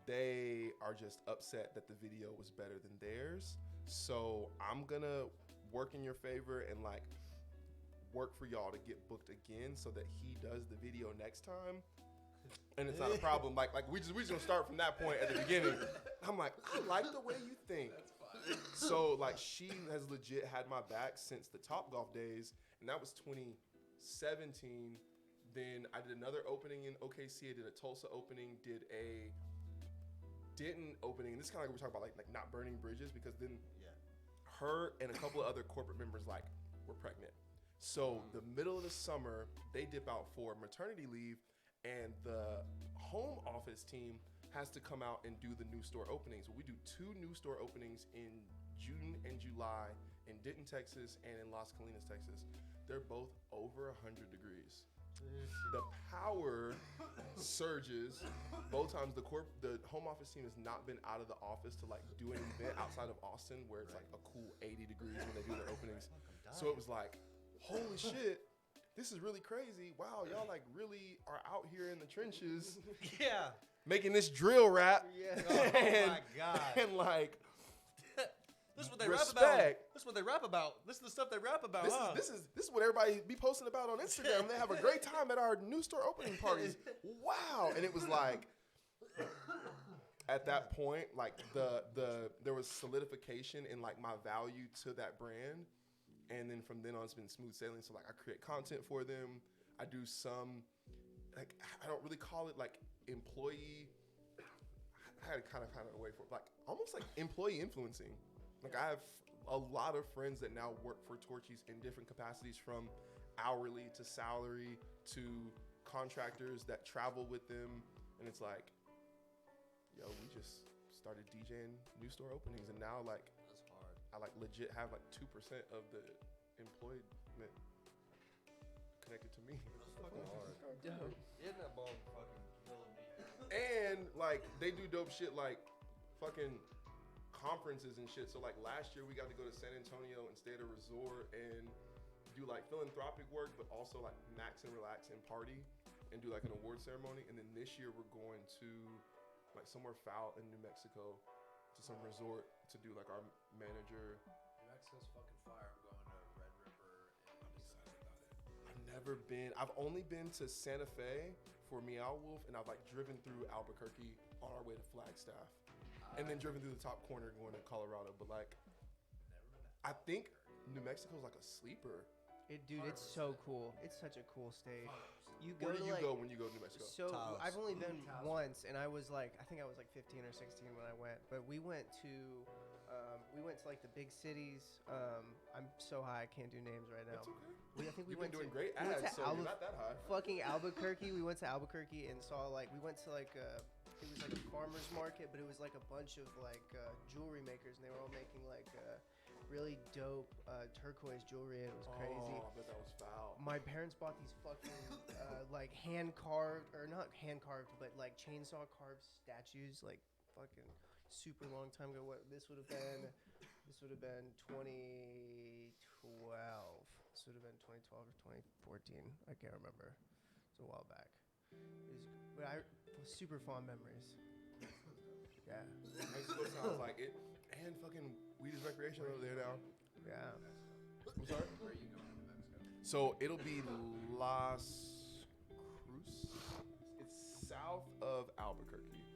they are just upset that the video was better than theirs. So I'm gonna work in your favor and like work for y'all to get booked again so that he does the video next time. And it's not a problem. Like we just gonna start from that point at the beginning. I'm like, I like the way you think. So like she has legit had my back since the Top Golf days, and that was 2017. Then I did another opening in OKC. I did a Tulsa opening. Did a Denton opening. And this is kind of like we're talking about like not burning bridges, because then her and a couple of other corporate members like were pregnant. So the middle of the summer, they dip out for maternity leave, and the home office team has to come out and do the new store openings. We do 2 new store openings in June and July in Denton, Texas, and in Las Colinas, Texas. They're both over 100 degrees. The power surges. Both times the home office team has not been out of the office to like do an event outside of Austin where it's like a cool 80 degrees when they do their openings. So it was like, holy shit, this is really crazy. Wow, y'all like really are out here in the trenches. Yeah. Making this drill rap. Yeah. Oh my God. And like, This is what they respect. rap about. This is what they rap about. This is the stuff they rap about. This is what everybody be posting about on Instagram. They have a great time at our new store opening parties. Wow. And it was like, at that point, like there was solidification in like my value to that brand. And then from then on, it's been smooth sailing. So like I create content for them. I do some, like, I don't really call it like employee. I had to kind of away from like almost like employee influencing. Like I have a lot of friends that now work for Torchy's in different capacities, from hourly to salary to contractors that travel with them. And it's like, yo, we just started DJing new store openings, and now like That's hard. I like legit have like 2% of the employment connected to me. That's fucking hard. Dope. Isn't that ball fucking killing me? And like they do dope shit like fucking conferences and shit. So like last year we got to go to San Antonio and stay at a resort and do like philanthropic work, but also like max and relax and party and do like an award ceremony. And then this year we're going to like somewhere foul in New Mexico to some resort to do like our manager. New Mexico's fucking fire. I'm going to Red River in December. I've never been. I've only been to Santa Fe for Meow Wolf, and I've like driven through Albuquerque on our way to Flagstaff, and then driven through the top corner going to Colorado. But like, I think New Mexico's like a sleeper. Dude, it's so cool. It's such a cool state. You go Where to do you like, go when you go to New Mexico? So Taos. I've only been once, and I was like, I think I was like 15 or 16 when I went. But we went to like the big cities. I'm so high I can't do names right now. That's okay. I think we You've went been doing to, great we went ads, to so you're not that high. fucking Albuquerque. We went to Albuquerque and saw like we went to like it was like a farmer's market, but it was like a bunch of like jewelry makers, and they were all making like really dope turquoise jewelry, and it was crazy. Oh, I bet that was foul. My parents bought these fucking like hand carved, or not hand carved, but like chainsaw carved statues, like fucking super long time ago. What this would have been? This would have been 2012. This would have been 2012 or 2014. I can't remember. It's a while back. But I super fond memories. Yeah. Mexico sounds like it, and fucking weed is recreational over there now. Yeah. I'm sorry. Where are you going to New Mexico? So it'll be Las Cruces. It's south of Albuquerque.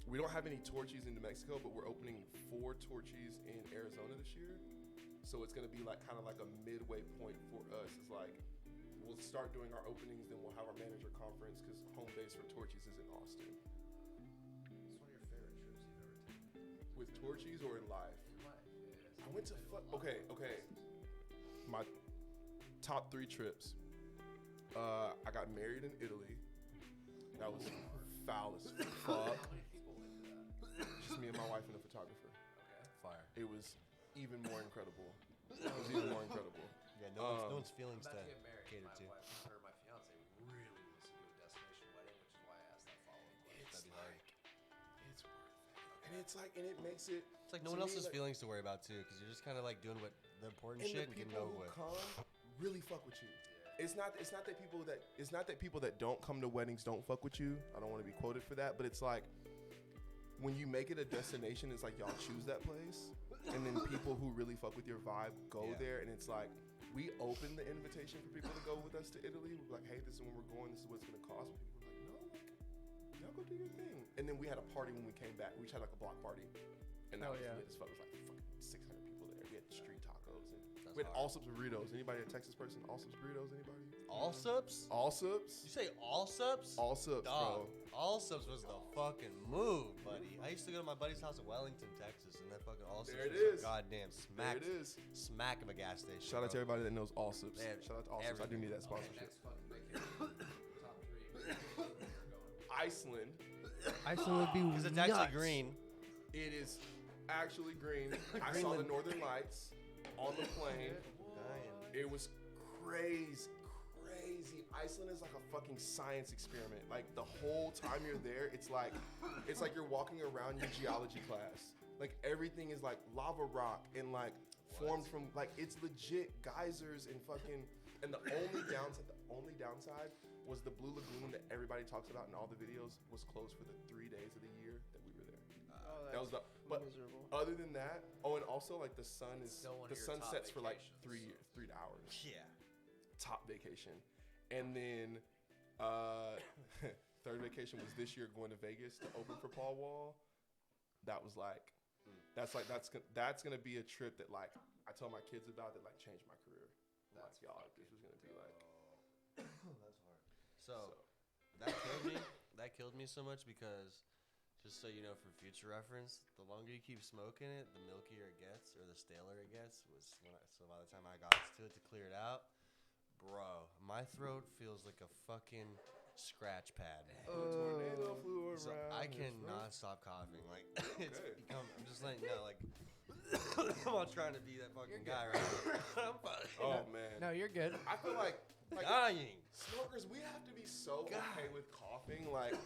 We don't have any Torchies in New Mexico, but we're opening 4 Torchies in Arizona this year. So it's gonna be like kind of like a midway point for us. It's like we'll start doing our openings, then we'll have our manager conference because home base for Torchies is in Austin. What's one of your favorite trips you've ever taken? With Torchies or in life? In life, yeah. I went to okay. My top 3 trips. I got married in Italy. That was foul as fuck. How many people went to that? Just me and my wife and a photographer. Okay. Fire. It was even more incredible. It was even more incredible. Yeah, no one's feelings I'm to about to get married. cater My to. wife or my fiance really wants to do a destination wedding, which is why I asked that follow-up question. It's That'd be hard. like, it's worth it. And it's like, and it makes it. It's like no to one me, else's like- feelings to worry about too, because you're just kind of like doing what the important And shit the and getting people over who with. come really fuck with you. It's not that people that don't come to weddings don't fuck with you. I don't want to be quoted for that, but it's like when you make it a destination, it's like y'all choose that place, and then people who really fuck with your vibe go Yeah. there, and it's like we open the invitation for people to go with us to Italy. We're like, hey, this is when we're going. This is what it's gonna cost. And people were like, no, like y'all go do your thing. And then we had a party when we came back. We just had like a block party, and that Hell was yeah. lit as fuck. It was like fucking 600 people there. We had street tacos and We had Allsups burritos. Anybody a Texas person? Allsups burritos? Anybody? Allsups? Allsups? You say Allsups? Allsups, Dog, bro. Allsups was the fucking move, buddy. I used to go to my buddy's house in Wellington, Texas, and that fucking Allsups There it was is. a goddamn smack. There it is. Smack of a gas station. Shout out to bro. everybody that knows Allsups. They have Shout out to Allsups. I do need that Okay, sponsorship. next fucking vacation. Top 3. Iceland. Iceland would be Because it's actually nuts. green. It is actually green. I saw the Northern Lights on the plane. It was crazy. Iceland is like a fucking science experiment. Like the whole time you're there, it's like you're walking around your geology class. Like everything is like lava rock and like formed from like it's legit geysers and fucking. And the only downside was the Blue Lagoon that everybody talks about in all the videos was closed for the 3 days of the year that we were there. Oh, That was the but miserable. other than that, oh, and also like the sun is Still one of the your sun top sets for like vacations. 3 hours. Yeah. Top vacation, and then third vacation was this year going to Vegas to open for Paul Wall. That was like that's gonna be a trip that like I tell my kids about that like changed my career. I'm like y'all, this was gonna be like. That's hard. So that killed me so much because, just so you know, for future reference, the longer you keep smoking it, the milkier it gets, or the staler it gets. So by the time I got to it to clear it out, bro, my throat feels like a fucking scratch pad. Tornado flew So around I his cannot stop coughing. Like it's Okay. become. I'm just letting you know. Like I'm not trying to be that fucking guy right now. I'm fine. Oh man, No, you're good. I feel like Dying. smokers, we have to be so okay with coughing. Like,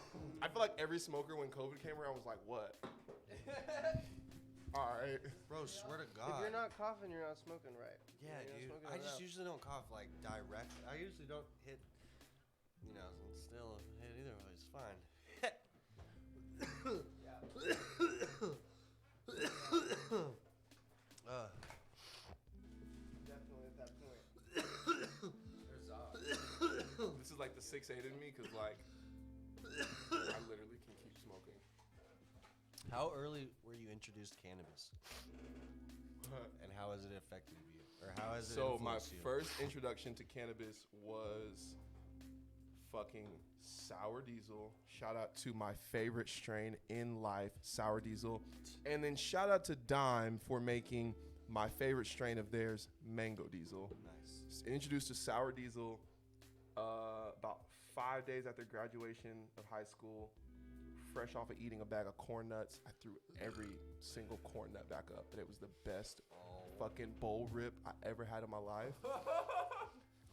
I feel like every smoker when COVID came around was like, "What? All right." Bro, swear to If God. you're not coughing, you're not smoking right. Yeah, You're not dude. smoking I just enough. usually don't cough like direct. I usually don't hit, still hit either way. It's fine. Definitely at that point. There's This is like the 6'8" in me because like I literally can keep smoking. How early were you introduced to cannabis, and how has it affected you, or how has it So my influenced you? first introduction to cannabis was fucking Sour Diesel. Shout out to my favorite strain in life, Sour Diesel. And then shout out to Dime for making my favorite strain of theirs, Mango Diesel. Nice. Introduced to Sour Diesel about 5 days after graduation of high school. Fresh off of eating a bag of corn nuts, I threw every single corn nut back up, and it was the best fucking bowl rip I ever had in my life.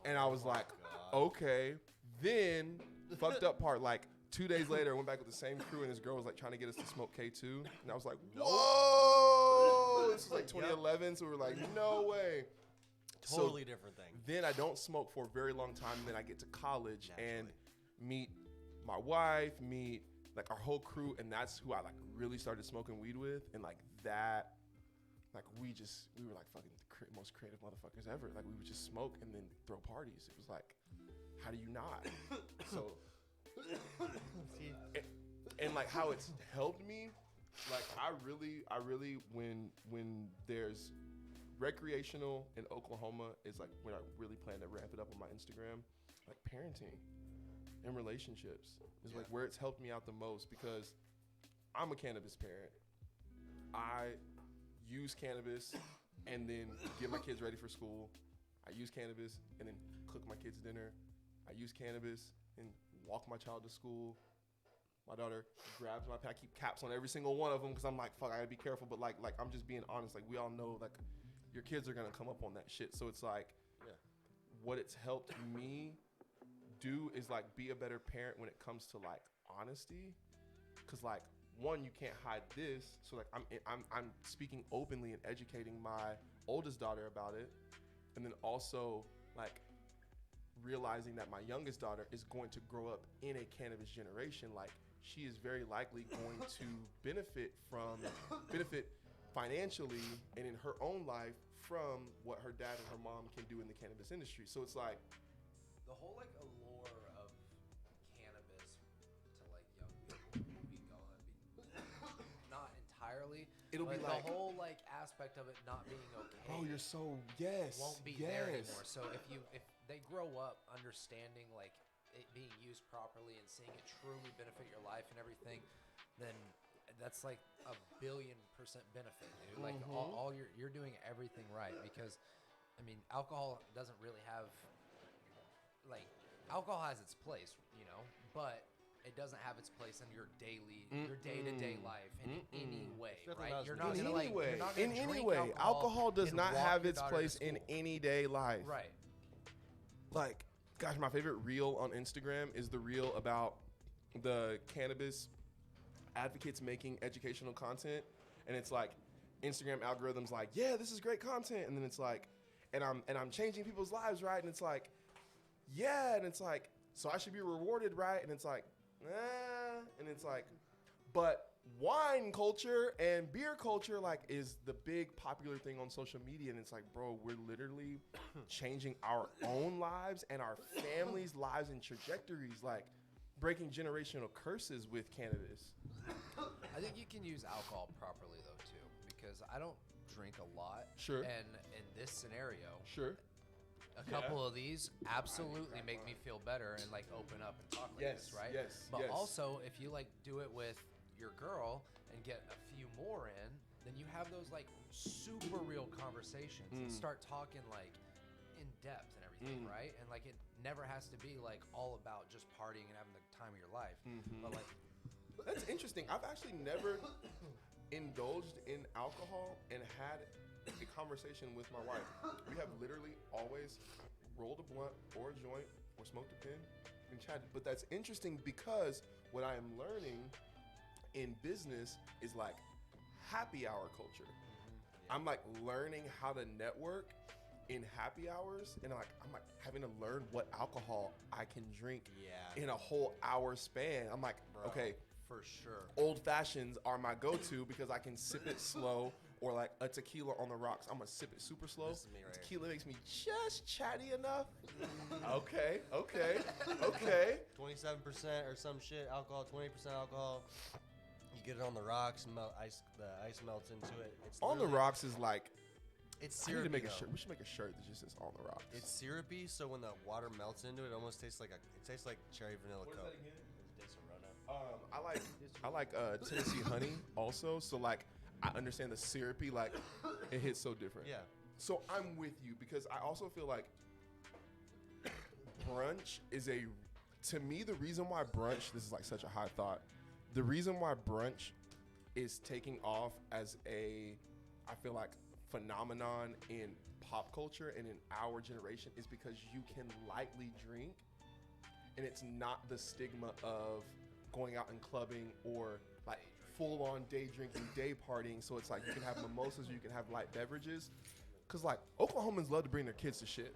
And I was like, okay. Then, fucked up part, like 2 days later, I went back with the same crew, and this girl was like trying to get us to smoke K2. And I was like, whoa! This was like 2011, so we were like, no way. Totally different thing. Then I don't smoke for a very long time, and then I get to college and meet my wife, meet like our whole crew, and that's who I like really started smoking weed with, and like that, like we were like fucking the most creative motherfuckers ever. Like we would just smoke and then throw parties. It was like, how do you not? So, and like how it's helped me, like I really when there's recreational in Oklahoma is like when I really plan to ramp it up on my Instagram, like parenting and relationships is like where it's helped me out the most because I'm a cannabis parent. I use cannabis and then get my kids ready for school. I use cannabis and then cook my kids dinner. I use cannabis and walk my child to school. My daughter grabs my pack. I keep caps on every single one of them because I'm like, fuck, I gotta be careful. But like I'm just being honest. Like we all know, like your kids are gonna come up on that shit. So it's like, what it's helped me do is like be a better parent when it comes to like honesty. Cause like one, you can't hide this. So like I'm speaking openly and educating my oldest daughter about it, and then also like realizing that my youngest daughter is going to grow up in a cannabis generation. Like she is very likely going to benefit financially and in her own life from what her dad and her mom can do in the cannabis industry. So it's like the whole like allure of cannabis to like young people will be gone. Not entirely. it'll be But like, the whole like aspect of it not being okay. bro, you're so yes, won't be yes. there anymore. So if they grow up understanding like it being used properly and seeing it truly benefit your life and everything, then that's like a 1,000,000,000% benefit, dude. Like all you're doing everything right, because I mean alcohol doesn't really have like alcohol has its place, you know, but it doesn't have its place in your day-to-day life in any way, definitely right? not You're as not In gonna any like way, you're not gonna in any drink way, alcohol does and not walk have your its daughter place to in school. any day life. Right. Like, gosh, my favorite reel on Instagram is the reel about the cannabis advocates making educational content, and it's like Instagram algorithms like, yeah, this is great content, and then it's like, and I'm changing people's lives, right? And it's like, yeah, and it's like, so I should be rewarded, right? And it's like, and it's like, but wine culture and beer culture like is the big popular thing on social media, and it's like, bro, we're literally changing our own lives and our families' lives and trajectories, like breaking generational curses with cannabis. I think you can use alcohol properly though too, because I don't drink a lot. Sure. And in this scenario, Sure. a couple of these absolutely make me feel better and like open up and talk like this, right? Yes. But yes. also, if you like do it with your girl and get a few more in, then you have those like super real conversations and start talking like in depth and everything, right? And like it never has to be like all about just partying and having the time of your life, but like That's interesting. I've actually never indulged in alcohol and had a conversation with my wife. We have literally always rolled a blunt or a joint or smoked a pen and chatted. But that's interesting because what I am learning in business is like happy hour culture. I'm like learning how to network in happy hours, and I'm like having to learn what alcohol I can drink in a whole hour span. I'm like, Bro. okay, for sure. old fashions are my go-to because I can sip it slow, or like a tequila on the rocks. I'm gonna sip it super slow. This is me right here. Tequila makes me just chatty enough. Okay. 27% or some shit alcohol, 20% alcohol. You get it on the rocks, the ice melts into it. It's On the literally- rocks is like, It's I need to syrupy. make a though. shirt. We should make a shirt that just says on the rocks. It's syrupy, so when the water melts into it, it almost tastes like it tastes like cherry vanilla Coke. It tastes a Rona. I like Tennessee honey also. So like I understand the syrupy, like it hits so different. Yeah. So I'm with you because I also feel like brunch is to me, the reason why brunch, this is like such a high thought, the reason why brunch is taking off as I feel like phenomenon in pop culture and in our generation is because you can lightly drink and it's not the stigma of going out and clubbing or like full on day drinking, day partying. So it's like you can have mimosas, you can have light beverages. Cause like Oklahomans love to bring their kids to shit.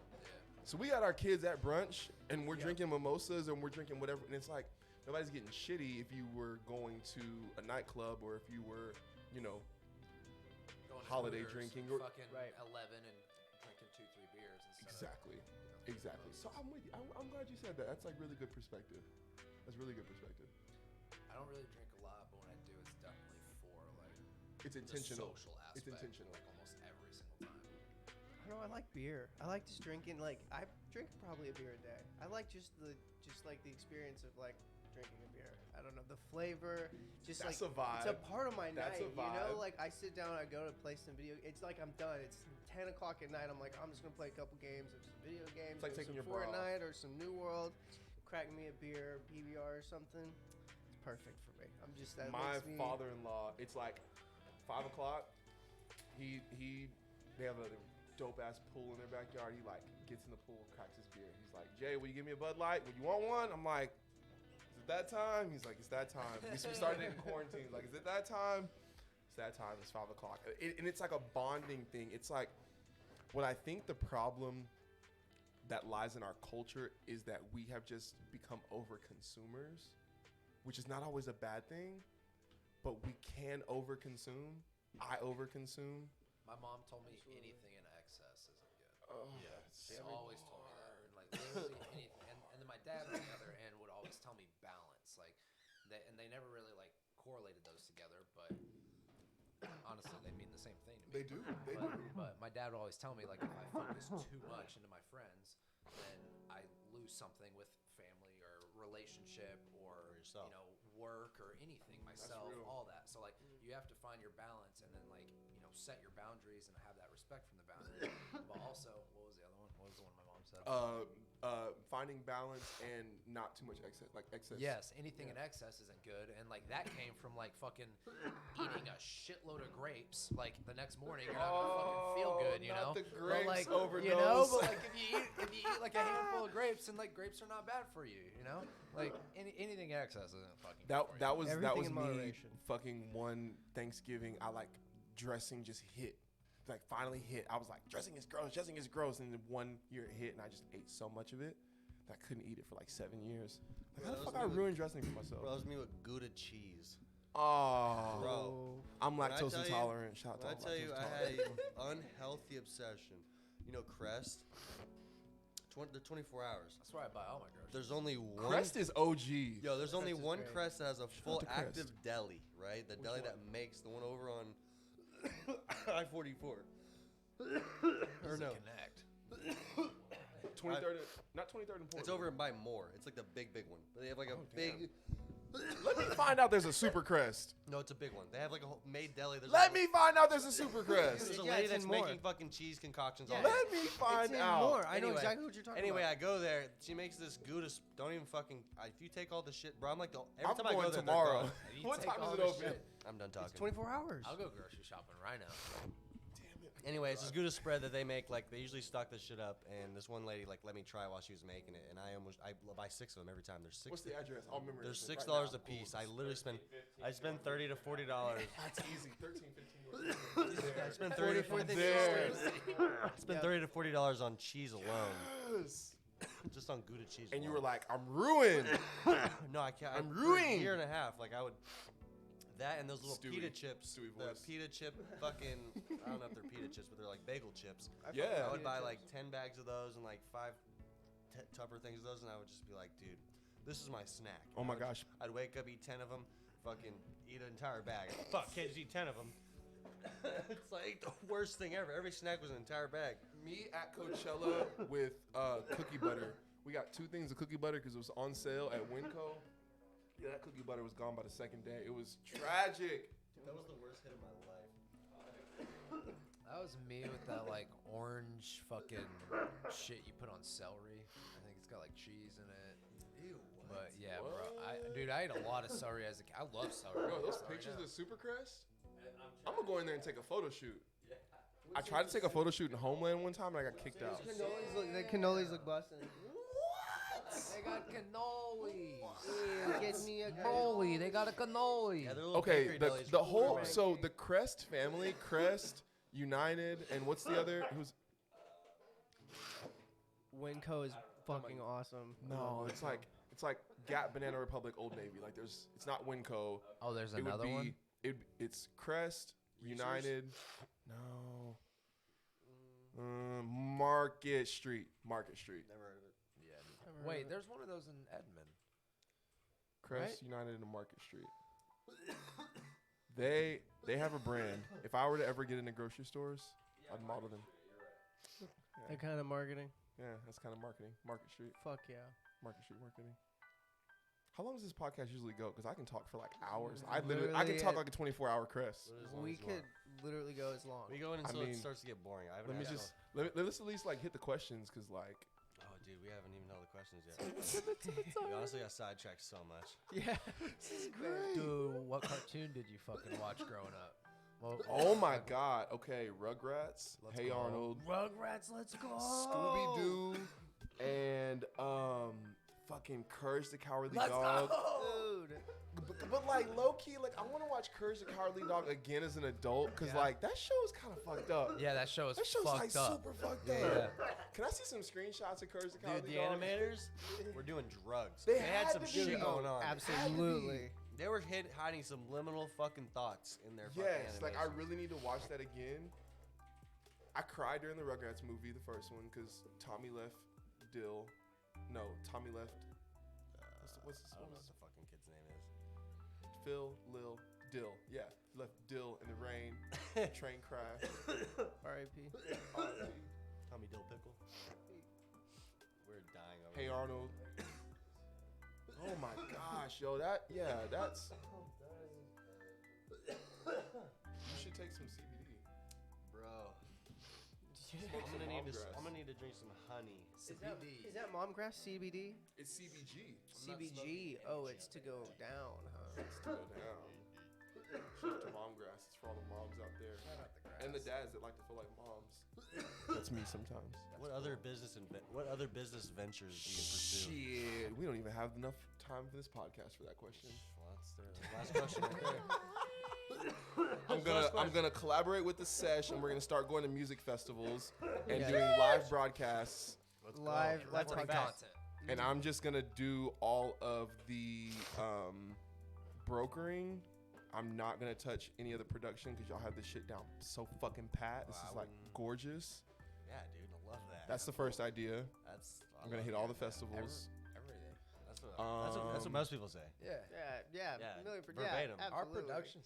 So we got our kids at brunch and we're drinking mimosas and we're drinking whatever. And it's like, nobody's getting shitty if you were going to a nightclub or if you were, you know, Going to holiday Hooters, drinking or- fucking Right. 11 and drinking 2-3 beers instead Exactly. So I'm with you. I'm glad you said that. That's like really good perspective. That's really good perspective. I don't really drink a lot, but when I do, it's definitely for like It's intentional. the social aspect. It's intentional. Like almost every single time. I don't know. I like beer. I like just drinking. Like I drink probably a beer a day. I like just like the experience of like drinking a beer. I don't know the flavor. Just That's like a vibe. it's a part of my That's a night. You know, vibe. like I sit down, I go to play some video. It's like I'm done. It's 10 o'clock at night. I'm like I'm just gonna play a couple games of some video games. It's like or taking some your bra off. Fortnite or some New World. Crack me a beer, PBR or something. It's perfect for me. I'm just that. My makes me, father-in-law, it's like 5 o'clock. They have a dope ass pool in their backyard. He like gets in the pool, cracks his beer. He's like, Jay, will you give me a Bud Light? Would you want one? I'm like, is it that time? He's like, it's that time. We started in quarantine. He's like, is it that time? It's that time. It's 5 o'clock. And it's like a bonding thing. It's like, what I think the problem that lies in our culture is that we have just become over consumers, which is not always a bad thing, but we can overconsume. I overconsume. My mom told me anything in excess isn't good. Oh, She always told me that. And like literally anything. And then my dad on the other end would always tell me balance. Like they never really like correlated those together, but honestly, they mean the same thing to me. They do. They do. But my dad would always tell me, like, if I focus too much into my friends, then I lose something with family or relationship or yourself. you know, work or anything, myself, real. all that. So like, you have to find your balance and then like, you know, set your boundaries and have that respect from the boundaries. But also, what was the other one? What was the one my mom said? Finding balance and not too much excess. Yes, anything in excess isn't good, and like that came from like fucking eating a shitload of grapes. Like the next morning, you're not gonna fucking feel good, you know. Not the But grapes like, overdose. you know, but like if you eat like a handful of grapes, and like grapes are not bad for you, you know. Like anything in excess isn't fucking. good for you. That was Everything in me moderation. fucking one Thanksgiving. I like dressing just hit. Like finally hit. I was like, dressing is gross. And then 1 year it hit and I just ate so much of it that I couldn't eat it for like 7 years. Like, how the fuck I ruined dressing for myself? Bro, it was me with Gouda cheese. Oh, Bro. I'm When I lactose tell you- intolerant. Shout out to When I all tell you, lactose I had intolerant. an unhealthy obsession. You know, Crest. They're 24 hours. That's where I buy all my groceries. There's only one. Crest is OG. Yo, there's only Crest is one great. Crest that has a full out to Crest. active deli, right? The deli that makes the one over on I-44. Or no, Connect. 23rd, not 23rd and Portland. it's over by Moore. It's like the big one. But they have like a big. Let me find out there's a Super Crest. No, it's a big one. They have like a whole made deli. There's Let a, me find out there's a Super Crest. There's a Yeah, lady it's that's in Moore. making fucking cheese concoctions all Yeah. day. Let me find It's in out. more. I know Anyway- exactly what you're talking Anyway, about. I go there. She makes this Gouda. Don't even fucking. If you take all the shit, bro, I'm like, every I'm time I go going there, tomorrow. they're gone. You What take time all is it this open? shit. I'm done talking. It's 24 hours. I'll go grocery shopping right now. Anyway, it's this Gouda spread that they make. Like, they usually stock this shit up, and this one lady like let me try while she was making it, and I buy 6 of them every time. There's six. What's the address? I'll remember. There's it $6 right a now. piece. I literally spend $30 to $40. That's easy. 13, 15. I spend 30 to 40 There. I spend $30 to $40 on cheese alone, Yes. just on Gouda cheese. And you alone. were like, I'm ruined. No, I can't. I'm for ruined. A year and a half, like I would. That and those little Stewie. pita chips. Stewie The voice. pita chip fucking. I don't know if they're pita chips, but they're like bagel chips. Yeah. I would buy like 10 bags of those and like 5 Tupper things of those, and I would just be like, dude, this is my snack. Oh my I would- gosh. I'd wake up, eat 10 of them, fucking eat an entire bag. Fuck, can't just eat 10 of them. It's like the worst thing ever. Every snack was an entire bag. Me at Coachella with cookie butter. We got 2 things of cookie butter because it was on sale at Winco. Yeah, that cookie butter was gone by the second day. It was tragic. That was the worst hit of my life. That was me with that like orange fucking shit you put on celery. I think it's got like cheese in it. Ew. But yeah, bro. Dude, I ate a lot of celery as a kid. I love celery. Bro, those Celery pictures now. of Supercrest? I'm gonna go in there and take a photo shoot. I tried to take a photo shoot in Homeland one time and I got kicked out. The cannolis look busting. They got cannolis. Get me a Holy, they got a cannoli. Yeah, they're little Okay, bakery the delis. whole Right. so the Crest family, Crest, United, and what's the other? Who's Winco is fucking awesome. no? It's like Gap, Banana Republic, Old Navy. Like it's not Winco. Oh, there's It would another be one. it's Crest, United. No. Market Street. Market Street. Never heard of it. Yeah. Wait, there's one of those in Edmond. Crest, United, and Market Street. They have a brand. If I were to ever get into grocery stores, I'd model them. That kind of marketing. Yeah, that's kind of marketing. Market Street. Fuck yeah. Market Street marketing. How long does this podcast usually go? Because I can talk for like hours. I can talk like a 24-hour Crest. As long We as you could want. literally go as long. We go in I until mean, it starts to get boring. I haven't Let me asked just let's at least like hit the questions because like Oh, dude, we haven't even held the questions yet. We honestly got sidetracked so much. Yeah. Dude, what cartoon did you fucking watch growing up? Well, oh my god. Okay, Rugrats. Let's Hey go. Arnold. Rugrats, let's go. Scooby Doo. And fucking Courage the Cowardly Let's Dog. go. Dude. But like low key, like I want to watch Courage the Cowardly Dog again as an adult because Yeah. like that show is kind of fucked up. Yeah, that show is That show's fucked like up. super fucked Yeah, up. yeah. Can I see some screenshots of Courage the Dude, Cowardly the Dog? animators were doing drugs. They had had some to shit be. going on. Absolutely. They were hiding some liminal fucking thoughts in their fucking Yes, like I animations. really need to watch that again. I cried during the Rugrats movie, the first one, because Tommy left Dill. No, Tommy left. What's I don't know what his the fucking kid's name is. Phil, Lil, Dill. Yeah, left Dill in the rain. Train crash. R.I.P. Tommy Dill Pickle. We're dying over Hey here. Arnold. Oh my gosh, yo, that's. You should take some CBD. Bro. Smoke I'm some gonna mom need to drink some honey. CBD. Is that mom grass CBD? It's CBG. CBG. Oh, it's to go down, huh? It's to go down. Shout out to mom grass. It's for all the moms out there. And the dads that like to feel like moms. That's me sometimes. What other business ventures do you pursue? Shit, we don't even have enough time for this podcast for that question. Well, that's the last question right there. I'm gonna collaborate with the Sesh, and we're gonna start going to music festivals and Yeah. doing live broadcasts. Live Let's make podcast. content. And I'm just gonna do all of the brokering. I'm not gonna touch any of the production because y'all have this shit down so fucking pat. This is like gorgeous. Yeah, dude, I love that. That's the first idea. That's. I'm gonna hit all the festivals. Everything. That's what most people say. Yeah. Yeah. Yeah, Million verbatim. Our absolutely. production.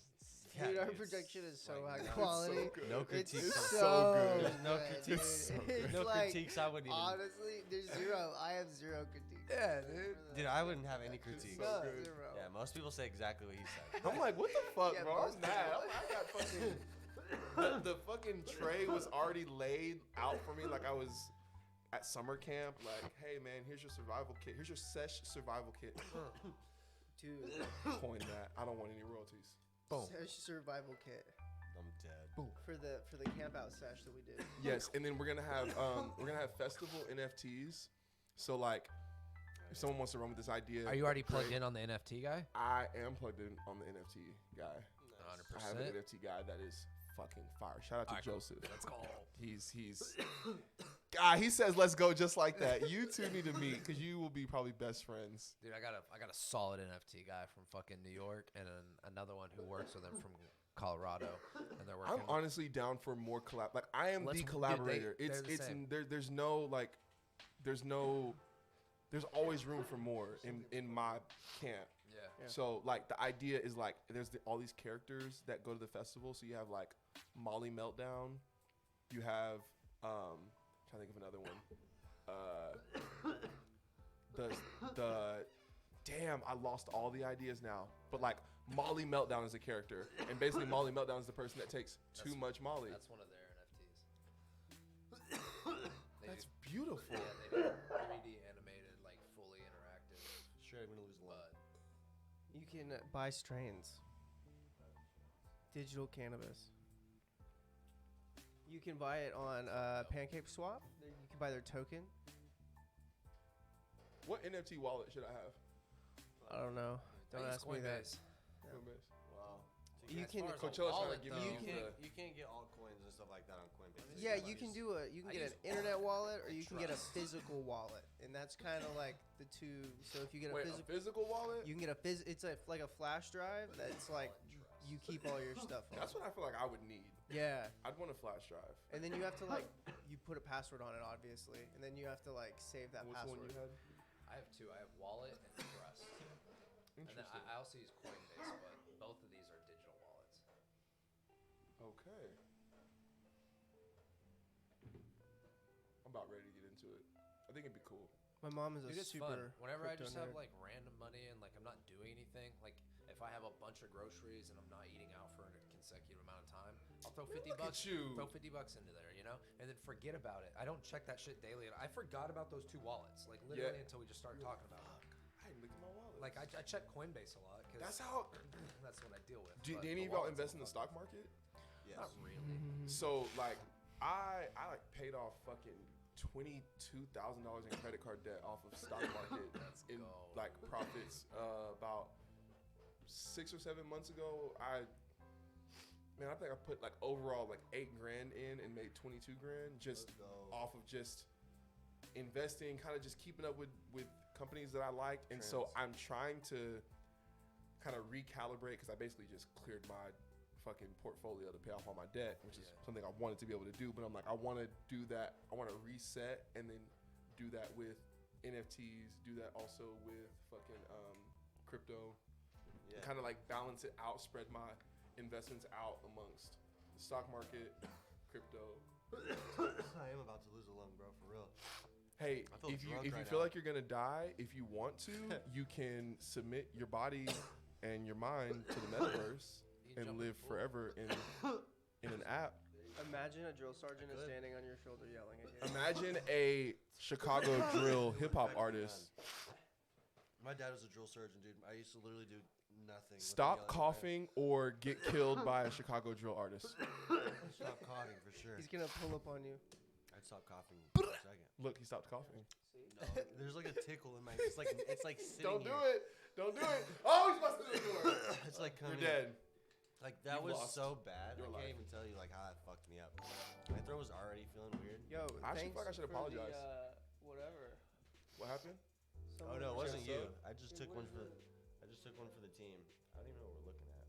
Dude, Yeah, our dude, production is so like, high it's quality. so good. No It's critiques. so, so good. good. There's no critiques. so dude. good. It's No like, critiques. I wouldn't even. honestly, there's zero. I have zero critiques. Yeah, dude. Dude, I wouldn't have any critiques. so No, good. zero. Yeah, most people say exactly what he said. I'm like, what the fuck, Yeah, bro? most I'm mad. people- I got fucking. The fucking tray was already laid out for me, like I was at summer camp. Like, hey man, here's your survival kit. Here's your Sesh survival kit. Dude, Coin that. I don't want any royalties. Sesh survival kit I'm dead. for the camp out sesh that we did. Yes, and then we're gonna have festival NFTs. So like, if someone wants to run with this idea, Are you already plugged great. in on the NFT guy? I am plugged in on the NFT guy. 100%. I have an NFT guy that is fucking fire. Shout out to Alright, cool. Joseph. Let's go. He's God, he says let's go just like that. You two need to meet because you will be probably best friends. Dude, I got a solid NFT guy from fucking New York, and another one who works with him from Colorado, and they're working. I'm honestly down for more collab. Like I am Let's- the dude, collaborator. they're the It's same. there's no like there's always room for more in my camp. Yeah. So like the idea is like there's all these characters that go to the festival. So you have like Molly Meltdown, you have trying to think of another one. The damn, I lost all the ideas now. But like Molly Meltdown is a character, and basically Molly Meltdown is the person that takes too much Molly. That's one of their NFTs. That's beautiful. Yeah, they do 3D animated, like fully interactive. Sure, I'm gonna lose a lot. You can buy strains. Digital cannabis. You can buy it on Pancake Swap. You can buy their token. What NFT wallet should I have? I don't know. Don't I use ask me that. Coinbase. Coinbase. Wow. You can- Coachella's trying to give You you you can't get altcoins and stuff like that on Coinbase. Yeah, you can do a. You can I get use an internet wallet, or I you can get a trust. physical wallet, and that's kind of like the two. So if you get a Wait, a physical wallet? you can get a It's like a flash drive that's like you keep all your stuff on. That's what I feel like I would need. Yeah, I'd want a flash drive. and then you have to like you put a password on it, obviously, and then you have to like save that What's the one password. you had? I have two. I have Wallet and Trust. And then Interesting. I also use Coinbase, but both of these are digital wallets. Okay. I'm about ready to get into it. I think it'd be cool. My mom is a Dude, it's super. fun. Whenever I crypto just have nerd. like random money and like I'm not doing anything, like if I have a bunch of groceries and I'm not eating out for a consecutive amount of time, I'll throw Man, 50 look at bucks. you. Throw 50 bucks into there, you know, and then forget about it. I don't check that shit daily. I forgot about those two wallets, like literally until we just started talking about it. I didn't look at my wallet. Like I check Coinbase a lot because That's how. that's what I deal with. Do but any of the y'all wallets invest I'm in the fucking- stock market? Yes. Not really. So like, I like paid off fucking $22,000 in credit card debt off of stock market in go. like profits about 6 or 7 months ago. I think I put like overall like $8 grand in and made 22 grand just Let's go. off of just investing, kind of just keeping up with companies that I liked. And so Trends. I'm trying to kind of recalibrate because I basically just cleared my fucking portfolio to pay off all my debt, which is something I wanted to be able to do. But I'm like, I want to do that. I want to reset and then do that with NFTs, do that also with fucking crypto. Yeah. Kind of like balance it out, spread my investments out amongst the stock market, crypto. I am about to lose a lung, bro, for real. Hey, I feel if you drunk right feel now. like you're gonna die, if you want to, you can submit your body and your mind to the metaverse and live forever in an app. Imagine a drill sergeant is standing on your shoulder yelling at you. Imagine a Chicago drill hip hop artist. My dad was a drill surgeon, dude. I used to literally do nothing. with Stop yelling at coughing or get killed by a Chicago drill artist. my- Stop coughing for sure. He's gonna pull up on you. I'd stop coughing in a second. Look, he stopped coughing. No, there's like a tickle in my. It's like sitting Don't do here. it. Don't do it. Oh, he's busting the door. It's like You're coming. dead. Like that You was lost so bad. your I life. can't even tell you like how that fucked me up. My throat was already feeling weird. Yo, I actually thanks feel like I should for the, apologize. whatever. What happened? Oh no, it wasn't you. so? I just took one for. I just took one for the team. I don't even know what we're looking at.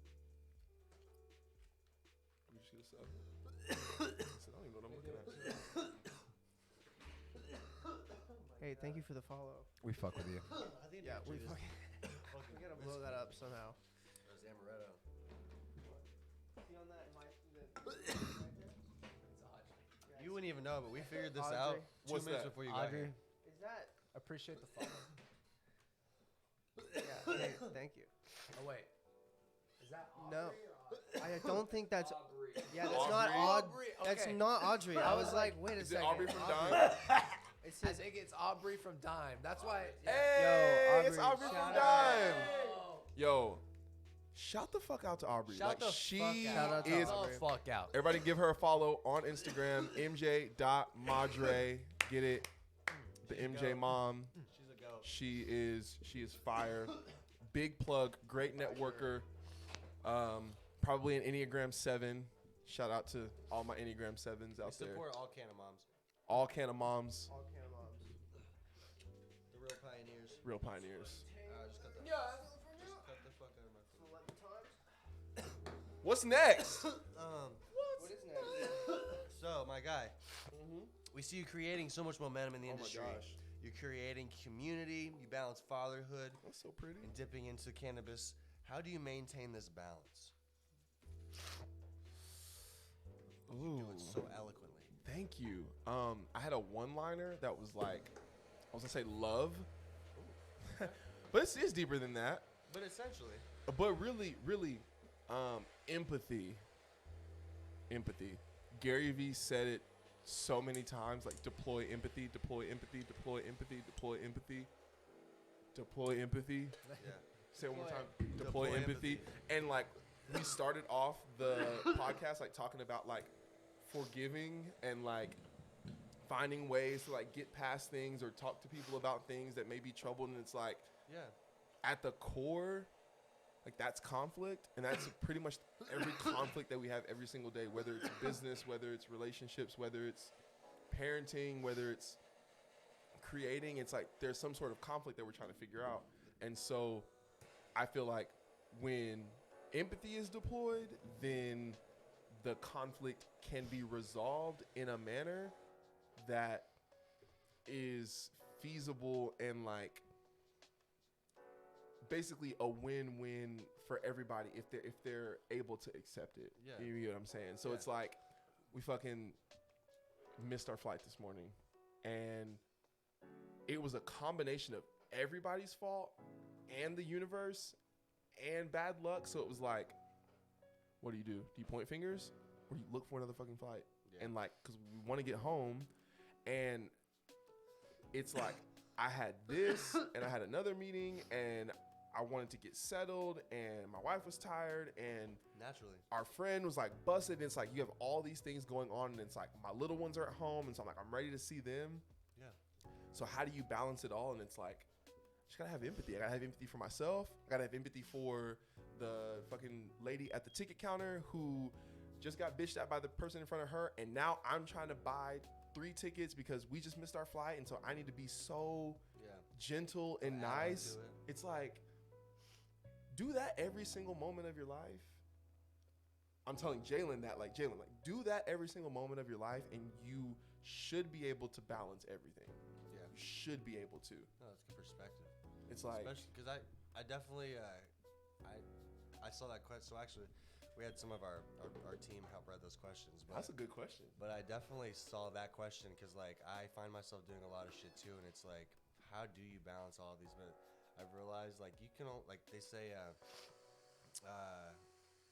You should have said. I said, I don't even know what I'm looking at. Hey, thank you for the follow. We fuck with you. I think Yeah, we actually fucking. fucking We gotta blow that up somehow. That's amaretto. See on that You wouldn't even know, but we figured this Audrey. out 2 What's minutes that? before you got Audrey, here. Is that? appreciate the follow. Yeah. Hey, thank you. Oh wait, is that No. Audrey or I don't think that's. Aubrey? Yeah, that's not Aubrey? Aud. That's Okay. not Audrey. I was like, wait a Is it second. Aubrey from Dime? It I says think it's Aubrey from Dime. That's why. Yeah. Hey, it's Aubrey, Aubrey from shout Dime. Oh. Yo, shout the fuck out to Aubrey. Shout like the she fuck out. Shout out to is. Aubrey. The fuck out. Everybody give her a follow on Instagram. MJ.Madre. Get it? The MJ mom. She's a goat. She is fire. Big plug. Great networker. Probably an Enneagram 7. Shout out to all my Enneagram 7s We out there. support all Canna moms. All can of moms. all Canna moms. The real pioneers. Real pioneers. Just cut the, just cut the fuck out of my food. 11 times. What's next? What is next? So, my guy, we see you creating so much momentum in the Oh my industry. gosh. You're creating community. You balance fatherhood That's so pretty. and dipping into cannabis. How do you maintain this balance? Ooh. Do it so eloquently. Thank you. I had a one-liner that was like, I was gonna say love, but it's deeper than that. But essentially, But really, empathy. Empathy. Gary Vee said it so many times, like deploy empathy, deploy empathy, deploy empathy, deploy empathy, deploy empathy. yeah. Say it one more Deploy. time. Deploy empathy. And like we started off the podcast like talking about like forgiving and like finding ways to like get past things or talk to people about things that may be troubled, and it's like Yeah. at the core, like that's conflict, and that's pretty much every conflict that we have every single day, whether it's business, whether it's relationships, whether it's parenting, whether it's creating. It's like there's some sort of conflict that we're trying to figure out. And so I feel like when empathy is deployed, then the conflict can be resolved in a manner that is feasible and like basically a win-win for everybody if they're able to accept it. Yeah. You get what I'm saying? So Yeah. it's like we fucking missed our flight this morning, and it was a combination of everybody's fault and the universe and bad luck. So it was like, what do? Do you point fingers or do you look for another fucking flight? Yeah. And like, cause we want to get home, and it's like I had this and I had another meeting and I wanted to get settled, and my wife was tired, and Naturally. our friend was like busted. And it's like you have all these things going on, and it's like my little ones are at home, and so I'm like I'm ready to see them. Yeah. So how do you balance it all? And it's like, just gotta have empathy. I gotta have empathy for myself. I gotta have empathy for the fucking lady at the ticket counter who just got bitched at by the person in front of her, and now I'm trying to buy 3 tickets because we just missed our flight, and so I need to be so Yeah. gentle and Add on nice. to it. It's like, do that every single moment of your life. I'm telling Jalen that, like, Jalen, like, do that every single moment of your life, and you should be able to balance everything. Yeah. You should be able to. No, that's good perspective. It's like, Especially because I definitely I saw that question. So actually, we had some of our team help read those questions. But, That's a good question. But I definitely saw that question because, like, I find myself doing a lot of shit too, and it's like, how do you balance all of these? But I've realized, like, you can, like, they say,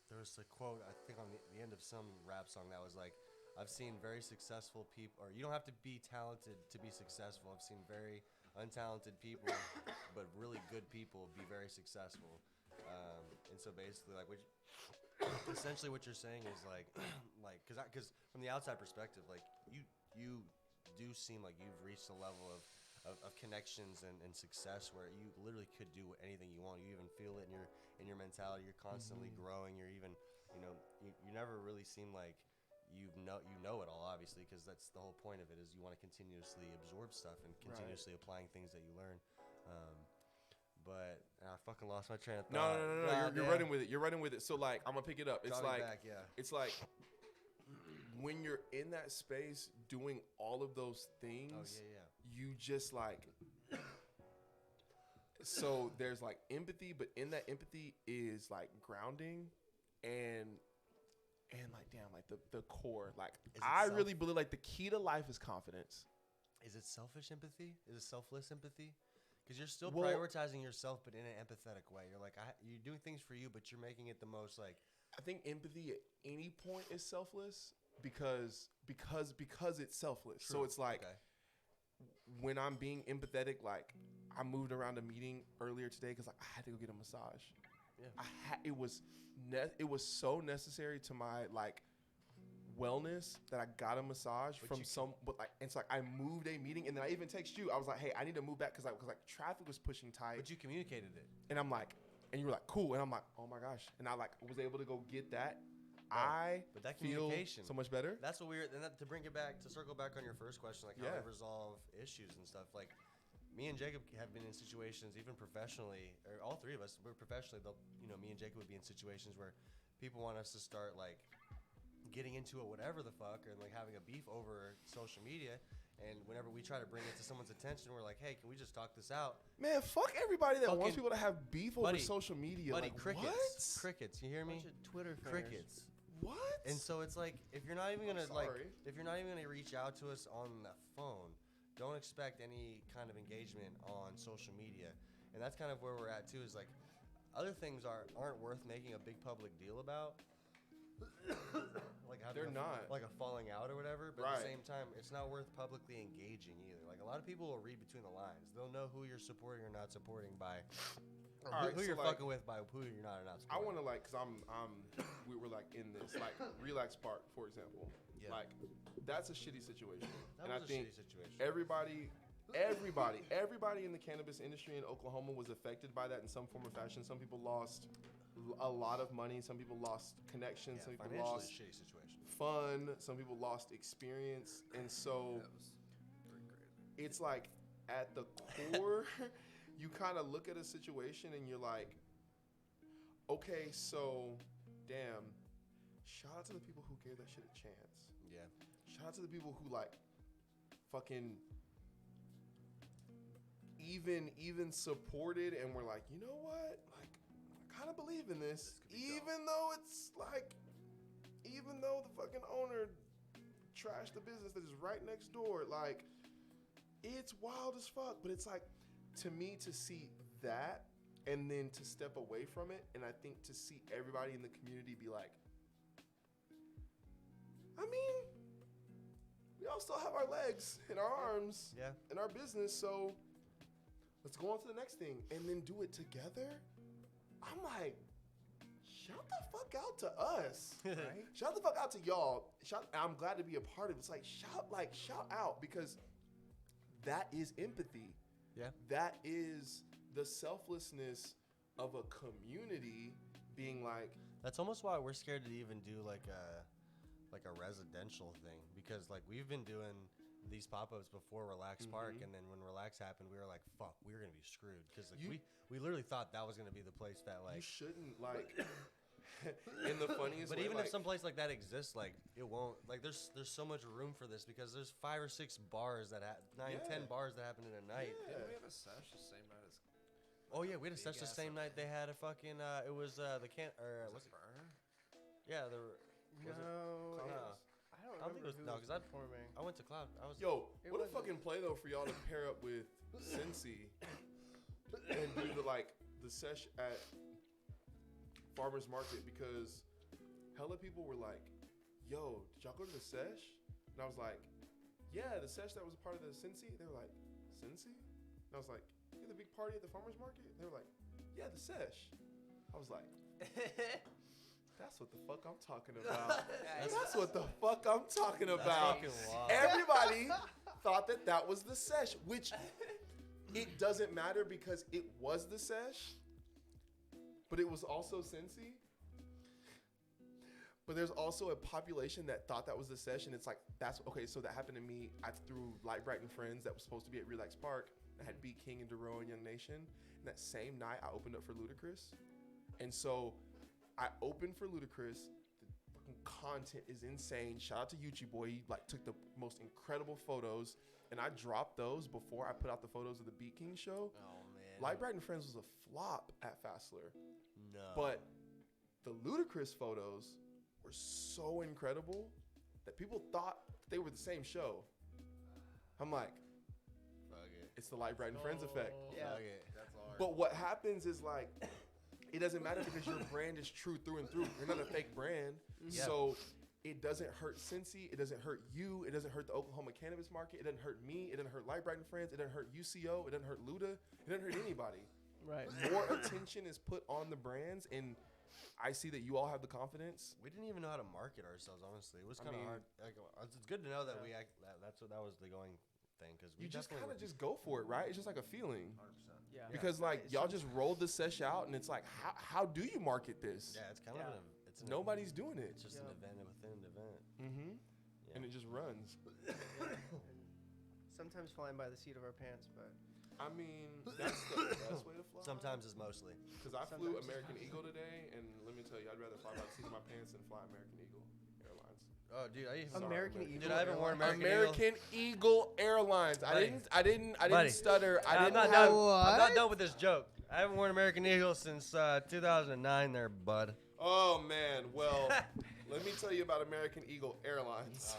there was a quote, I think, on the end of some rap song that was like, I've seen very successful people, or you don't have to be talented to be successful. I've seen very untalented people, but really good people be very successful. And so basically, like, essentially what you're saying is like, because from the outside perspective, like, you do seem like you've reached a level of connections and success where you literally could do anything you want. You even feel it in your mentality. You're constantly growing. You're even, you never really seem like you know it all, obviously, because that's the whole point of it, is you want to continuously absorb stuff and continuously applying things that you learn. But I fucking lost my train of thought. No. You're running with it. You're running with it. So, like, I'm gonna pick it up. It's like, it's like when you're in that space doing all of those things, you just like. So there's like empathy, but in that empathy is like grounding, and like, damn, like the core. Like, I really believe like the key to life is confidence. Is it selfish empathy? Is it selfless empathy? Because you're still prioritizing yourself, but in an empathetic way. You're like, you're doing things for you, but you're making it the most like. I think empathy at any point is selfless because it's selfless. True. So it's like when I'm being empathetic, like I moved around a meeting earlier today because like I had to go get a massage. Yeah, it was so necessary to my like wellness that I got a massage but it's like I moved a meeting, and then I even text you. I was like, hey, I need to move back because like traffic was pushing tight. But you communicated it, and I'm like, and you were like, cool, and I'm like, oh my gosh, and I like was able to go get that. But that communication feel so much better. That's what we're. And to bring it back, to circle back on your first question, like how to resolve issues and stuff. Like me and Jacob have been in situations, even professionally, or all three of us, we're professionally. Me and Jacob would be in situations where people want us to start like getting into it, whatever the fuck, or like having a beef over social media. And whenever we try to bring it to someone's attention, we're like, hey, can we just talk this out? Man, fuck everybody that wants people to have beef over social media. Buddy, like, crickets. What? Crickets, you hear me? Bunch of Twitter crickets. What? And so it's like, if you're not even gonna reach out to us on the phone, don't expect any kind of engagement on social media. And that's kind of where we're at too, is like other things aren't worth making a big public deal about. Like they're not like a falling out or whatever, but at the same time, it's not worth publicly engaging either. Like a lot of people will read between the lines. They'll know who you're supporting or not supporting by who you're fucking with by who you're not or not supporting. I want to like, cause we were like in this like Relax Park, for example. Yeah. Like that's a shitty situation. I think shitty situation. Everybody in the cannabis industry in Oklahoma was affected by that in some form or fashion. Some people lost a lot of money. Some people lost connections. Some people lost shitty situation. Fun. Some people lost experience. And so it's like at the core, you kind of look at a situation and you're like, okay, so damn, shout out to the people who gave that shit a chance. Yeah. Shout out to the people who like fucking even supported and were like, you know what? Like, I kind of believe in this. Even though the fucking owner trashed the business that is right next door. Like, it's wild as fuck. But it's like, to me, to see that and then to step away from it, and I think to see everybody in the community be like, I mean, we all still have our legs and our arms and our business, so let's go on to the next thing and then do it together. I'm like, shout the fuck out to us, right? Shout the fuck out to y'all. I'm glad to be a part of it. It's like, shout out, because that is empathy. Yeah. That is the selflessness of a community being like. That's almost why we're scared to even do like a residential thing, because like we've been doing these pop-ups before Relax Park, and then when Relax happened, we were like, fuck, we were gonna be screwed, because like we literally thought that was gonna be the place that like you shouldn't like. In the funniest but way, even like, if some place like that exists, like it won't, like there's so much room for this, because there's 5 or 6 bars that 10 bars that happen in a night. Didn't we have a sesh the same night as? Oh yeah, we had a sesh the same night they had a fucking it was the can or was it Burner? Yeah, there were. Was it? No, No. I don't I don't think remember it was who no, was because performing. I went to Cloud. I was. Yo, It what a wasn't- fucking play though for y'all to pair up with Cincy and do the sesh at Farmers Market, because hella people were like, "Yo, did y'all go to the sesh?" And I was like, "Yeah, the sesh that was a part of the Cincy." They were like, "Cincy?" And I was like, "Yeah, the big party at the Farmers Market." They were like, "Yeah, the sesh." I was like, "That's what the fuck I'm talking about. That's what the fuck I'm talking about." fucking wild. Everybody thought that was the sesh, which it doesn't matter because it was the sesh, but it was also Cincy. But there's also a population that thought that was the sesh, and it's like, that's okay. So that happened to me. I threw Light Bright and Friends that was supposed to be at Relax Park. I had Beat King and Duro and Young Nation. And that same night, I opened up for Ludacris. And so I opened for Ludacris. The fucking content is insane. Shout out to Yuchi Boy. He like took the most incredible photos, and I dropped those before I put out the photos of the Beat King show. Oh man. Light Bright and Friends was a flop at Fassler, No. but the Ludacris photos were so incredible that people thought they were the same show. I'm like, Fuck it. it's the Light Bright and Friends effect. Yeah. Fuck it. That's hard. But what happens is like, it doesn't matter because your brand is true through and through. You're not a fake brand. Yeah. So it doesn't hurt Cincy. It doesn't hurt you. It doesn't hurt the Oklahoma cannabis market. It doesn't hurt me. It doesn't hurt Light Bright and Friends. It doesn't hurt UCO. It doesn't hurt Luda. It doesn't hurt anybody. Right. More attention is put on the brands, and I see that you all have the confidence. We didn't even know how to market ourselves. Honestly, it was I kind of mean- hard. Like, it's good to know that we act. That was the going thing because we You just definitely kind of were- just go for it, right? It's just like a feeling. 100%. Yeah. Because like It's y'all some- just rolled the sesh out, and it's like, how do you market this? Yeah, it's kind Yeah. of it's an Nobody's doing it. It's just Yeah. an event within an event. Mm-hmm. Yeah. And it just runs. Sometimes flying by the seat of our pants, but I mean, that's the best way to fly. Sometimes it's mostly. Because I flew Sometimes. American Eagle today, and let me tell you, I'd rather fly by the seat of my pants than fly American Eagle Airlines. Oh, dude, I even Sorry, American man. Eagle. Dude, I haven't worn Airlines. American Eagle Airlines. Buddy. I didn't Buddy. stutter. I I'm didn't not have. done. I'm not What? done with this joke. I haven't worn American Eagle since 2009. There, bud. Oh man. Well, let me tell you about American Eagle Airlines.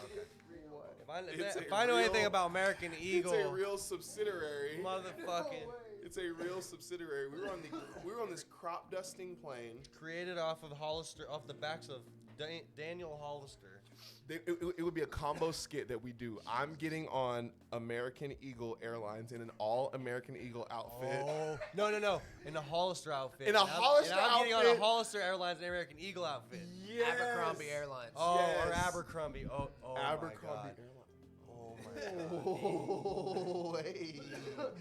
It's If a I know anything real- about American Eagle, It's a real subsidiary. motherfucking It's a real subsidiary. We were on this crop dusting plane. created off of Hollister, off the backs of Daniel Hollister. It would be a combo skit that we do. I'm getting on American Eagle Airlines in an all American Eagle outfit. Oh no! In a Hollister outfit. In a And I'm- Hollister and I'm getting on outfit? a Hollister Airlines and American Eagle outfit. Yes. Abercrombie Airlines. Oh, or Yes. Abercrombie. Oh Abercrombie my God. Airlines. Oh my God. Oh, wait.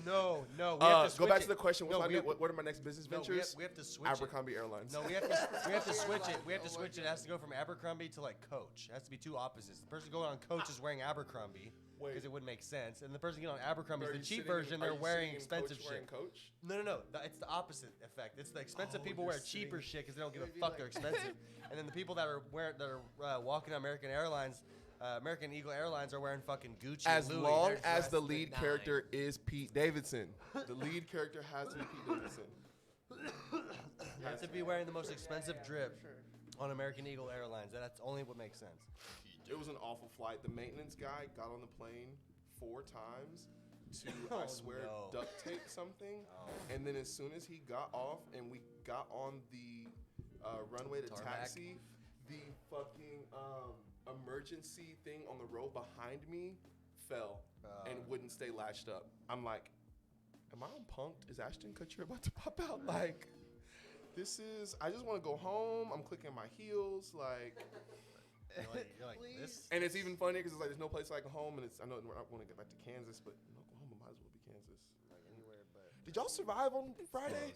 No. We have to Go switch back it. to the question. No, What's we my have- new, what are my next business No, ventures? we have to switch it. Abercrombie Airlines. No, we have to switch it. We have to switch it. It has to go from Abercrombie to like Coach. It has to be two opposites. The person going on Coach is wearing Abercrombie Wait. because it wouldn't make sense, and the person getting on Abercrombie Are is you the cheap sitting in- version. are They're you wearing sitting in expensive Coach wearing shit. Coach? No. It's the opposite effect. It's the expensive Oh, people you're wear cheaper sitting- shit because they don't give a It'd be fuck. like- They're expensive, and then the people that are walking on American Airlines, American Eagle Airlines are wearing fucking Gucci. As and Louis. long They're as the dressed lead nine. character is Pete Davidson. The lead character has to be Pete Davidson. You have to be wearing the most expensive Yeah, drip for sure. on American Eagle Airlines. That's only what makes sense. It was an awful flight. The maintenance guy got on the plane 4 times to, I Oh, swear, no. duct tape something. Oh. And then as soon as he got off and we got on the runway to Tarmac. taxi, the fucking emergency thing on the row behind me fell and wouldn't stay latched up. I'm like, am I on punked? Is Ashton Kutcher about to pop out? Like, this is, I just want to go home. I'm clicking my heels. Like, You're like this. and it's even funny because it's like there's no place like home, and it's I know I want to get back to Kansas, but Oklahoma might as well be Kansas. Like anywhere but. Did y'all survive on Friday?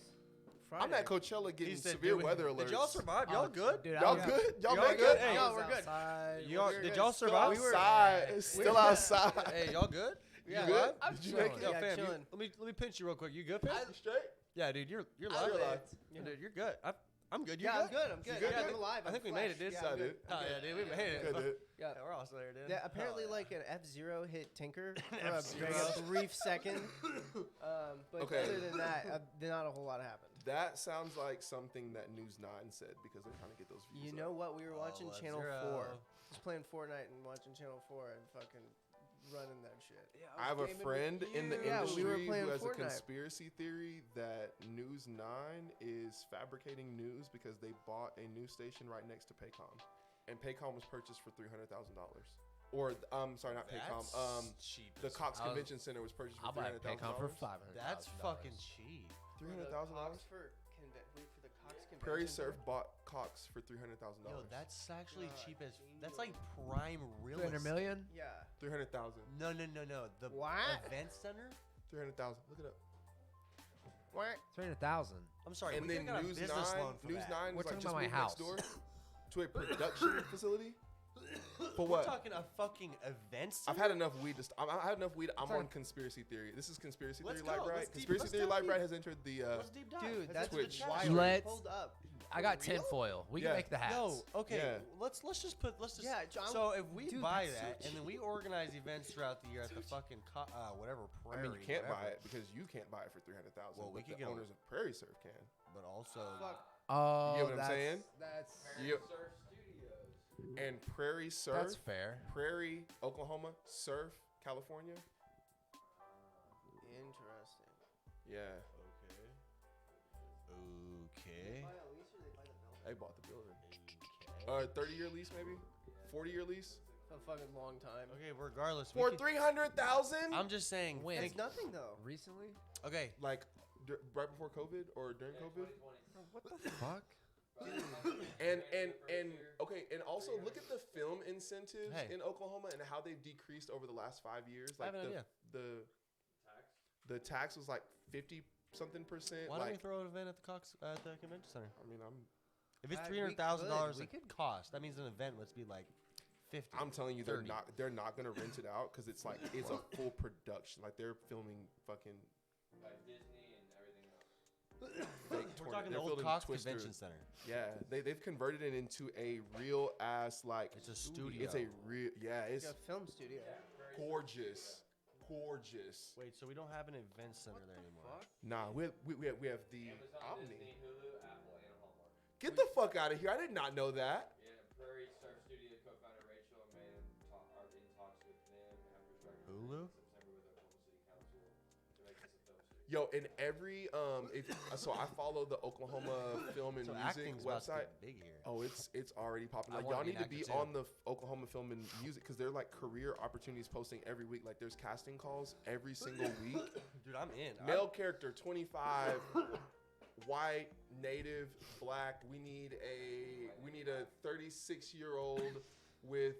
I'm Friday. at Coachella getting He said, severe dude, weather alerts. Did y'all survive? Y'all good? Dude, Y'all I- good? Y'all Y'all make good? it? Hey, No, we're good. Y'all, We're did good. y'all Still survive? outside. Still outside. Hey, y'all good? Yeah. You good? I'm Did you chilling. make it? Yo, Yeah, fam, chilling. let me pinch you real quick. You good, fam? You straight? Yeah, dude, you're I live. realize. Yeah. Dude, you're good. I'm good. You Yeah, I'm good? good. I'm good. good, Yeah, dude? I'm alive. I think we made it, dude. Yeah, Yeah, I'm good. dude. Oh yeah, dude, we made it. Good, dude. Yeah. Yeah, we're all still there, dude. Yeah, apparently Oh, yeah. like an F-Zero hit Tinker for F-Zero. a brief second. But Okay. other than that, not a whole lot happened. That sounds like something that News 9 said because they're trying to get those views. You up. know what? We were watching let's Channel go. 4. Just playing Fortnite and watching Channel 4 and fucking running that shit. I have a friend in the Yeah, we were industry playing who has Fortnite. a conspiracy theory that News 9 is fabricating news because they bought a news station right next to Paycom, and Paycom was purchased for $300,000. Or sorry, not Paycom. cheap. The Cox I was- Convention Center was purchased for I'll buy a $300,000. Paycom for $500. That's fucking cheap. $300,000. For the Cox convention. Prairie Surf bought Cox for $300,000. Yo, that's actually God, cheap as. That's jingle. like prime real 300 estate. million? Yeah. 300,000. No. The What? event center. 300,000. Look it up. What? 300,000. I'm sorry. And we then could've got a News business 9. loan for News that. 9 We're is like talking just about my moved house. next door to a production facility. For We're what? talking a fucking event center. I've had enough weed to. I've had enough weed. I'm Sorry. on conspiracy theory. This is conspiracy Let's theory, go. Light Bright. Let's deep- Conspiracy let's theory, dive Light deep. Bright has entered the. Let's deep dive. Dude, that's Twitch. wild. Let's- Hold up. I got For real? tinfoil. We Yeah. can make the hats. Yo, okay. Yeah. Let's just put Yeah, John- So if we dude, buy that's so that and then we organize events throughout the year at the fucking whatever I prairie. mean, you can't whatever. buy it because you can't buy it for 300,000. Well, we but could the get a- owners of Prairie Surf can. But also, Fuck. Oh, You get what I'm that's, saying? That's You, and Prairie Surf, that's fair. Prairie, Oklahoma, Surf, California. Interesting. Yeah, okay. Buy a lease or they buy the building? they bought the building. 30-year lease, maybe. 40-year lease A fucking long time. Okay, regardless. we for could- 300,000. I'm just saying. When? It's nothing though. Recently? Okay. Like right before COVID or during COVID. What the fuck? And okay, and also look at the film incentives Hey. in Oklahoma and how they've decreased over the last 5 years. I Like have an idea. the tax was like 50-something%. Why don't we Like, throw an event at the Cox at the convention center? I mean, If it's We $300,000 could. a cost, that means an event must be like 50. I'm telling you, 30. they're not gonna rent it out because it's like it's a full production. Like they're filming fucking. We're talking the old Cox Convention Center. Yeah, they've converted it into a real ass like. It's a studio. It's a real it's It's a film studio. gorgeous. Wait, so we don't have an event center there anymore? Nah, we have the Omni. Get the fuck out of here! I did not know that. Prairie Surf Studio co-founder Rachel and May are in talks with them and have restructured Hulu? September with Oklahoma City Council to make this a film studio. Yo, in every so I follow the Oklahoma Film and So Music acting's about to website. get big here. Oh, it's already popping. I Like, wanna y'all be need an to be actor, too. on the Oklahoma Film and Music because they're like career opportunities posting every week. Like there's casting calls every single week. Dude, I'm in. Male character 25, white, native, black. We need a 36-year-old with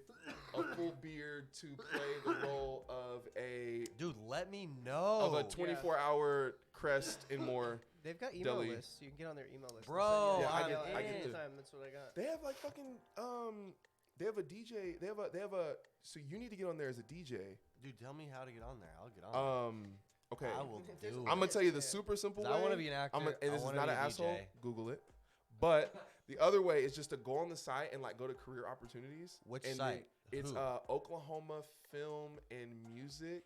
a full beard to play the role of a Dude, let me know. 24-hour crest and more. They've got email Deli. lists. You can get on their email list. Bro, Yeah, I I'm get- I in. get to- Time. That's what I got. They have like fucking they have a DJ. They have a so you need to get on there as a DJ. Dude, tell me how to get on there. I'll get on there. Okay. I will There's do a it. I'm gonna tell you the Yeah. super simple 'Cause way. I want to be an actor. and this is wanna not be an a asshole. DJ. Google it. But the other way is just to go on the site and like go to career opportunities. Which and site? then it's Who? Oklahoma Film and Music.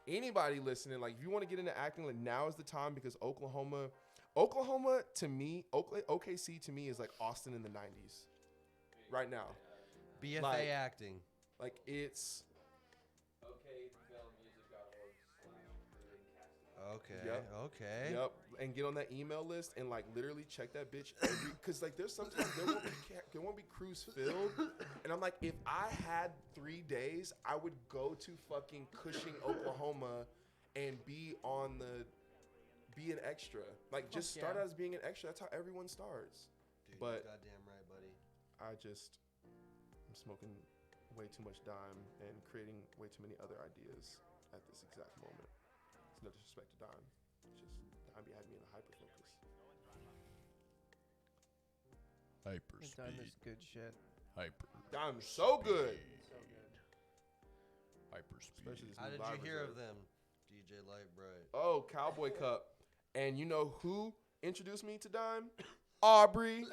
Anybody listening, like if you want to get into acting, like now is the time because Oklahoma to me, OKC to me is like Austin in the 90s. Right now, BFA like- acting. like it's okfilmmusic.org/recruiting casting. Okay. Yep. Okay. Yep, and get on that email list and like literally check that bitch every because like there's sometimes there won't be crews filled, and I'm like if I had 3 days I would go to fucking Cushing, Oklahoma, and be an extra. Like just Fuck start yeah. out as being an extra. That's how everyone starts. Dude, But- you're goddamn right, buddy. I'm smoking way too much dime and creating way too many other ideas at this exact moment. It's no disrespect to dime. It's just dime had me in a hyper focus. Time is good shit. Dime's so good. So good. Especially this How new did you live hear of reserve. them, DJ Lightbright? Oh, Cowboy Cup. And you know who introduced me to Dime? Aubrey.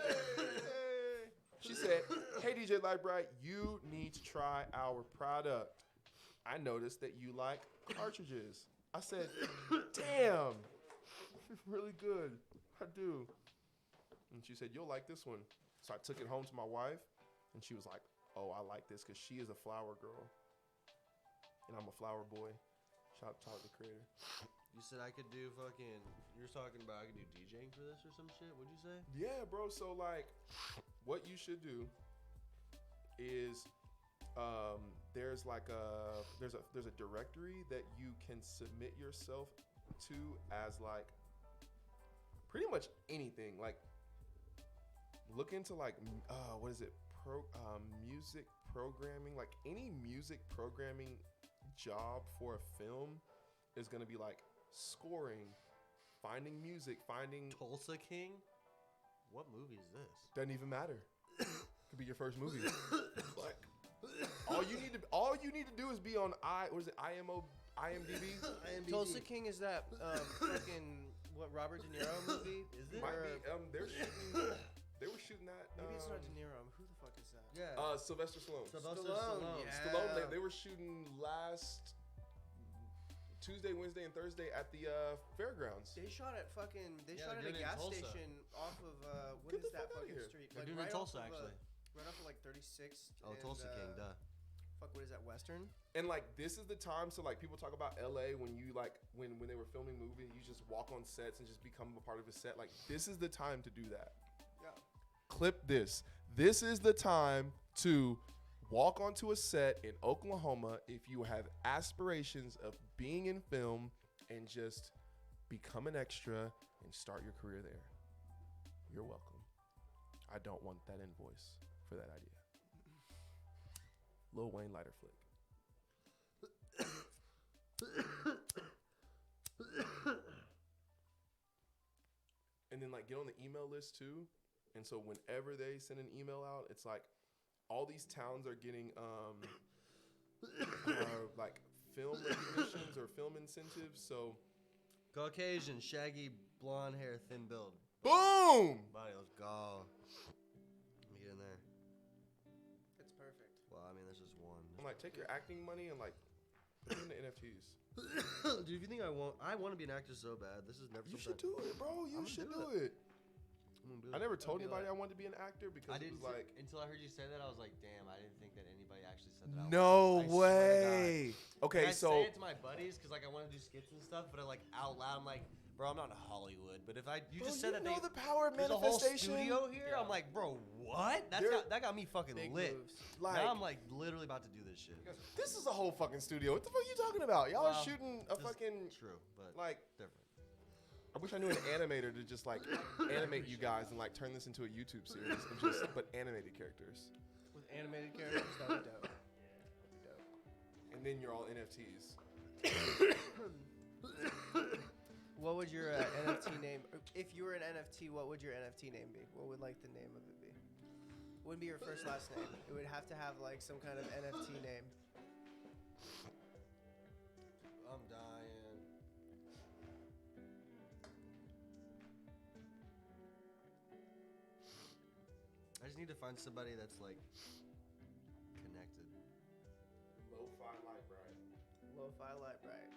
She said, hey, DJ Lightbright, you need to try our product. I noticed that you like cartridges. I said, damn, really good. I do. And she said, you'll like this one. So I took it home to my wife, and she was like, oh, I like this because she is a flower girl. And I'm a flower boy. Shout out to Tyler, the creator. You said I could do fucking. You were talking about I could do DJing for this or some shit. What'd you say? Yeah, bro. So like, what you should do is, there's a directory that you can submit yourself to as like pretty much anything. Like, look into like what is it? Music programming. Like any music programming job for a film is gonna be like scoring, finding music, finding Tulsa King? What movie is this? doesn't even matter. Could be your first movie. Like all you need to do is be on IMDb. Tulsa King is that fucking what Robert De Niro movie? Is it? Might be, they were shooting that. Maybe it's not De Niro. Who the fuck is that? Yeah. Sylvester Stallone. Sylvester Stallone, Stallone. yeah. Stallone. They were shooting last Tuesday, Wednesday, and Thursday at the fairgrounds. They shot at fucking. They Yeah, shot at they're a doing it in gas Tulsa. station off of what Get is the that fuck outta fucking here. street? They're doing it in right Tulsa, off of, actually. Right off of like 36. Oh, and, Tulsa King, duh. Fuck, what is that? Western. And like this is the time. So like people talk about LA when you like when they were filming movies, you just walk on sets and just become a part of a set. Like this is the time to do that. Yeah. Clip this. This is the time to walk onto a set in Oklahoma if you have aspirations of being in film and just become an extra and start your career there. You're welcome. I don't want that invoice for that idea. Lil Wayne lighter flick. And then like get on the email list too. And so whenever they send an email out, it's like all these towns are getting like film recognitions or film incentives. So Caucasian, shaggy, blonde hair, thin build. boom! Body, let's go. Let me get in there. It's perfect. Well, I mean, there's just one. I'm like, take your acting money and like put it into NFTs. Dude, if you think I want to be an actor so bad, this is never. You should do it, bro. You I'ma should do do it. I'm gonna do I it. never told be anybody like- I wanted to be an actor because I it didn't was like, until I heard you say that. I was like, damn, I didn't think that anybody actually said that. out no loud. I swear to God. way. Okay, Like, I so say it to my buddies because like I want to do skits and stuff, but like out loud, I'm like, bro, I'm not in Hollywood. But if you bro, just said you that know the power of there's a whole manifestation. studio here, Yeah. I'm like, bro, what? There- That got me fucking Big lit. moves. Like, Now I'm like literally about to do this shit. this is a whole fucking studio. What the fuck are you talking about? Y'all are Well, shooting a this- fucking True, but like. different. I wish I knew an animator to just like animate you guys and like turn this into a YouTube series and just but animated characters. With animated characters, that would be dope. Dope. And then you're all NFTs. What would your NFT name? If you were an NFT, what would your NFT name be? What would like the name of it be? Wouldn't be your first last name. It would have to have like some kind of NFT name. I'm dying. I just need to find somebody that's like connected. Lo-fi light bright. Lo-fi light bright.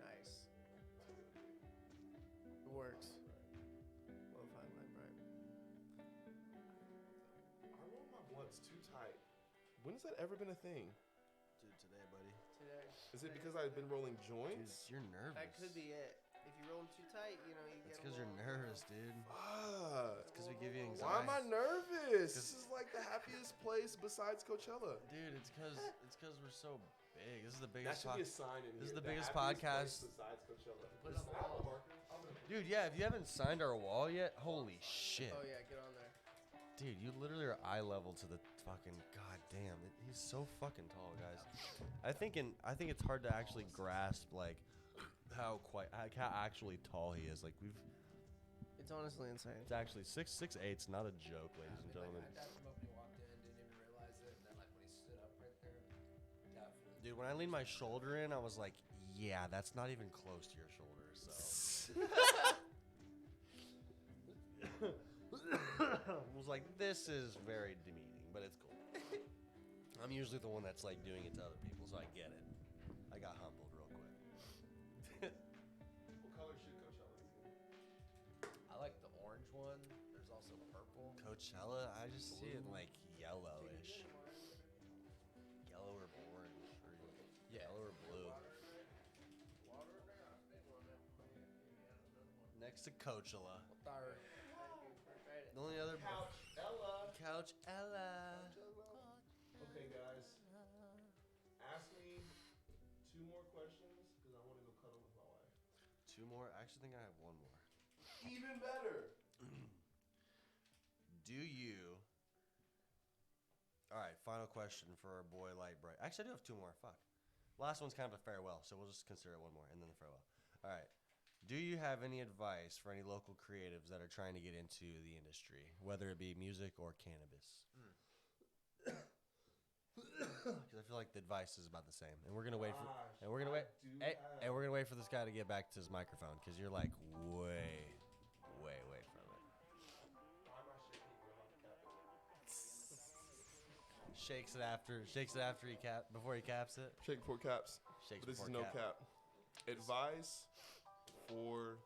Nice. It works. Lo-fi light bright. I roll my blunts too tight. When has that ever been a thing? Dude, today, buddy. Today. Is it because I've been rolling Dude, joints? you're nervous. That could be it. If you roll them too tight, you know, you It's get. because you're nervous, dude. Fuck. It's because we give you anxiety. Why am I nervous? This is like the happiest place besides Coachella. Dude, it's because we're so big. This is the That biggest should be a sign in This is here. the biggest happiest podcast. place besides Coachella. Put it on the wall. Dude, yeah, if you haven't signed our wall yet, holy shit. Oh yeah, get on there. Dude, you literally are eye level to the fucking goddamn. He's so fucking tall, guys. I think it's hard to actually grasp like how actually tall he is. Like It's honestly insane. it's actually 6'8", not a joke, ladies and gentlemen. I tapped him up when he walked in, didn't even realize it, and then like when he stood up right there, definitely. Dude, when I leaned my shoulder in, I was like, yeah, that's not even close to your shoulder. So I was like, this is very demeaning, but it's cool. I'm usually the one that's like doing it to other people, so I get it. I got humbled real quick. Coachella, I just see it like yellowish. Yellow or orange. Or yellow or blue. Next to Coachella. The only other Couch Ella. Okay, guys. Ask me 2 more questions because I want to go cuddle with my wife. 2 more? I actually think I have 1 more. Even better. Do you? All right, final question for our boy Light Bright. Actually, I do have 2 more. Fuck. Last one's kind of a farewell, so we'll just consider it 1 more and then the farewell. All right. Do you have any advice for any local creatives that are trying to get into the industry, whether it be music or cannabis? Because I feel like the advice is about the same, and we're gonna wait for, and we're gonna wait, and we're gonna wait for this guy to get back to his microphone because you're like way from it. Shakes it after before he caps it. Shake before caps. Shakes But this before is no cap. Advice for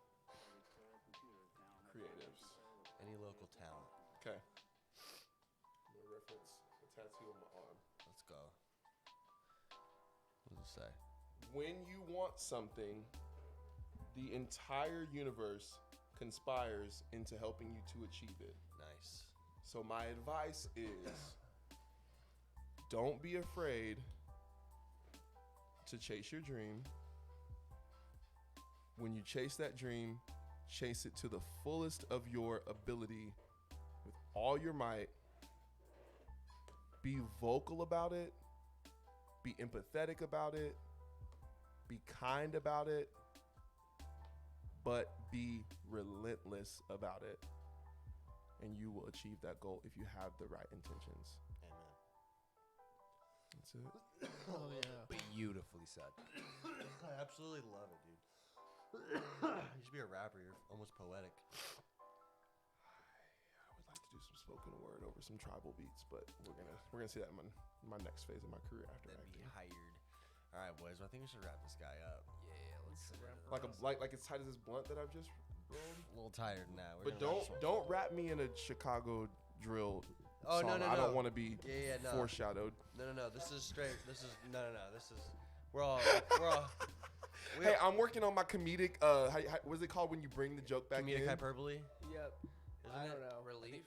creatives. Any local talent. Okay. I'm gonna reference a tattoo on my arm. Let's go. What does it say? When you want something, the entire universe conspires into helping you to achieve it. Nice. So my advice is don't be afraid to chase your dream. When you chase that dream, chase it to the fullest of your ability with all your might. Be vocal about it. Be empathetic about it. Be kind about it. But be relentless about it. And you will achieve that goal if you have the right intentions. Amen. That's it. Oh yeah. Beautifully said. I absolutely love it, dude. You should be a rapper. You're almost poetic. I would like to do some spoken word over some tribal beats, but we're gonna see that in my next phase of my career after Then acting. be hired. All right, boys. Well, I think we should wrap this guy up. Yeah, let's Like as tight as this blunt that I've just rolled. A little tired now. But don't wrap me in a Chicago drill. Oh, song. no. I don't want to be Yeah, no. foreshadowed. No. This is straight. This is no. This is. We're all. Hey, I'm working on my comedic. What is it called when you bring the joke back Comedic in? hyperbole. Yep. Isn't I it? don't know. relief.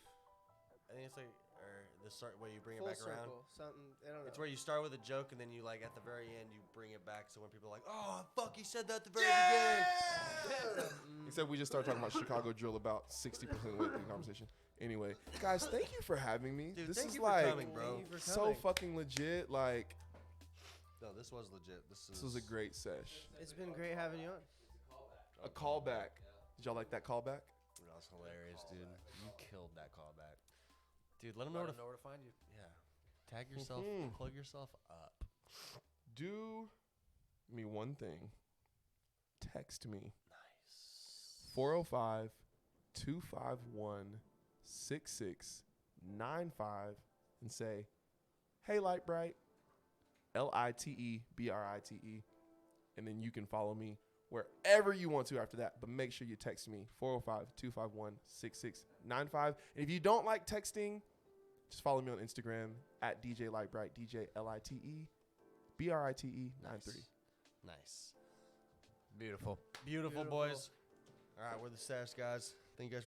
I think it's like, or the start where you bring Full it back circle. around. Something. I don't know. It's where you start with a joke and then you like at the very end you bring it back. So when people are like, "Oh fuck, he said that at the very beginning." Except we just started talking about Chicago drill about 60% of the way through the conversation. Anyway, guys, thank you for having me. Dude, this thank is you for like coming, bro. Thank you for so coming. fucking legit. Like No, this was legit. this was a great sesh. It's been great having you on. A callback. Did y'all like that callback? That was hilarious, dude. You killed that callback. Dude, let them know Let where to. them know where to find you. Yeah. Tag yourself. Mhm. Plug yourself up. Do me one thing. Text me. Nice. 405 251 6695 and say, "Hey, Light Bright." LITEBRITE. And then you can follow me wherever you want to after that. But make sure you text me 405 251 6695. And if you don't like texting, just follow me on Instagram at DJ Lightbright, DJLITEBRITE93. Nice. Beautiful. Beautiful, boys. All right, we're the Sesh guys. Thank you guys.